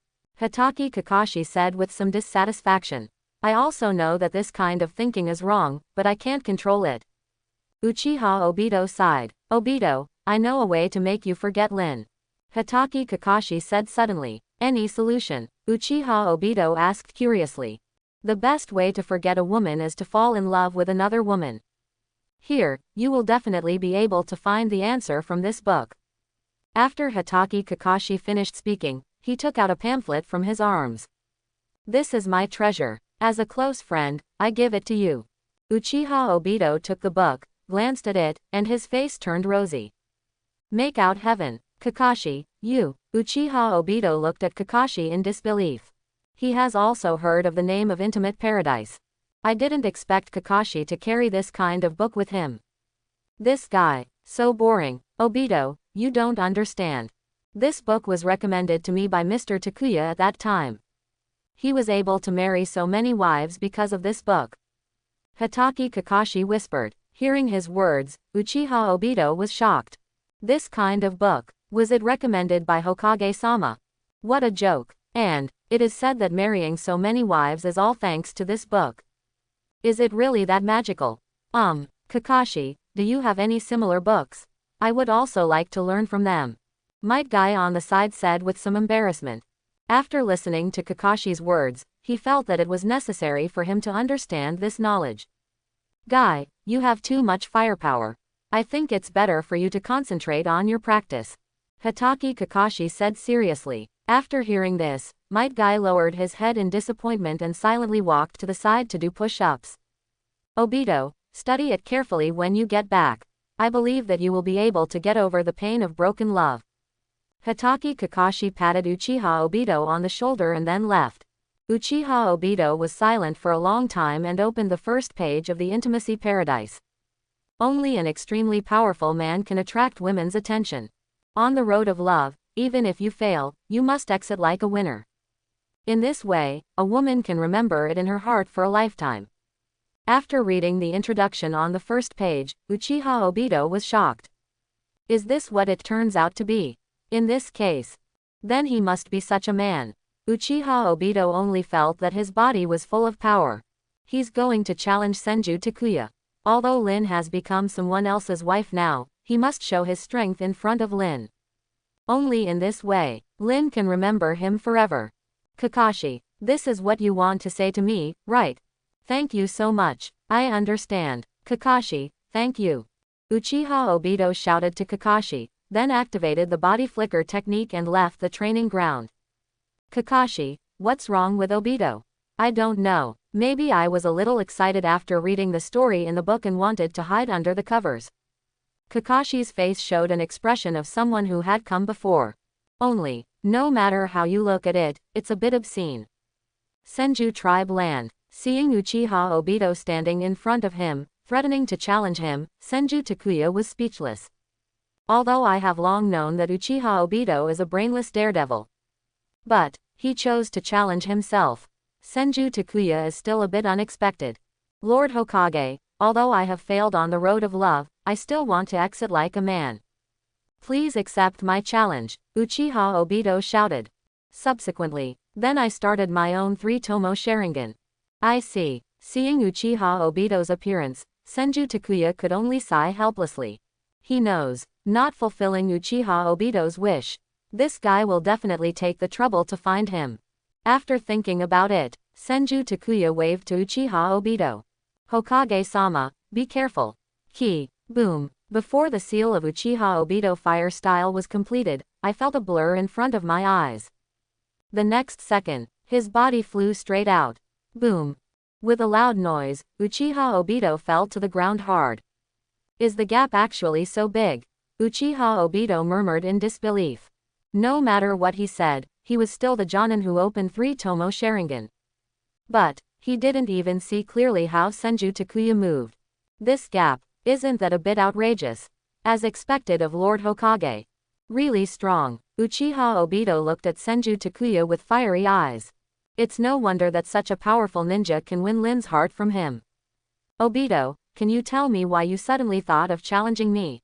A: Hatake Kakashi said with some dissatisfaction. I also know that this kind of thinking is wrong, but I can't control it. Uchiha Obito sighed. Obito, I know a way to make you forget Lin. Hatake Kakashi said suddenly. Any solution? Uchiha Obito asked curiously. The best way to forget a woman is to fall in love with another woman. Here, you will definitely be able to find the answer from this book. After Hatake Kakashi finished speaking, he took out a pamphlet from his arms. This is my treasure. As a close friend, I give it to you. Uchiha Obito took the book, glanced at it, and his face turned rosy. Make out heaven. Kakashi, you. Uchiha Obito looked at Kakashi in disbelief. He has also heard of the name of Intimate Paradise. I didn't expect Kakashi to carry this kind of book with him. This guy, so boring. Obito, you don't understand. This book was recommended to me by Mr. Takuya at that time. He was able to marry so many wives because of this book. Hatake Kakashi whispered. Hearing his words, Uchiha Obito was shocked. This kind of book, was it recommended by Hokage-sama? What a joke. And, it is said that marrying so many wives is all thanks to this book. Is it really that magical? Kakashi, do you have any similar books? I would also like to learn from them. Might Guy on the side said with some embarrassment. After listening to Kakashi's words, he felt that it was necessary for him to understand this knowledge. Guy, you have too much firepower. I think it's better for you to concentrate on your practice. Hatake Kakashi said seriously. After hearing this, Might Guy lowered his head in disappointment and silently walked to the side to do push-ups. Obito, study it carefully when you get back. I believe that you will be able to get over the pain of broken love. Hatake Kakashi patted Uchiha Obito on the shoulder and then left. Uchiha Obito was silent for a long time and opened the first page of the Intimacy Paradise. Only an extremely powerful man can attract women's attention. On the road of love, even if you fail, you must exit like a winner. In this way, a woman can remember it in her heart for a lifetime. After reading the introduction on the first page, Uchiha Obito was shocked. Is this what it turns out to be? In this case, then he must be such a man. Uchiha Obito only felt that his body was full of power. He's going to challenge Senju Takuya. Although Lin has become someone else's wife now, he must show his strength in front of Lin. Only in this way, Lin can remember him forever. Kakashi, this is what you want to say to me, right? Thank you so much. I understand. Kakashi, thank you. Uchiha Obito shouted to Kakashi, then activated the body flicker technique and left the training ground. Kakashi, what's wrong with Obito? I don't know. Maybe I was a little excited after reading the story in the book and wanted to hide under the covers. Kakashi's face showed an expression of someone who had come before. Only, no matter how you look at it, it's a bit obscene. Senju Tribe Land. Seeing Uchiha Obito standing in front of him, threatening to challenge him, Senju Takuya was speechless. Although I have long known that Uchiha Obito is a brainless daredevil. But, he chose to challenge himself. Senju Takuya is still a bit unexpected. Lord Hokage, although I have failed on the road of love, I still want to exit like a man. Please accept my challenge, Uchiha Obito shouted. Subsequently, then I started my own 3-tomo Sharingan. I see. Seeing Uchiha Obito's appearance, Senju Takuya could only sigh helplessly. He knows, not fulfilling Uchiha Obito's wish. This guy will definitely take the trouble to find him. After thinking about it, Senju Takuya waved to Uchiha Obito. Hokage-sama, be careful. Ki, boom. Before the seal of Uchiha Obito fire style was completed, I felt a blur in front of my eyes. The next second, his body flew straight out. Boom. With a loud noise, Uchiha Obito fell to the ground hard. Is the gap actually so big? Uchiha Obito murmured in disbelief. No matter what he said, he was still the Jonin who opened 3-tomo Sharingan. But, he didn't even see clearly how Senju Takuya moved. This gap, isn't that a bit outrageous? As expected of Lord Hokage. Really strong. Uchiha Obito looked at Senju Takuya with fiery eyes. It's no wonder that such a powerful ninja can win Lin's heart from him. Obito, can you tell me why you suddenly thought of challenging me?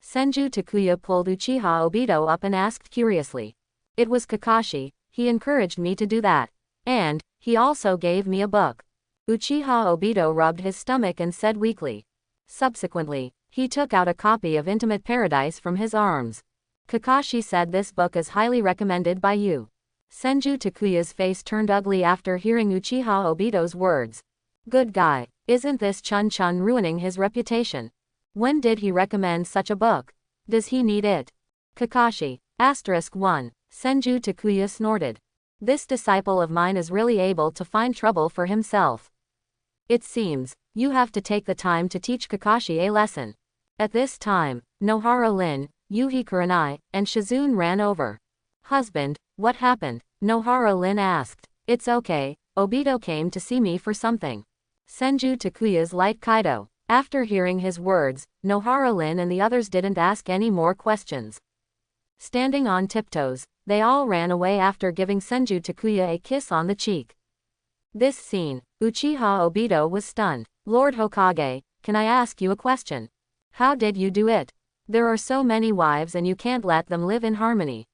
A: Senju Takuya pulled Uchiha Obito up and asked curiously. It was Kakashi, he encouraged me to do that. And, he also gave me a book. Uchiha Obito rubbed his stomach and said weakly. Subsequently, he took out a copy of Intimate Paradise from his arms. Kakashi said this book is highly recommended by you. Senju Takuya's face turned ugly after hearing Uchiha Obito's words. Good guy. Isn't this Chun ruining his reputation? When did he recommend such a book? Does he need it? Kakashi. *1. Senju Takuya snorted. This disciple of mine is really able to find trouble for himself. It seems, you have to take the time to teach Kakashi a lesson. At this time, Nohara Lin, Yuhi Kuranai, and Shizune ran over. Husband, what happened? Nohara Lin asked. It's okay, Obito came to see me for something. Senju Takuya's light Kaido. After hearing his words, Nohara Lin and the others didn't ask any more questions. Standing on tiptoes, they all ran away after giving Senju Takuya a kiss on the cheek. This scene, Uchiha Obito was stunned. Lord Hokage, can I ask you a question? How did you do it? There are so many wives and you can't let them live in harmony.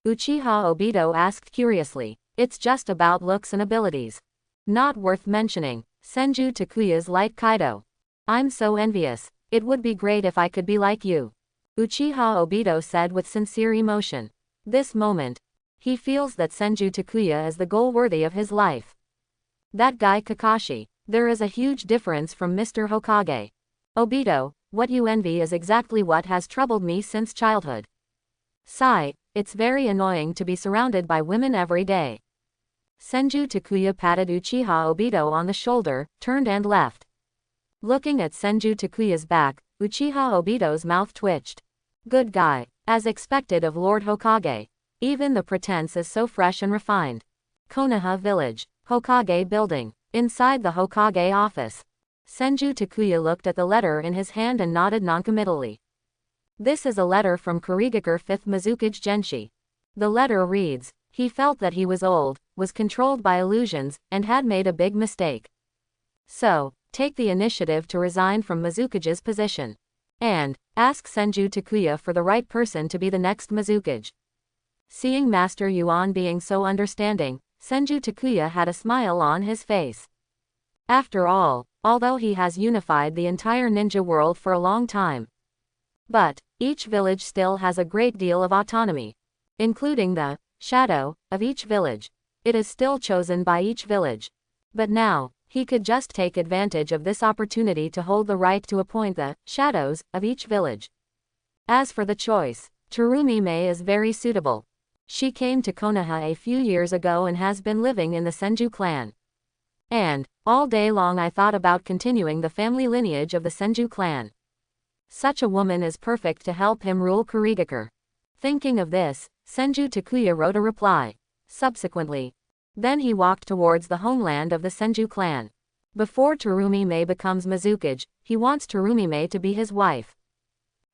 A: Uchiha Obito asked curiously. It's just about looks and abilities. Not worth mentioning. Senju Takuya's light Kaido. I'm so envious. It would be great if I could be like you. Uchiha Obito said with sincere emotion. This moment, he feels that Senju Takuya is the goal worthy of his life. That guy Kakashi. There is a huge difference from Mr. Hokage. Obito, what you envy is exactly what has troubled me since childhood. Sigh, it's very annoying to be surrounded by women every day. Senju Takuya patted Uchiha Obito on the shoulder, turned and left. Looking at Senju Takuya's back, Uchiha Obito's mouth twitched. Good guy, as expected of Lord Hokage. Even the pretense is so fresh and refined. Konoha Village, Hokage Building. Inside the Hokage office. Senju Takuya looked at the letter in his hand and nodded noncommittally. This is a letter from Kurigakure 5th Mizukage Genshi. The letter reads, he felt that he was old, was controlled by illusions, and had made a big mistake. So, take the initiative to resign from Mizukage's position. And, ask Senju Takuya for the right person to be the next Mizukage. Seeing Master Yuan being so understanding, Senju Takuya had a smile on his face. After all, although he has unified the entire ninja world for a long time. But, each village still has a great deal of autonomy. Including the shadow of each village. It is still chosen by each village. But now, he could just take advantage of this opportunity to hold the right to appoint the shadows of each village. As for the choice, Terumi Mei is very suitable. She came to Konoha a few years ago and has been living in the Senju clan. And, all day long I thought about continuing the family lineage of the Senju clan. Such a woman is perfect to help him rule Kurigakure. Thinking of this, Senju Takuya wrote a reply. Subsequently, then he walked towards the homeland of the Senju clan. Before Terumi Mei becomes Mizukage, he wants Terumi Mei to be his wife.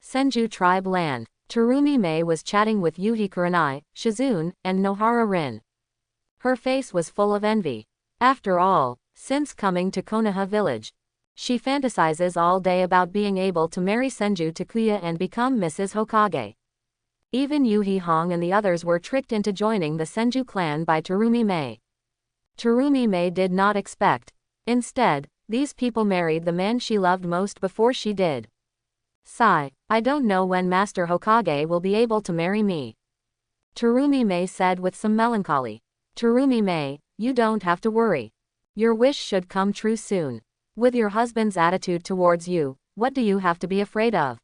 A: Senju tribe land. Terumi Mei was chatting with Yuhi Kuranai, Shizune, and Nohara Rin. Her face was full of envy. After all, since coming to Konoha village, she fantasizes all day about being able to marry Senju Takuya and become Mrs. Hokage. Even Yuhi Hong and the others were tricked into joining the Senju clan by Terumi Mei. Terumi Mei did not expect. Instead, these people married the man she loved most before she did. Sigh, I don't know when Master Hokage will be able to marry me. Terumi Mei said with some melancholy. Terumi Mei, you don't have to worry. Your wish should come true soon. With your husband's attitude towards you, what do you have to be afraid of?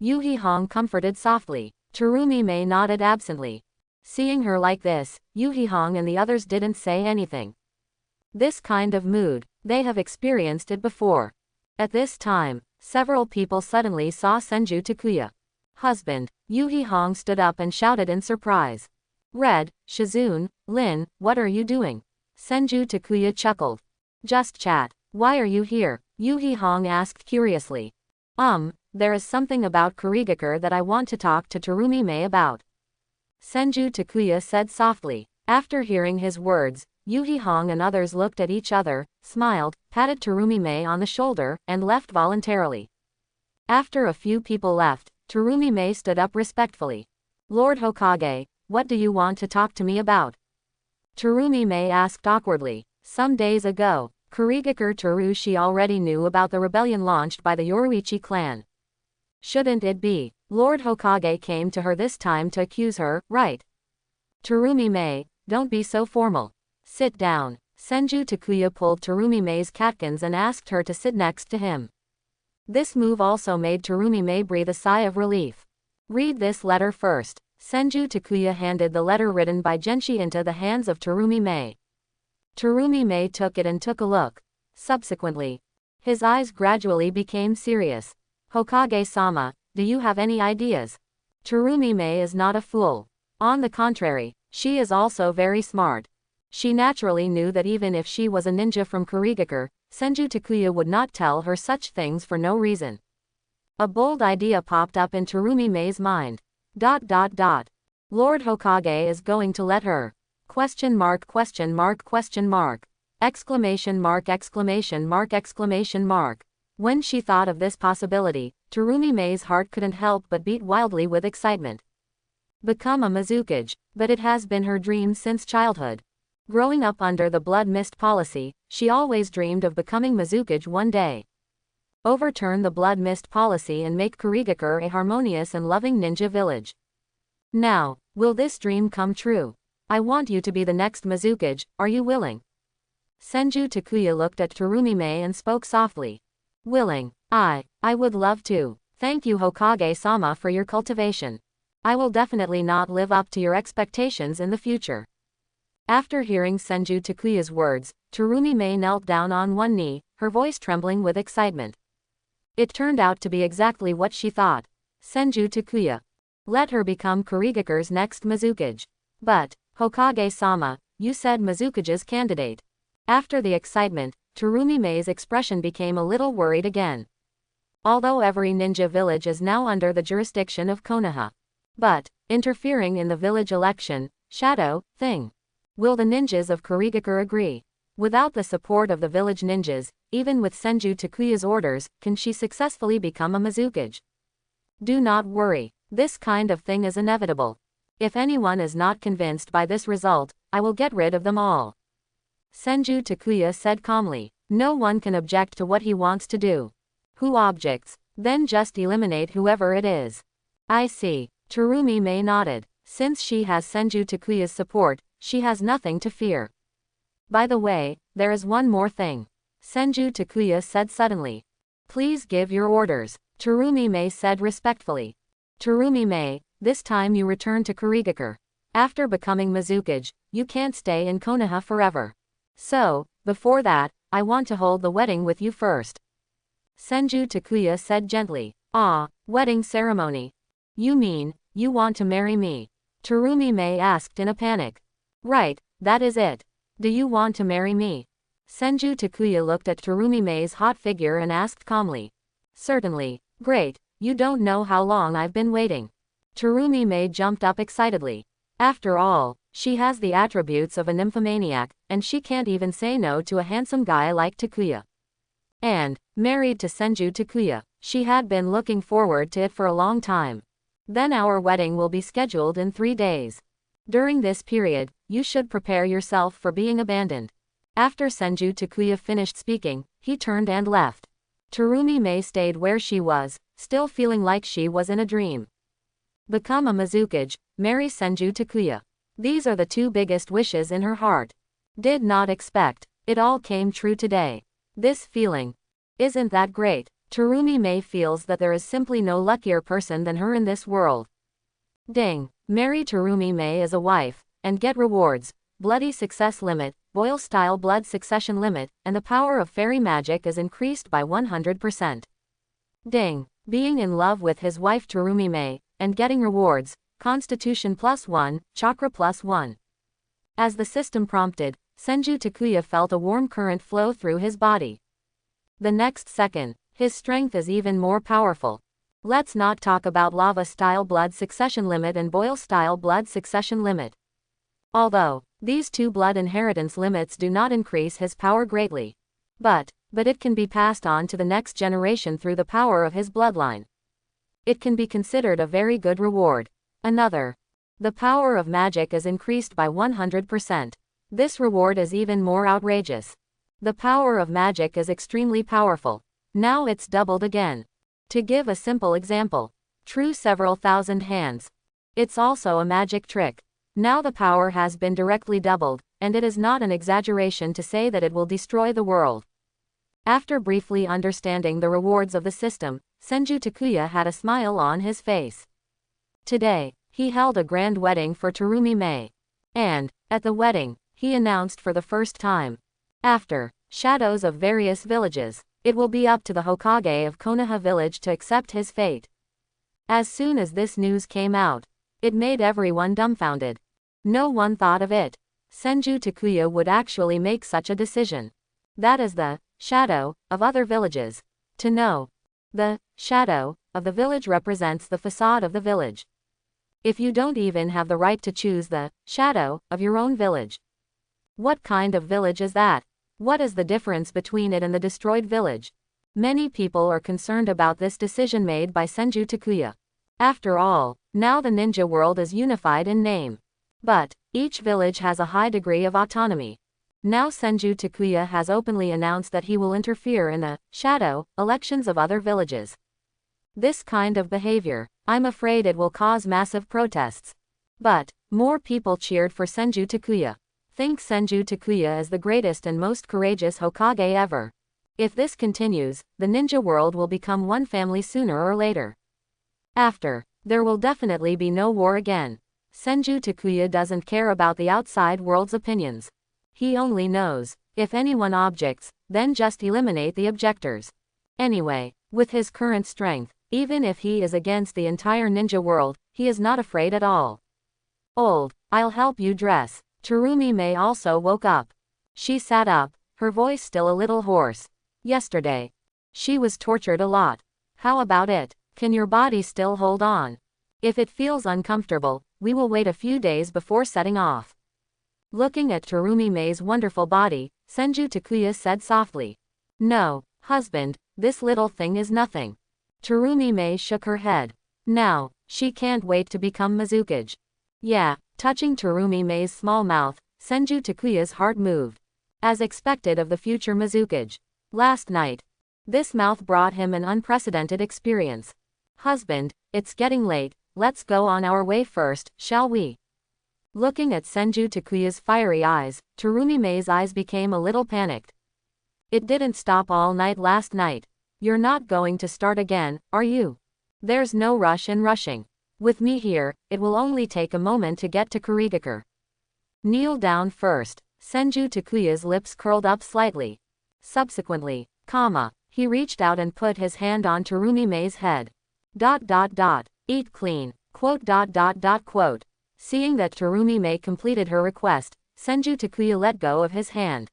A: Yuhi Hong comforted softly. Terumi Mei nodded absently. Seeing her like this, Yuhi Hong and the others didn't say anything. This kind of mood, they have experienced it before. At this time, several people suddenly saw Senju Takuya. Husband, Yuhi Hong stood up and shouted in surprise. Red, Shizune, Lin, what are you doing? Senju Takuya chuckled. Just chat. Why are you here? Yuhi Hong asked curiously. There is something about Kurigakure that I want to talk to Terumi Mei about. Senju Takuya said softly. After hearing his words, Yuhi Hong and others looked at each other, smiled, patted Terumi Mei on the shoulder, and left voluntarily. After a few people left, Terumi Mei stood up respectfully. Lord Hokage, what do you want to talk to me about? Terumi Mei asked awkwardly. Some days ago, Kurigakure Toru she already knew about the rebellion launched by the Yoruichi clan. Shouldn't it be? Lord Hokage came to her this time to accuse her, right? Terumi-mei, don't be so formal. Sit down. Senju Takuya pulled Terumi-mei's catkins and asked her to sit next to him. This move also made Terumi-mei breathe a sigh of relief. Read this letter first. Senju Takuya handed the letter written by Genshi into the hands of Terumi-mei. Terumi-mei took it and took a look. Subsequently, his eyes gradually became serious. Hokage-sama, do you have any ideas? Terumi-mei is not a fool. On the contrary, she is also very smart. She naturally knew that even if she was a ninja from Kurigakure, Senju Takuya would not tell her such things for no reason. A bold idea popped up in Terumi-mei's mind. Lord Hokage is going to let her. Question mark. Exclamation mark. When she thought of this possibility, Terumi-mei's heart couldn't help but beat wildly with excitement. Become a Mizukage, but it has been her dream since childhood. Growing up under the blood mist policy, she always dreamed of becoming Mizukage one day. Overturn the blood mist policy and make Kurigakure a harmonious and loving ninja village. Now, will this dream come true? I want you to be the next Mizukage, are you willing? Senju Takuya looked at Terumi-mei and spoke softly. Willing. I would love to. Thank you Hokage-sama for your cultivation. I will definitely not live up to your expectations in the future. After hearing Senju Takuya's words, Terumi-mei knelt down on one knee, her voice trembling with excitement. It turned out to be exactly what she thought. Senju Takuya. Let her become Kurigakure's next Mizukage. But, Hokage-sama, you said Mizukage's candidate. After the excitement, Terumi-mei's expression became a little worried again. Although every ninja village is now under the jurisdiction of Konoha. But, interfering in the village election, shadow, thing. Will the ninjas of Kurigakure agree? Without the support of the village ninjas, even with Senju Takuya's orders, can she successfully become a Mizukage? Do not worry, this kind of thing is inevitable. If anyone is not convinced by this result, I will get rid of them all. Senju Takuya said calmly. No one can object to what he wants to do. Who objects? Then just eliminate whoever it is. I see. Terumi-mei nodded. Since she has Senju Takuya's support, she has nothing to fear. By the way, there is one more thing. Senju Takuya said suddenly. Please give your orders. Terumi-mei said respectfully. Terumi-mei, this time you return to Kurigakure. After becoming Mizukage, you can't stay in Konoha forever. So, before that, I want to hold the wedding with you first. Senju Takuya said gently. Ah, wedding ceremony. You mean, you want to marry me? Terumi-mei asked in a panic. Right, that is it. Do you want to marry me? Senju Takuya looked at Terumi-mei's hot figure and asked calmly. Certainly. Great, you don't know how long I've been waiting. Terumi-mei jumped up excitedly. After all, she has the attributes of a nymphomaniac, and she can't even say no to a handsome guy like Takuya. And, married to Senju Takuya, she had been looking forward to it for a long time. Then our wedding will be scheduled in 3 days. During this period, you should prepare yourself for being abandoned. After Senju Takuya finished speaking, he turned and left. Terumi-mei stayed where she was, still feeling like she was in a dream. Become a Mizukage, marry Senju Takuya. These are the two biggest wishes in her heart. Did not expect. It all came true today. This feeling. Isn't that great? Terumi-mei feels that there is simply no luckier person than her in this world. Ding. Marry Terumi-mei as a wife, and get rewards. Bloody success limit, boil-style blood succession limit, and the power of fairy magic is increased by 100%. Ding. Being in love with his wife Terumi-mei, and getting rewards, Constitution +1, Chakra +1. As the system prompted, Senju Takuya felt a warm current flow through his body. The next second, his strength is even more powerful. Let's not talk about lava-style blood succession limit and boil-style blood succession limit. Although, these two blood inheritance limits do not increase his power greatly. But it can be passed on to the next generation through the power of his bloodline. It can be considered a very good reward. Another. The power of magic is increased by 100%. This reward is even more outrageous. The power of magic is extremely powerful. Now it's doubled again. To give a simple example. True several thousand hands. It's also a magic trick. Now the power has been directly doubled, and it is not an exaggeration to say that it will destroy the world. After briefly understanding the rewards of the system, Senju Takuya had a smile on his face. Today, he held a grand wedding for Tsurumi Mei. And, at the wedding, he announced for the first time, after shadows of various villages, it will be up to the Hokage of Konoha village to accept his fate. As soon as this news came out, it made everyone dumbfounded. No one thought of it. Senju Takuya would actually make such a decision. That is the shadow of other villages. To know. The shadow of the village represents the facade of the village. If you don't even have the right to choose the shadow of your own village. What kind of village is that? What is the difference between it and the destroyed village? Many people are concerned about this decision made by Senju Takuya. After all, now the ninja world is unified in name. But each village has a high degree of autonomy. Now Senju Takuya has openly announced that he will interfere in the shadow elections of other villages. This kind of behavior, I'm afraid it will cause massive protests. But more people cheered for Senju Takuya. Think Senju Takuya is the greatest and most courageous Hokage ever. If this continues, the ninja world will become one family sooner or later. After, there will definitely be no war again. Senju Takuya doesn't care about the outside world's opinions. He only knows, if anyone objects, then just eliminate the objectors. Anyway, with his current strength, even if he is against the entire ninja world, he is not afraid at all. Old, I'll help you dress. Tsurumi Mei also woke up. She sat up, her voice still a little hoarse. Yesterday, she was tortured a lot. How about it? Can your body still hold on? If it feels uncomfortable, we will wait a few days before setting off. Looking at Tsurumi Mei's wonderful body, Senju Takuya said softly. No, husband, this little thing is nothing. Tsurumi Mei shook her head. Now, she can't wait to become Mizukage. Yeah, touching Tsurumi Mei's small mouth, Senju Takuya's heart moved. As expected of the future Mizukage. Last night, this mouth brought him an unprecedented experience. Husband, it's getting late, let's go on our way first, shall we? Looking at Senju Takuya's fiery eyes, Tsurumi Mei's eyes became a little panicked. It didn't stop all night last night. You're not going to start again, are you? There's no rush in rushing. With me here, it will only take a moment to get to Kurigakure. Kneel down first. Senju Takuya's lips curled up slightly. Subsequently, he reached out and put his hand on Tsurumi Mei's head. Eat clean. Seeing that Tsurumi Mei completed her request, Senju Takuya let go of his hand.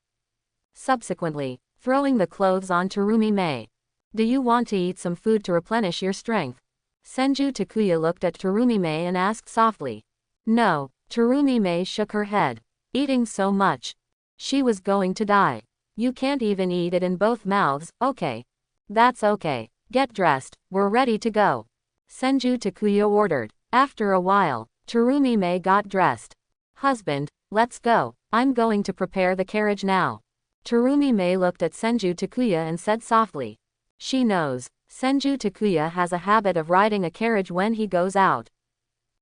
A: Subsequently, throwing the clothes on Tsurumi Mei. Do you want to eat some food to replenish your strength? Senju Takuya looked at Tsurumi Mei and asked softly. No, Tsurumi Mei shook her head. Eating so much. She was going to die. You can't even eat it in both mouths, okay. That's okay. Get dressed, we're ready to go. Senju Takuya ordered. After a while, Tsurumi Mei got dressed. Husband, let's go. I'm going to prepare the carriage now. Tsurumi Mei looked at Senju Takuya and said softly. She knows. Senju Takuya has a habit of riding a carriage when he goes out.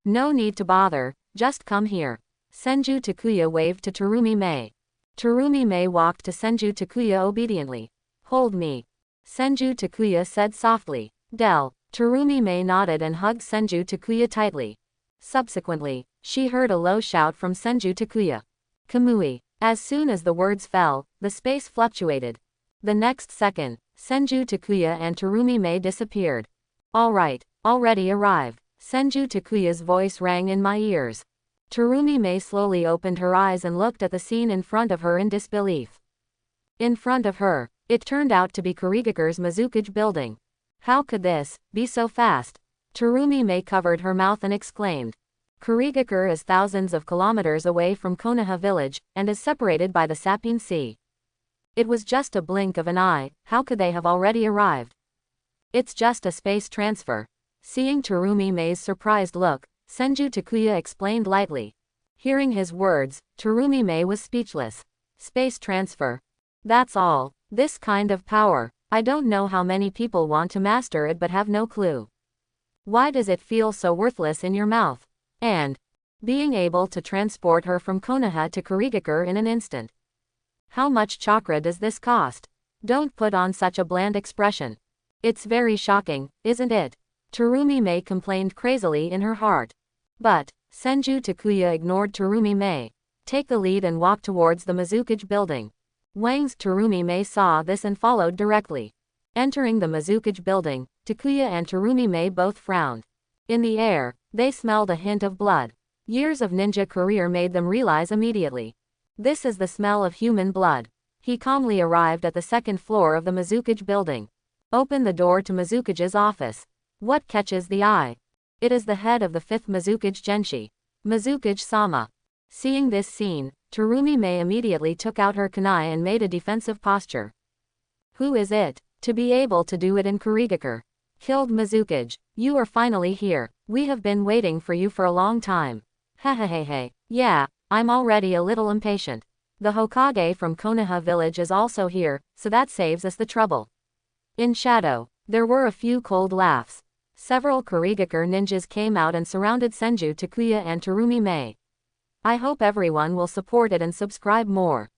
A: No need to bother, just come here. Senju Takuya waved to Tsurumi Mei. Tsurumi Mei walked to Senju Takuya obediently. Hold me. Senju Takuya said softly. Del. Tsurumi Mei nodded and hugged Senju Takuya tightly. Subsequently, she heard a low shout from Senju Takuya. Kamui. As soon as the words fell, the space fluctuated. The next second, Senju Takuya and Tsurumi Mei disappeared. All right, already arrived. Senju Takuya's voice rang in my ears. Tsurumi Mei slowly opened her eyes and looked at the scene in front of her in disbelief. In front of her, it turned out to be Kurigakure's Mizukage building. How could this be so fast? Tsurumi Mei covered her mouth and exclaimed. Kurigakure is thousands of kilometers away from Konoha village, and is separated by the Sapine Sea. It was just a blink of an eye. How could they have already arrived? It's just a space transfer. Seeing Tsurumi Mei's surprised look, Senju Takuya explained lightly. Hearing his words, Tsurumi Mei was speechless. Space transfer. That's all. This kind of power. I don't know how many people want to master it but have no clue. Why does it feel so worthless in your mouth? And being able to transport her from Konoha to Kurigakure in an instant. How much chakra does this cost? Don't put on such a bland expression. It's very shocking, isn't it? Terumi Mei complained crazily in her heart. But Senju Takuya ignored Terumi Mei. Take the lead and walk towards the Mizukage building. Wang's Terumi Mei saw this and followed directly. Entering the Mizukage building, Takuya and Terumi Mei both frowned. In the air, they smelled a hint of blood. Years of ninja career made them realize immediately. This is the smell of human blood. He calmly arrived at the second floor of the Mizukage building. Open the door to Mizukage's office. What catches the eye? It is the head of the 5th Mizukage Genshi, Mizukage-sama. Seeing this scene, Terumi Mei immediately took out her kunai and made a defensive posture. Who is it? To be able to do it in Kurigakure. Killed Mizukage. You are finally here. We have been waiting for you for a long time. Hehehehe. Yeah, I'm already a little impatient. The Hokage from Konoha village is also here, so that saves us the trouble. In shadow, there were a few cold laughs. Several Kurigakure ninjas came out and surrounded Senju Takuya and Terumi Mei. I hope everyone will support it and subscribe more.